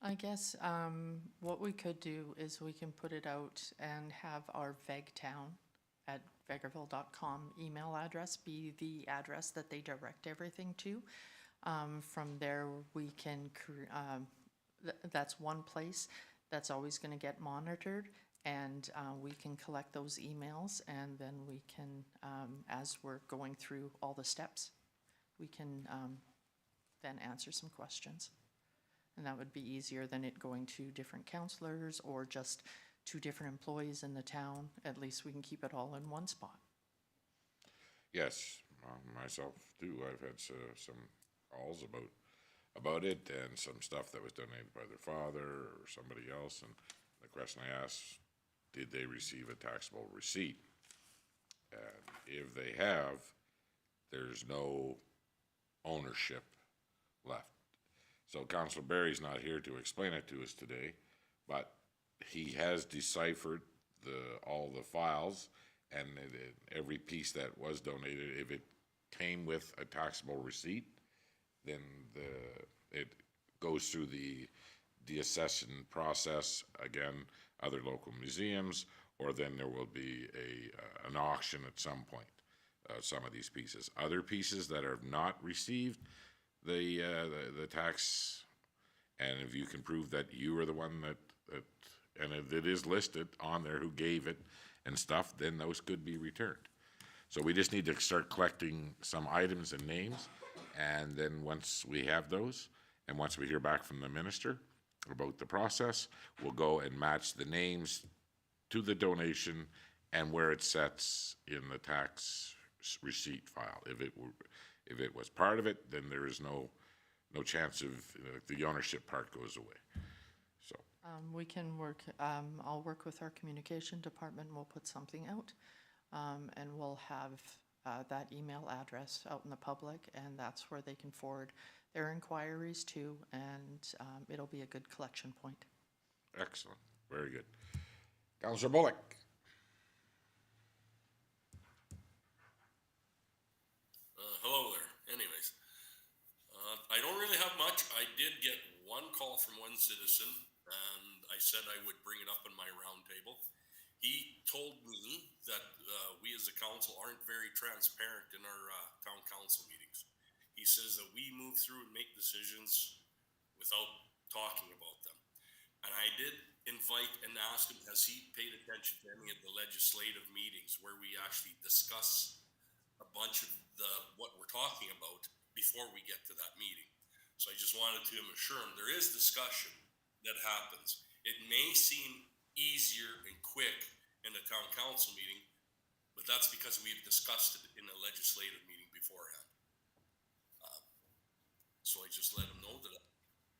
I guess what we could do is we can put it out and have our vegtown@vegreville.com email address be the address that they direct everything to. From there, we can that's one place that's always going to get monitored, and we can collect those emails, and then we can, as we're going through all the steps, we can then answer some questions. And that would be easier than it going to different counselors or just two different employees in the town. At least we can keep it all in one spot. Yes, myself too. I've had some calls about it and some stuff that was donated by their father or somebody else. And the question I asked, did they receive a taxable receipt? And if they have, there's no ownership left. So Councillor Barry's not here to explain it to us today, but he has deciphered all the files, and every piece that was donated, if it came with a taxable receipt, then it goes through the assessment process, again, other local museums, or then there will be an auction at some point, some of these pieces. Other pieces that have not received the tax, and if you can prove that you were the one that and if it is listed on there who gave it and stuff, then those could be returned. So we just need to start collecting some items and names, and then once we have those, and once we hear back from the minister about the process, we'll go and match the names to the donation and where it sets in the tax receipt file. If it was part of it, then there is no chance of the ownership part goes away. So We can work, I'll work with our communication department, and we'll put something out, and we'll have that email address out in the public, and that's where they can forward their inquiries to, and it'll be a good collection point. excellent, very good. Councillor Bullock. Hello there. Anyways, I don't really have much. I did get one call from one citizen, and I said I would bring it up in my roundtable. He told me that we as a council aren't very transparent in our town council meetings. He says that we move through and make decisions without talking about them. And I did invite and ask him, has he paid attention to any of the legislative meetings where we actually discuss a bunch of what we're talking about before we get to that meeting? So I just wanted to assure him there is discussion that happens. It may seem easier and quick in a town council meeting, but that's because we've discussed it in a legislative meeting beforehand. So I just let him know that I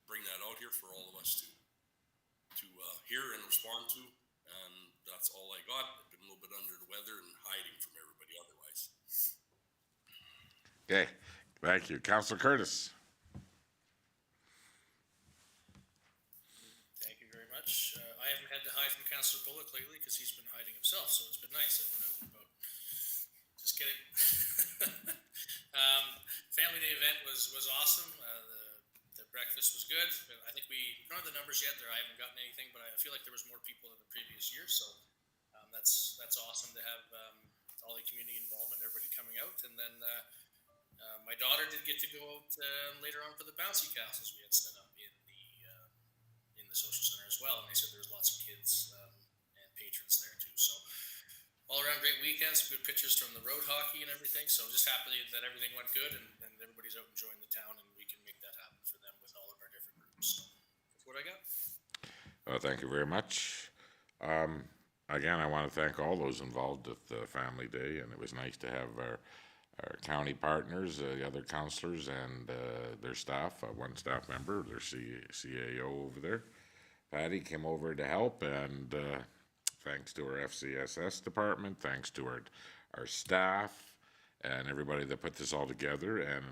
bring that out here for all of us to hear and respond to, and that's all I got. I've been a little bit under the weather and hiding from everybody otherwise. Okay, thank you. Councillor Curtis. Thank you very much. I haven't had to hide from Councillor Bullock lately because he's been hiding himself, so it's been nice. I've been out and about. Just kidding. Family day event was awesome. The breakfast was good. I think we don't have the numbers yet. I haven't gotten anything, but I feel like there was more people than the previous year, so that's awesome to have all the community involvement and everybody coming out. And then my daughter did get to go out later on for the bouncy castles we had set up in the social center as well. And they said there was lots of kids and patrons there too. So all around great weekend, some good pictures from the road hockey and everything. So just happy that everything went good and everybody's out enjoying the town, and we can make that happen for them with all of our different groups. So that's what I got. Thank you very much. Again, I want to thank all those involved with the Family Day, and it was nice to have our county partners, the other councillors, and their staff, one staff member, their CAO over there. Patty came over to help, and thanks to our FCSS department, thanks to our staff, and everybody that put this all together. And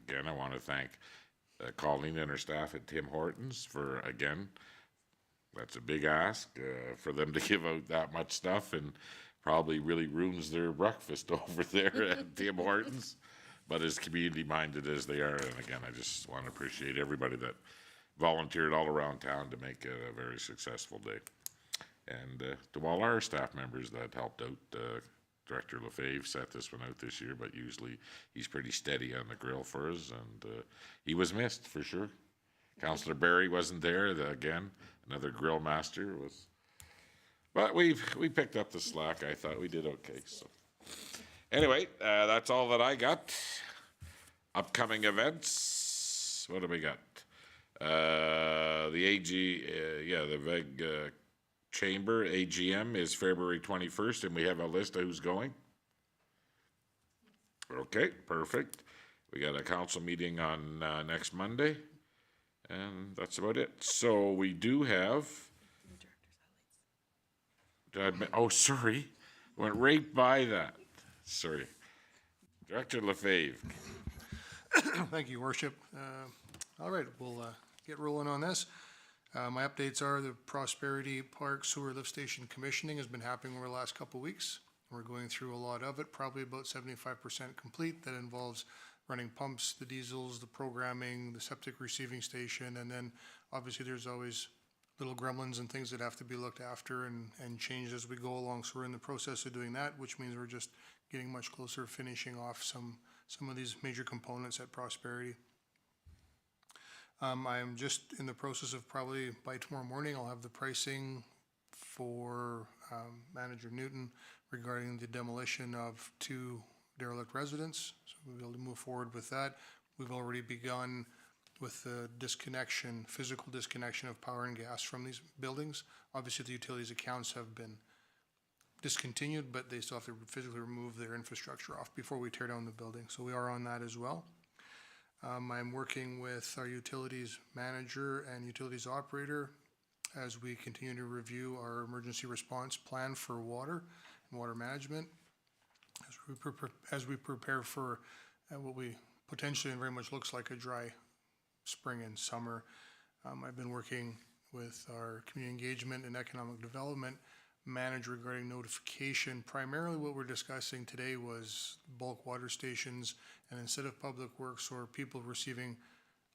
again, I want to thank Colleen and her staff at Tim Hortons for, again, that's a big ask for them to give out that much stuff, and probably really ruins their breakfast over there at Tim Hortons. But as community-minded as they are, and again, I just want to appreciate everybody that volunteered all around town to make it a very successful day. And to all our staff members that helped out, Director Lefebvre set this one out this year, but usually he's pretty steady on the grill for us, and he was missed for sure. Councillor Barry wasn't there, again, another grill master was. But we picked up the slack. I thought we did okay, so. Anyway, that's all that I got. Upcoming events, what do we got? The AG, the VEG Chamber, AGM is February 21st, and we have a list of who's going. Okay, perfect. We got a council meeting on next Monday, and that's about it. So we do have. Oh, sorry, went right by that. Sorry. Director Lefebvre. Thank you, Worship. All right, we'll get rolling on this. My updates are the Prosperity Park Sewer Lift Station commissioning has been happening over the last couple of weeks. We're going through a lot of it, probably about 75% complete. That involves running pumps, the diesels, the programming, the septic receiving station, and then obviously there's always little gremlins and things that have to be looked after and changed as we go along. So we're in the process of doing that, which means we're just getting much closer to finishing off some of these major components at Prosperity. I'm just in the process of probably by tomorrow morning, I'll have the pricing for Manager Newton regarding the demolition of 2 derelict residents. So we'll be able to move forward with that. We've already begun with the disconnection, physical disconnection of power and gas from these buildings. Obviously, the utilities accounts have been discontinued, but they still have to physically remove their infrastructure off before we tear down the building. So we are on that as well. I'm working with our utilities manager and utilities operator as we continue to review our emergency response plan for water and water management as we prepare for what we potentially and very much looks like a dry spring and summer. I've been working with our community engagement and economic development manager regarding notification. Primarily what we're discussing today was bulk water stations, and instead of public works or people receiving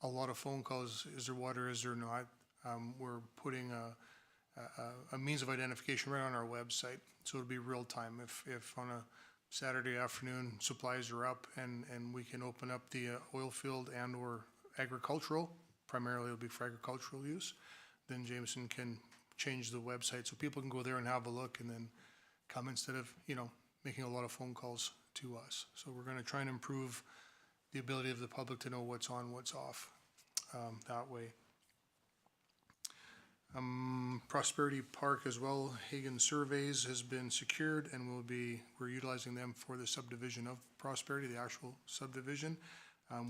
a lot of phone calls, is there water, is there not, we're putting a means of identification right on our website, so it'll be real time. If on a Saturday afternoon supplies are up and we can open up the oil field and or agricultural, primarily it'll be for agricultural use, then Jameson can change the website so people can go there and have a look and then come instead of, making a lot of phone calls to us. So we're going to try and improve the ability of the public to know what's on, what's off that way. Prosperity Park as well, Hagen Surveys has been secured and we're utilizing them for the subdivision of Prosperity, the actual subdivision.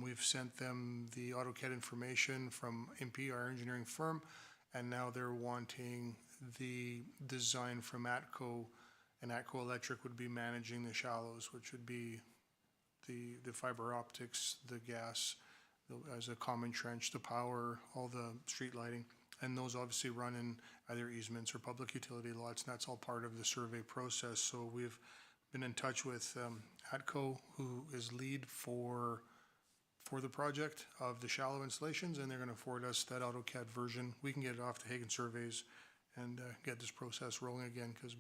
We've sent them the AutoCAD information from MP, our engineering firm, and now they're wanting the design from ATCO, and ATCO Electric would be managing the shallows, which would be the fiber optics, the gas, as a common trench, the power, all the street lighting, and those obviously run in either easements or public utility lots, and that's all part of the survey process. So we've been in touch with ATCO, who is lead for the project of the shallow installations, and they're going to forward us that AutoCAD version. We can get it off to Hagen Surveys and get this process rolling again, because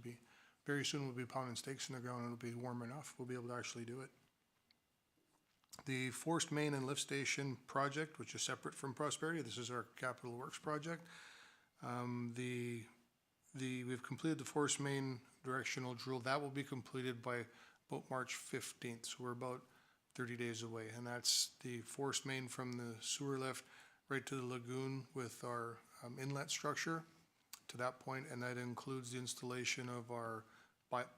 very soon we'll be pounding stakes in the ground and it'll be warm enough. We'll be able to actually do it. The forced main and lift station project, which is separate from Prosperity, this is our capital works project. We've completed the forced main directional drill. That will be completed by about March 15th. So we're about 30 days away, and that's the forced main from the sewer lift right to the lagoon with our inlet structure to that point, and that includes the installation of our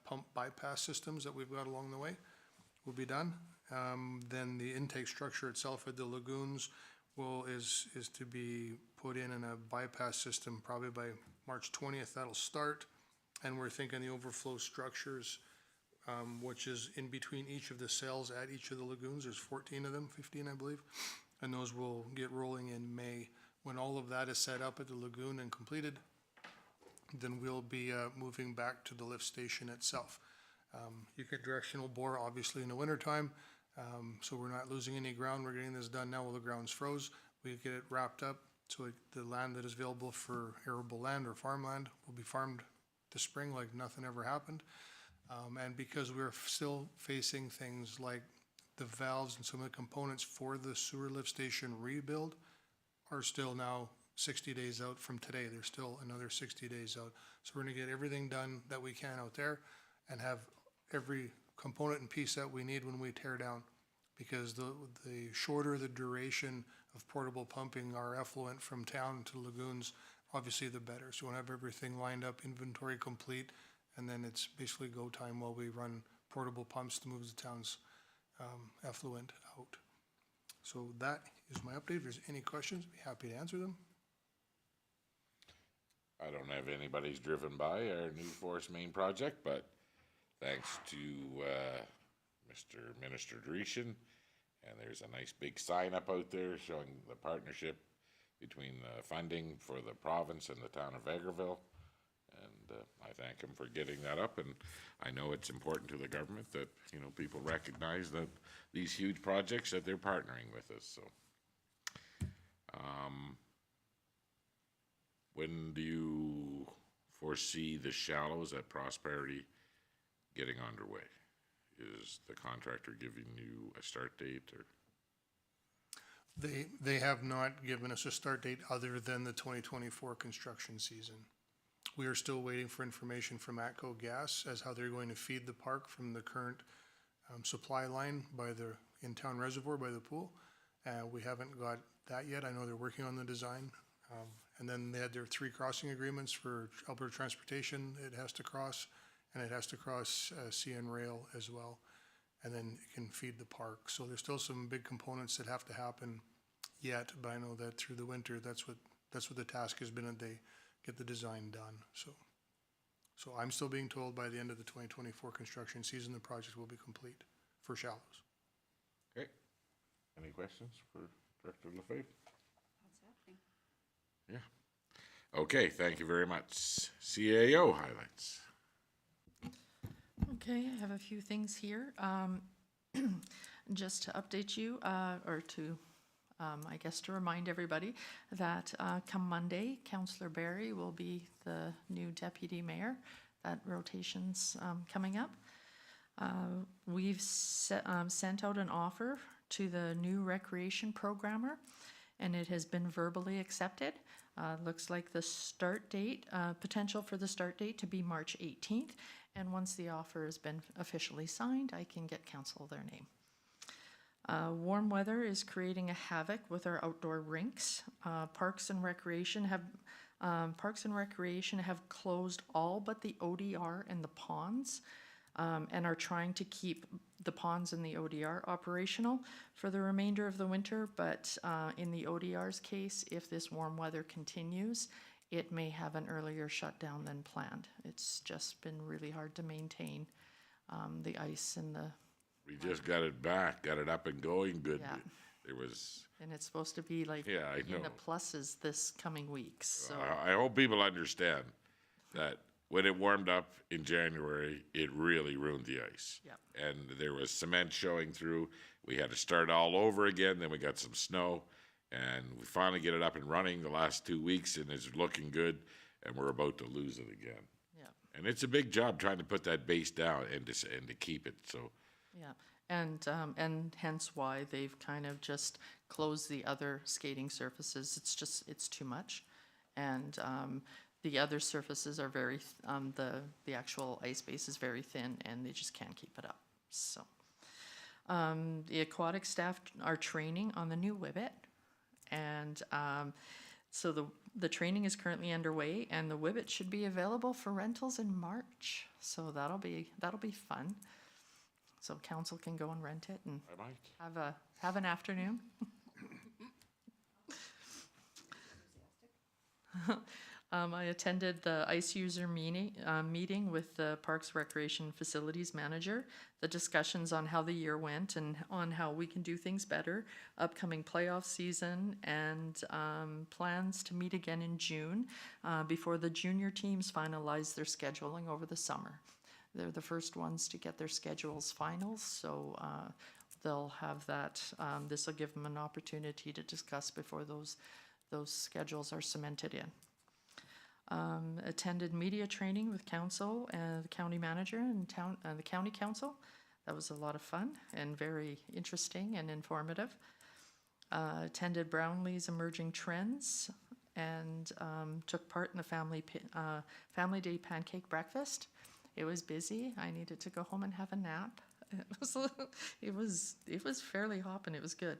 pump bypass systems that we've got along the way will be done. Then the intake structure itself at the lagoons is to be put in a bypass system probably by March 20th. That'll start, and we're thinking the overflow structures, which is in between each of the cells at each of the lagoons. There's 14 of them, 15 I believe, and those will get rolling in May. When all of that is set up at the lagoon and completed, then we'll be moving back to the lift station itself. You get directional bore obviously in the wintertime, so we're not losing any ground. We're getting this done now while the ground's froze. We get it wrapped up, so the land that is available for arable land or farmland will be farmed this spring like nothing ever happened. And because we're still facing things like the valves and some of the components for the sewer lift station rebuild are still now 60 days out from today. There's still another 60 days out. So we're gonna get everything done that we can out there and have every component and piece that we need when we tear down. Because the shorter the duration of portable pumping our effluent from town to lagoons, obviously the better. So we want to have everything lined up, inventory complete, and then it's basically go time while we run portable pumps to move the town's effluent out. So that is my update. If there's any questions, I'd be happy to answer them. I don't have anybody's driven by our new Forest Main project, but thanks to Mr. Minister Dreeshen, and there's a nice big sign up out there showing the partnership between the funding for the province and the town of Vegreville. And I thank him for getting that up, and I know it's important to the government that, you know, people recognize that these huge projects, that they're partnering with us, so. When do you foresee the shallows at Prosperity getting underway? Is the contractor giving you a start date, or? They have not given us a start date other than the 2024 construction season. We are still waiting for information from ATCO Gas as how they're going to feed the park from the current supply line by the in-town reservoir by the pool. We haven't got that yet. I know they're working on the design. And then they had their 3 crossing agreements for Alberta Transportation it has to cross, and it has to cross CN Rail as well. And then it can feed the park. So there's still some big components that have to happen yet, but I know that through the winter, that's what the task has been, that they get the design done. So I'm still being told by the end of the 2024 construction season, the project will be complete for shallows. Okay. Any questions for Director Lefebvre? Yeah. Okay, thank you very much. CAO highlights. Okay, I have a few things here. Just to update you, or to, I guess to remind everybody that come Monday, Councillor Barry will be the new deputy mayor. That rotation's coming up. We've sent out an offer to the new recreation programmer, and it has been verbally accepted. Looks like the start date, potential for the start date to be March 18th. And once the offer has been officially signed, I can get council their name. Warm weather is creating a havoc with our outdoor rinks. Parks and Recreation have closed all but the ODR and the ponds, and are trying to keep the ponds and the ODR operational for the remainder of the winter. But in the ODR's case, if this warm weather continues, it may have an earlier shutdown than planned. It's just been really hard to maintain the ice and the... We just got it back, got it up and going good. Yeah. There was... And it's supposed to be like Yeah, I in know. the pluses this coming week, so... I hope people understand that when it warmed up in January, it really ruined the ice. Yep. And there was cement showing through. We had to start all over again. Then we got some snow, and we finally get it up and running the last 2 weeks, and it's looking good. And we're about to lose it again. Yeah. And it's a big job trying to put that base down and to keep it. So Yeah, and hence why they've kind of just closed the other skating surfaces. It's too much. And the other surfaces are very, the actual ice base is very thin, and they just can't keep it up. So the aquatic staff are training on the new Whibbit, and so the training is currently underway, and the Whibbit should be available for rentals in March. So that'll be fun. So council can go and rent it and I might. have an afternoon. I attended the ice user meeting with the Parks Recreation Facilities Manager. The discussions on how the year went and on how we can do things better, upcoming playoff season, and plans to meet again in June before the junior teams finalize their scheduling over the summer. They're the first ones to get their schedules finals, so they'll have that. This will give them an opportunity to discuss before those schedules are cemented in. Attended media training with council and the county manager and the county council. That was a lot of fun and very interesting and informative. attended Brownlee's Emerging Trends, and took part in the Family Day pancake breakfast. It was busy. I needed to go home and have a nap. It was fairly hopping. It was good.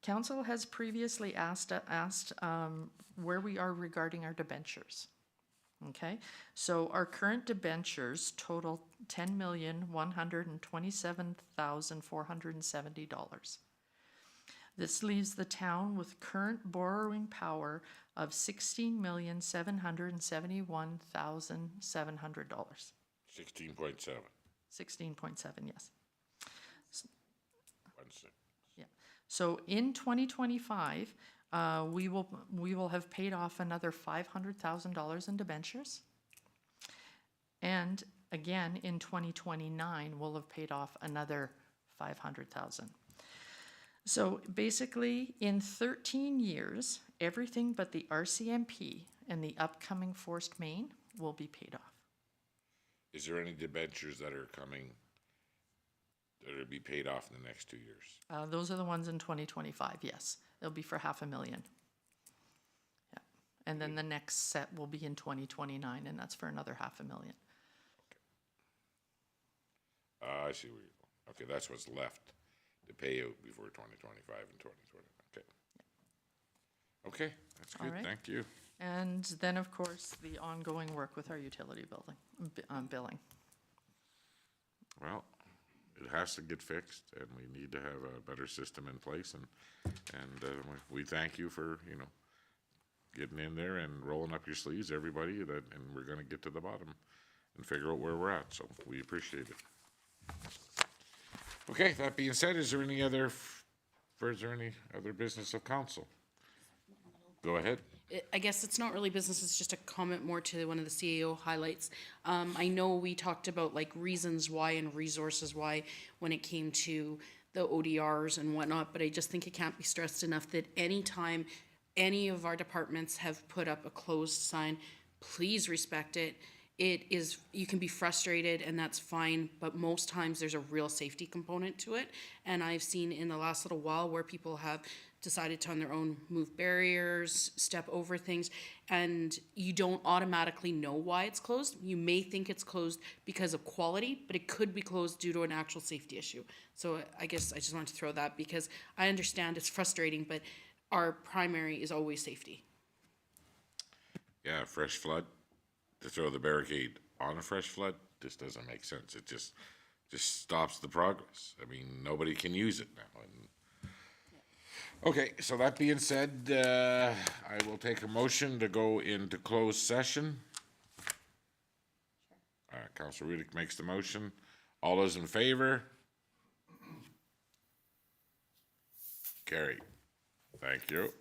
Council has previously asked where we are regarding our debentures. Okay, so our current debentures total $10,127,470. This leaves the town with current borrowing power of $16,771,700. 16.7. 16.7, yes. 1 6. Yeah. So in 2025, we will have paid off another $500,000 in debentures. And again, in 2029, we'll have paid off another $500,000. So basically, in 13 years, everything but the RCMP and the upcoming forced main will be paid off. Is there any debentures that are coming that will be paid off in the next 2 years? Those are the ones in 2025, yes. It'll be for $500,000. Yeah. And then the next set will be in 2029, and that's for another $500,000. I see where you're going. Okay, that's what's left to pay out before 2025 and 2020. Okay. Okay, that's All good. right. Thank you. And then, of course, the ongoing work with our utility billing. Well, it has to get fixed, and we need to have a better system in place. And we thank you for getting in there and rolling up your sleeves, everybody. And we're going to get to the bottom and figure out where we're at. So we appreciate it. Okay. That being said, is there any other business of council? Go ahead. I guess it's not really business, it's just a comment more to one of the CAO highlights. I know we talked about like reasons why and resources why when it came to the ODRs and whatnot, but I just think it can't be stressed enough that anytime any of our departments have put up a closed sign, please respect it. You can be frustrated and that's fine, but most times there's a real safety component to it. And I've seen in the last little while where people have decided to on their own move barriers, step over things, and you don't automatically know why it's closed. You may think it's closed because of quality, but it could be closed due to an actual safety issue. So I guess I just wanted to throw that because I understand it's frustrating, but our primary is always safety. Yeah, fresh flood. To throw the barricade on a fresh flood just doesn't make sense. It just stops the progress. I mean, nobody can use it now. Okay, so that being said, I will take a motion to go into closed session. Councilor Rudick makes the motion. All those in favor? Carried. Thank you.